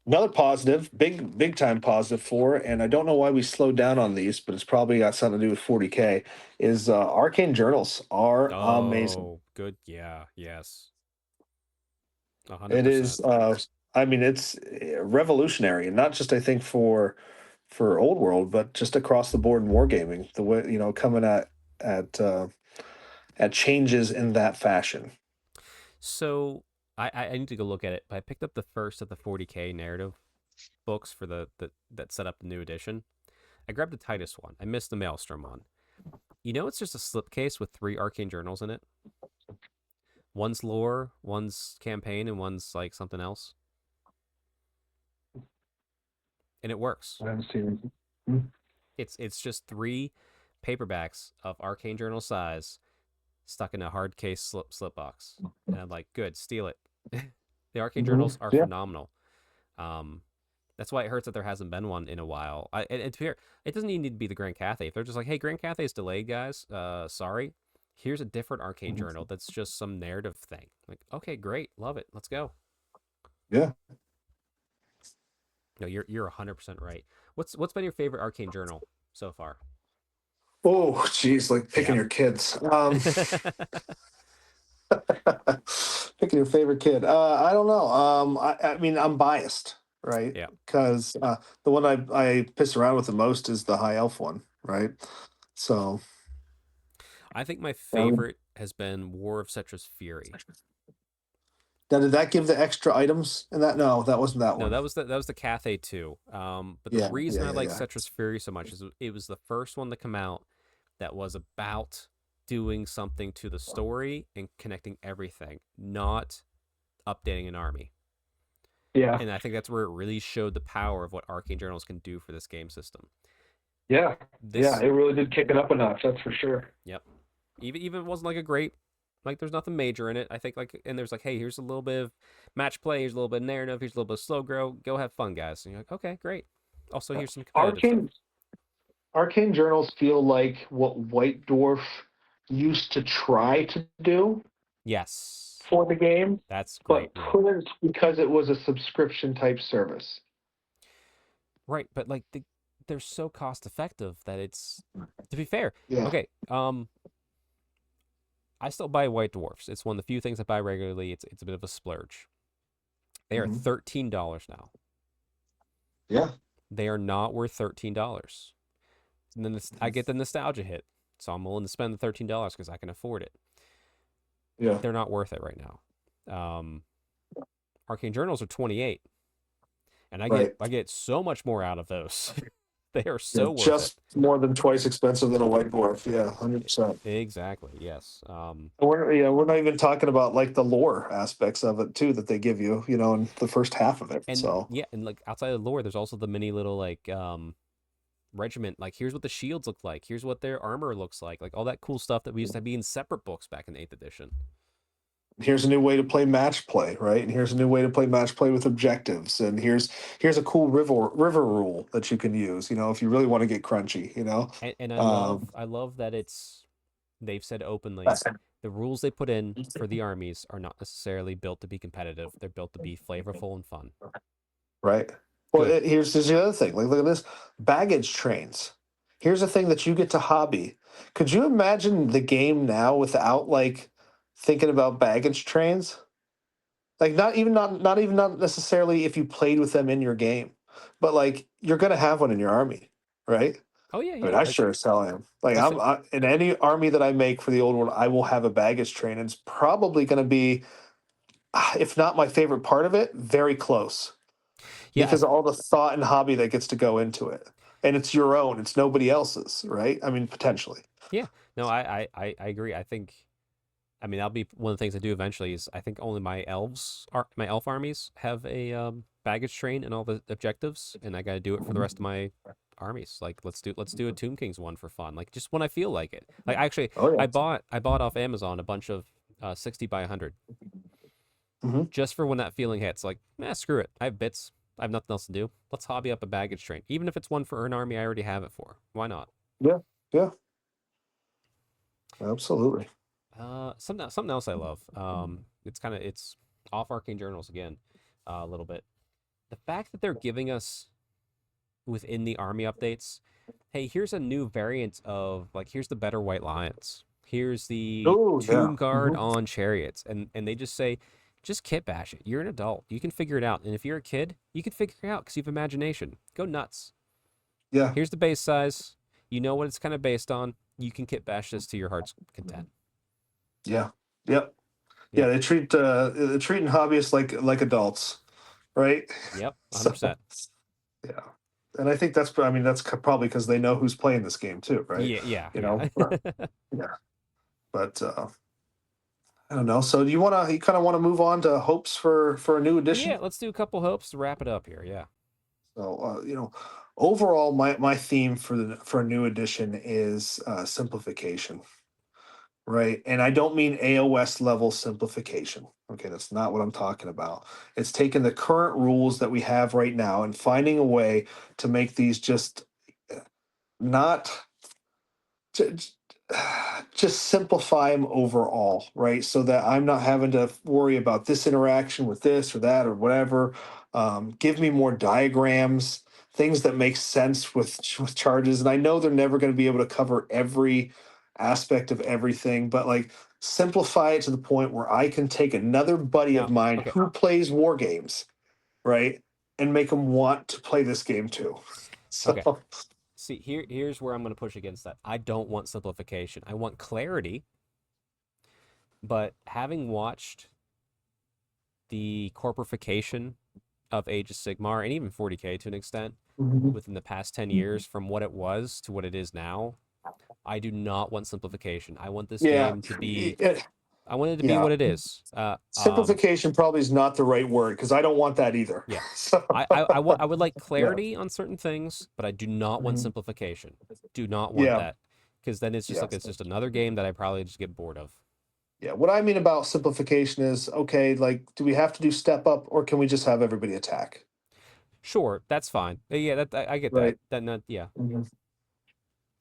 Speaker 3: Another positive, big time positive for, and I don't know why we slowed down on these, but it's probably got something to do with 40K. Is arcane journals are amazing.
Speaker 1: Oh, good. Yeah. Yes.
Speaker 3: It
Speaker 1: 100%.
Speaker 3: is. I mean, it's revolutionary, and not just I think for for Old World, but just across the board in wargaming. The way coming at uh, at changes in that fashion.
Speaker 1: So I need to go look at it, but I picked up the first of the 40K narrative books for the that set up the new edition. I grabbed the Titus one. I missed the Maelstrom one. It's just a slipcase with 3 arcane journals in it. One's lore, one's campaign, and one's like something else. And it works.
Speaker 3: I haven't seen.
Speaker 1: It's just 3 paperbacks of arcane journal size stuck in a hard case slip box. And I'm like, good, steal it. The arcane journals are phenomenal. That's why it hurts that there hasn't been one in a while. And to be fair, it doesn't even need to be the Grand Cathay. If they're just like, hey, Grand Cathay's delayed, guys. Sorry. Here's a different arcane journal that's just some narrative thing. Like, okay, great, love it. Let's go.
Speaker 3: Yeah.
Speaker 1: No, you're 100% right. What's been your favorite arcane journal so far?
Speaker 3: Oh, geez, like picking your kids. Picking your favorite kid. I don't know. I mean, I'm biased, right?
Speaker 1: Yeah.
Speaker 3: Because the one I piss around with the most is the high elf one, right? So
Speaker 1: I think my favorite has been War of Cetra's Fury.
Speaker 3: now, did that give the extra items in that? No, that wasn't that
Speaker 1: No,
Speaker 3: one.
Speaker 1: that was the Cathay 2. But the reason I like
Speaker 3: yeah.
Speaker 1: Cetra's Fury so much is it was the first one to come out that was about doing something to the story and connecting everything, not updating an army.
Speaker 3: Yeah.
Speaker 1: And I think that's where it really showed the power of what arcane journals can do for this game system.
Speaker 3: Yeah. Yeah, it really did kick it up a notch, that's for sure.
Speaker 1: Yep. Even if it wasn't like a great, like there's nothing major in it. I think and there's like, hey, here's a little bit of match play, here's a little bit of narrative, here's a little bit of slow grow. Go have fun, guys. And you're like, okay, great. Also, here's some competitive stuff.
Speaker 3: Arcane journals feel like what White Dwarf used to try to do.
Speaker 1: Yes.
Speaker 3: For the game.
Speaker 1: That's great.
Speaker 3: But couldn't because it was a subscription type service.
Speaker 1: Right, but like they're so cost effective that it's, to be fair.
Speaker 3: Yeah.
Speaker 1: Okay. I still buy White Dwarfs. It's one of the few things I buy regularly. It's a bit of a splurge. They are $13 now.
Speaker 3: Yeah.
Speaker 1: They are not worth $13. And then I get the nostalgia hit, so I'm willing to spend the $13 because I can afford it.
Speaker 3: Yeah.
Speaker 1: They're not worth it right now. Arcane Journals are $28, and I get so much more out of those. They are so worth
Speaker 3: just
Speaker 1: it.
Speaker 3: More than twice expensive than a White Dwarf. Yeah, 100%.
Speaker 1: Exactly. Yes.
Speaker 3: We're not even talking about like the lore aspects of it too that they give you, in the first half of it.
Speaker 1: And
Speaker 3: so
Speaker 1: yeah, and like outside of the lore, there's also the mini little like regiment. Like here's what the shields look like. Here's what their armor looks like all that cool stuff that we used to be in separate books back in 8th edition.
Speaker 3: Here's a new way to play match play, right? And here's a new way to play match play with objectives. And here's a cool river rule that you can use, if you really want to get crunchy,
Speaker 1: And I love that they've said openly the rules they put in for the armies are not necessarily built to be competitive. They're built to be flavorful and fun.
Speaker 3: Right. Well, here's the other thing. Like, look at this baggage trains. Here's a thing that you get to hobby. Could you imagine the game now without like thinking about baggage trains? Like not necessarily if you played with them in your game, but like you're gonna have one in your army, right?
Speaker 1: Oh yeah, yeah.
Speaker 3: I mean, I sure as hell am. Like I'm in any army that I make for the old world, I will have a baggage train. And it's probably going to be, if not my favorite part of it, very close. Yeah, because of all the thought and hobby that gets to go into it, and it's your own. It's nobody else's, right? I mean, potentially.
Speaker 1: Yeah. No, I agree. I think. I mean, that'll be one of the things I do eventually. Is I think only my elf armies have a baggage train and all the objectives, and I got to do it for the rest of my armies. Like let's do a Tomb Kings one for fun. Like just when I feel like it. Like actually, I bought off Amazon a bunch of 60 by 100, just for when that feeling hits. Like, screw it. I have bits. I have nothing else to do. Let's hobby up a baggage train, even if it's one for an army I already have it for. Why not?
Speaker 3: Yeah. Yeah. Absolutely.
Speaker 1: Something else I love. It's off Arcane Journals again, a little bit. The fact that they're giving us within the army updates, hey, here's a new variant of like here's the better White Lions. Here's the Tomb Guard on chariots, and they just say, just kit bash it. You're an adult. You can figure it out. And if you're a kid, you can figure it out because you have imagination. Go nuts.
Speaker 3: Yeah.
Speaker 1: Here's the base size. You know what it's kind of based on. You can kit bash this to your heart's content.
Speaker 3: Yeah. Yep. Yeah.
Speaker 1: Yep.
Speaker 3: They're treating hobbyists like adults, right?
Speaker 1: Yep.
Speaker 3: So
Speaker 1: 100%.
Speaker 3: yeah, and I think I mean that's probably because they know who's playing this game too, right?
Speaker 1: Yeah. Yeah.
Speaker 3: You
Speaker 1: Yeah.
Speaker 3: know. Yeah. But I don't know. So do you kind of want to move on to hopes for a new
Speaker 1: Yeah.
Speaker 3: edition?
Speaker 1: Let's do a couple hopes to wrap it up here. Yeah.
Speaker 3: So overall, my theme for a new edition is simplification, right? And I don't mean AOS level simplification. Okay, that's not what I'm talking about. It's taking the current rules that we have right now and finding a way to make these just not to just simplify them overall, right? So that I'm not having to worry about this interaction with this or that or whatever. Give me more diagrams, things that make sense with charges. And I know they're never going to be able to cover every aspect of everything, but like simplify it to the point where I can take another buddy of
Speaker 1: Now,
Speaker 3: mine
Speaker 1: okay.
Speaker 3: who plays war games, right, and make them want to play this game too.
Speaker 1: Okay.
Speaker 3: So
Speaker 1: See, here's where I'm going to push against that. I don't want simplification. I want clarity. But having watched the corporification of Age of Sigmar and even 40K to an extent
Speaker 3: mhm.
Speaker 1: within the past 10 years from what it was to what it is now, I do not want simplification. I want this
Speaker 3: Yeah,
Speaker 1: game to be
Speaker 3: it-
Speaker 1: I want it to be
Speaker 3: yeah.
Speaker 1: what it is.
Speaker 3: Simplification probably is not the right word because I don't want that either.
Speaker 1: Yeah.
Speaker 3: So
Speaker 1: I would like
Speaker 3: yeah.
Speaker 1: clarity on certain things, but I do not want
Speaker 3: Mhm.
Speaker 1: simplification. Do not want
Speaker 3: Yeah,
Speaker 1: that. Because then it's just
Speaker 3: yeah,
Speaker 1: like it's just another game that I probably just get bored of.
Speaker 3: yeah. What I mean about simplification is okay. Like, do we have to do step up, or can we just have everybody attack?
Speaker 1: Sure, that's fine. Yeah, I get that.
Speaker 3: Right.
Speaker 1: Yeah.
Speaker 3: Mhm.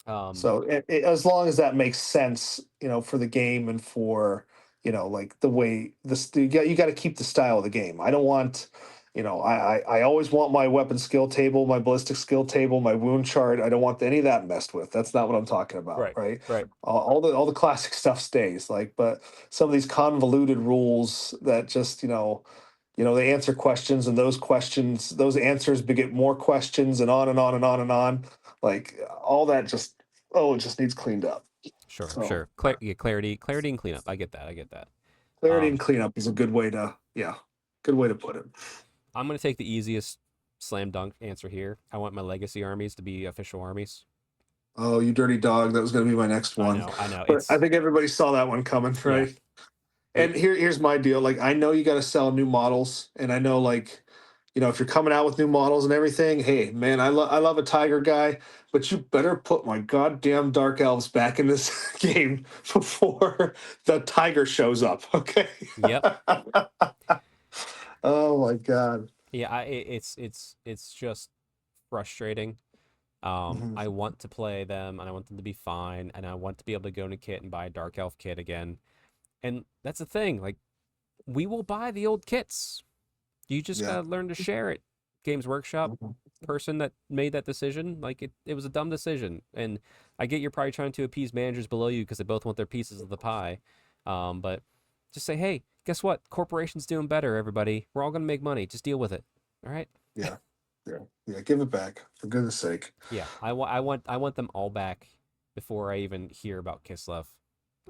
Speaker 1: Um,
Speaker 3: So as long as that makes sense, for the game and for like the way this you got to keep the style of the game. I don't want, I always want my weapon skill table, my ballistic skill table, my wound chart. I don't want any of that messed with. That's not what I'm talking about,
Speaker 1: right,
Speaker 3: right?
Speaker 1: right.
Speaker 3: All the classic stuff stays like, but some of these convoluted rules that just they answer questions, and those answers beget more questions, and on and on and on and on. Like all that it just needs cleaned up.
Speaker 1: Sure,
Speaker 3: So
Speaker 1: sure. Yeah, clarity and cleanup. I get that. I get that.
Speaker 3: clarity and
Speaker 1: Um,
Speaker 3: cleanup is a good way to put it.
Speaker 1: I'm gonna take the easiest slam dunk answer here. I want my legacy armies to be official armies.
Speaker 3: Oh, you dirty dog! That was going to be my next one,
Speaker 1: I know.
Speaker 3: but I think everybody saw that one coming,
Speaker 1: Yeah.
Speaker 3: right? And
Speaker 1: It,
Speaker 3: here's my deal. Like, I know you got to sell new models, and I know, like, if you're coming out with new models and everything, hey, man, I love a tiger guy, but you better put my goddamn dark elves back in this game before the tiger shows up. Okay.
Speaker 1: yep.
Speaker 3: Oh my god.
Speaker 1: Yeah. It's just frustrating.
Speaker 3: Mhm.
Speaker 1: I want to play them and I want them to be fine, and I want to be able to go into kit and buy a dark elf kit again. And that's the thing. Like, we will buy the old kits. You just
Speaker 3: Yeah.
Speaker 1: gotta learn to share it. Games Workshop
Speaker 3: Mhm.
Speaker 1: person that made that decision, like it was a dumb decision. And I get you're probably trying to appease managers below you because they both want their pieces of the pie. But just say, hey, guess what? Corporation's doing better, everybody. We're all gonna make money. Just deal with it. All right?
Speaker 3: Yeah. Yeah. Yeah. Give it back for goodness sake.
Speaker 1: Yeah. I want them all back before I even hear about Kislev.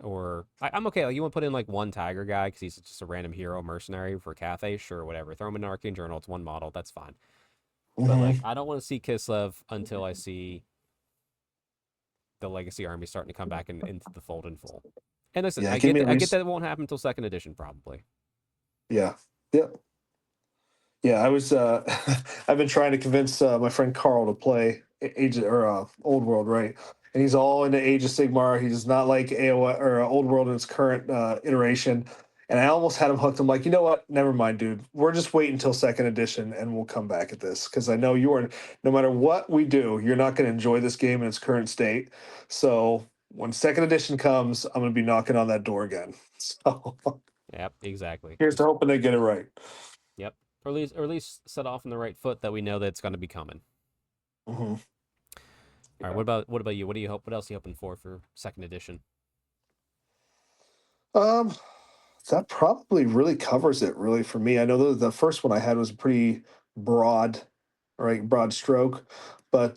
Speaker 1: Or I'm okay. Like, you want to put in like one Tiger guy because he's just a random hero mercenary for Cathay, sure, whatever. Throw him in an Arcane Journal. It's one model. That's fine. But like,
Speaker 3: Mhm.
Speaker 1: I don't want to see Kislev until I see the Legacy Army starting to come back into the fold in full. And listen,
Speaker 3: Yeah. Give me a
Speaker 1: I get
Speaker 3: reason.
Speaker 1: that it won't happen until second edition, probably.
Speaker 3: Yeah. Yeah. Yeah, I was. I've been trying to convince my friend Carl to play Age or Old World, right? And he's all into Age of Sigmar. He does not like AOS or Old World in its current iteration. And I almost had him hooked. I'm like, you know what? Never mind, dude. We're just waiting until second edition, and we'll come back at this because I know you are. No matter what we do, you're not going to enjoy this game in its current state. So when second edition comes, I'm going to be knocking on that door again. So
Speaker 1: Yep, exactly.
Speaker 3: here's to
Speaker 1: Just
Speaker 3: hoping they get it right.
Speaker 1: yep. Or at least set off on the right foot that we know that it's going to be coming.
Speaker 3: Mhm.
Speaker 1: All right.
Speaker 3: Yeah.
Speaker 1: What about you? What do you hope? What else are you hoping for second edition?
Speaker 3: Um, that probably really covers it, really, for me. I know the first one I had was pretty broad, right? Broad stroke. but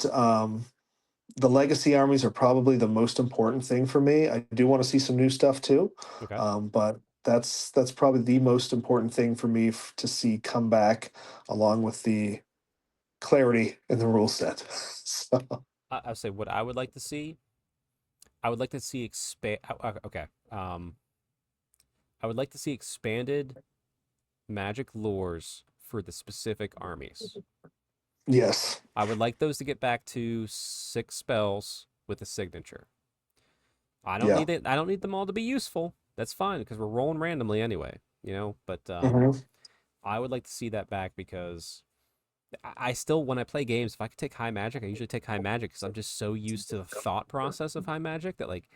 Speaker 3: the legacy armies are probably the most important thing for me. I do want to see some new stuff too,
Speaker 1: Okay.
Speaker 3: but that's probably the most important thing for me to see come back, along with the clarity in the rule set. So,
Speaker 1: I would say what I would like to see. I would like to see expand. Okay. I would like to see expanded magic lores for the specific armies.
Speaker 3: yes,
Speaker 1: I would like those to get back to 6 spells with a signature. I don't
Speaker 3: yeah,
Speaker 1: need it. I don't need them all to be useful. That's fine because we're rolling randomly anyway, But
Speaker 3: hmm
Speaker 1: I would like to see that back because I still, when I play games, if I could take high magic, I usually take high magic because I'm just so used to the thought process of high magic that like,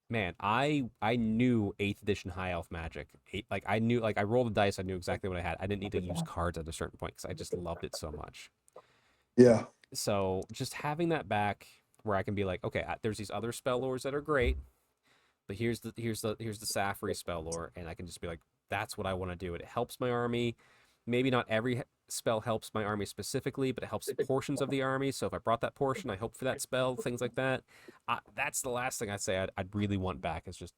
Speaker 1: man, I knew 8th edition high elf magic. Like I knew, like I rolled the dice, I knew exactly what I had. I didn't need to use cards at a certain point because I just loved it so much.
Speaker 3: yeah,
Speaker 1: So just having that back where I can be like, okay, there's these other spell lores that are great, but here's the Safri spell lore, and I can just be like, that's what I want to do. It helps my army. Maybe not every spell helps my army specifically, but it helps portions of the army. So if I brought that portion, I hope for that spell, things like that. That's the last thing I'd say I'd really want back is just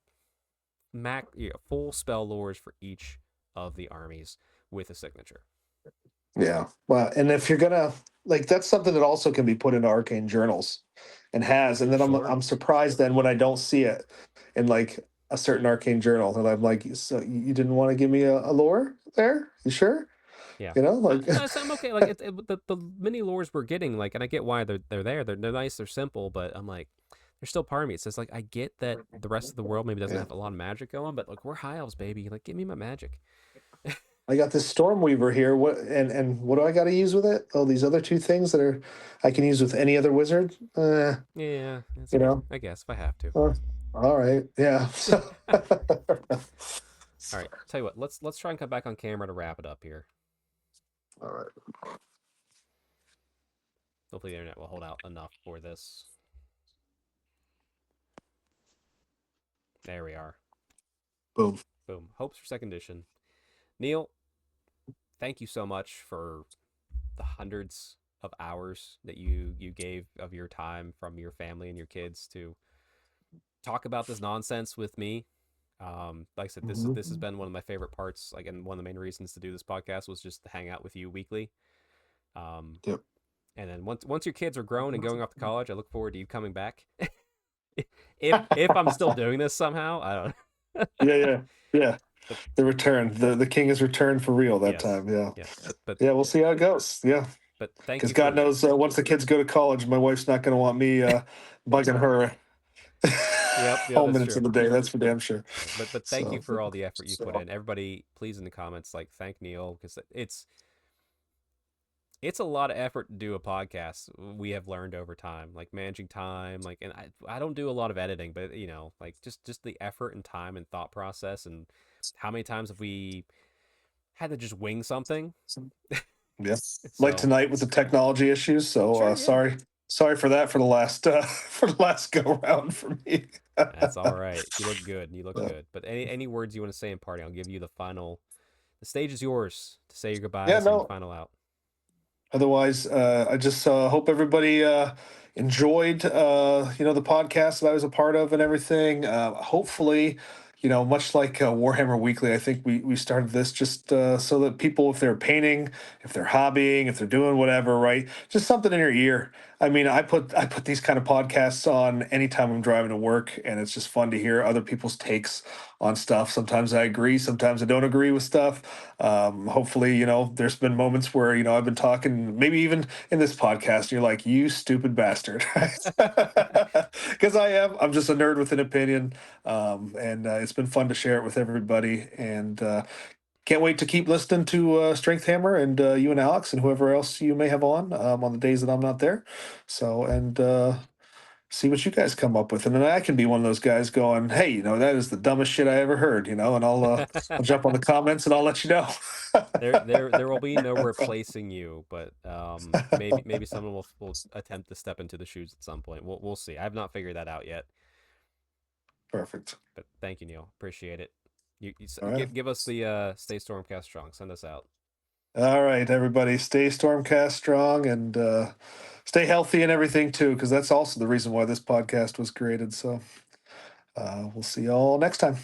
Speaker 1: full spell lores for each of the armies with a signature.
Speaker 3: yeah. Well, and if you're gonna like, that's something that also can be put into arcane journals, and has, and then
Speaker 1: Sure.
Speaker 3: I'm surprised then when I don't see it in like a certain arcane journal, and I'm like, so you didn't want to give me a lore there? You sure?
Speaker 1: Yeah.
Speaker 3: Like,
Speaker 1: No, so I'm okay. Like the mini lures we're getting, like, and I get why they're there. They're nice. They're simple, but I'm like, they're still part of me. It says like I get that the rest of the world maybe doesn't
Speaker 3: yeah.
Speaker 1: have a lot of magic going, but look, we're high elves, baby. Like, give me my magic.
Speaker 3: I got this Stormweaver here. What and what do I got to use with it? Oh, these other two things that are I can use with any other wizard.
Speaker 1: Yeah, it's
Speaker 3: You
Speaker 1: okay.
Speaker 3: know.
Speaker 1: I guess if I have to.
Speaker 3: Uh, all right. Yeah. So,
Speaker 1: All right. Tell you what. Let's try and come back on camera to wrap it up here.
Speaker 3: all right.
Speaker 1: Hopefully the internet will hold out enough for this. There we are.
Speaker 3: Boom.
Speaker 1: Boom. Hopes for second edition. Neil, thank you so much for the hundreds of hours that you gave of your time from your family and your kids to talk about this nonsense with me. Like I said, this has
Speaker 3: Mhm.
Speaker 1: been one of my favorite parts. Like, and one of the main reasons to do this podcast was just to hang out with you weekly. Um,
Speaker 3: Yep.
Speaker 1: and then once your kids are grown and going off to college, I look forward to you coming back. If I'm still doing this somehow, I don't.
Speaker 3: Yeah. Yeah. Yeah.
Speaker 1: But
Speaker 3: The return. The king is returned for real that
Speaker 1: yes,
Speaker 3: time. Yeah.
Speaker 1: yes, but
Speaker 3: Yeah. We'll see how it goes. Yeah.
Speaker 1: thank
Speaker 3: Because
Speaker 1: you
Speaker 3: God
Speaker 1: for.
Speaker 3: knows, once the kids go to college, my wife's not going to want me bugging her
Speaker 1: Yep, yeah,
Speaker 3: home
Speaker 1: that's
Speaker 3: minutes
Speaker 1: true.
Speaker 3: of the day. That's for damn sure.
Speaker 1: But thank you
Speaker 3: So,
Speaker 1: for all the effort you put in. Everybody, please in the comments, like thank Neil because it's a lot of effort to do a podcast. We have learned over time, like managing time, like, and I don't do a lot of editing, but like just the effort and time and thought process, and how many times have we had to just wing something?
Speaker 3: yeah. Like
Speaker 1: So
Speaker 3: tonight with the technology issues. So,
Speaker 1: sure, yeah,
Speaker 3: sorry for that for the last for the last go round for me.
Speaker 1: that's all right. You look good. You look
Speaker 3: So,
Speaker 1: good. But any words you want to say in parting, I'll give you the final. The stage is yours to say your
Speaker 3: yeah,
Speaker 1: goodbyes and
Speaker 3: no.
Speaker 1: final out.
Speaker 3: Otherwise, I just hope everybody enjoyed, the podcast that I was a part of and everything. Hopefully, much like Warhammer Weekly, I think we started this just so that people, if they're painting, if they're hobbying, if they're doing whatever, right, just something in your ear. I mean, I put these kind of podcasts on anytime I'm driving to work, and it's just fun to hear other people's takes on stuff. Sometimes I agree, sometimes I don't agree with stuff. Hopefully, there's been moments where, I've been talking, maybe even in this podcast, and you're like, you stupid bastard. Because I'm just a nerd with an opinion. And it's been fun to share it with everybody. And can't wait to keep listening to Strength Hammer and you and Alex and whoever else you may have on the days that I'm not there. So, and see what you guys come up with, and then I can be one of those guys going, "Hey, that is the dumbest shit I ever heard," and I'll jump on the comments and I'll let you know.
Speaker 1: There will be no replacing you, but maybe someone will attempt to step into the shoes at some point. We'll see. I've not figured that out yet.
Speaker 3: Perfect.
Speaker 1: But thank you, Neil. Appreciate it. You
Speaker 3: All right.
Speaker 1: give us the stay Stormcast strong. Send us out.
Speaker 3: All right, everybody, stay Stormcast strong and stay healthy and everything too, because that's also the reason why this podcast was created. So we'll see y'all next time.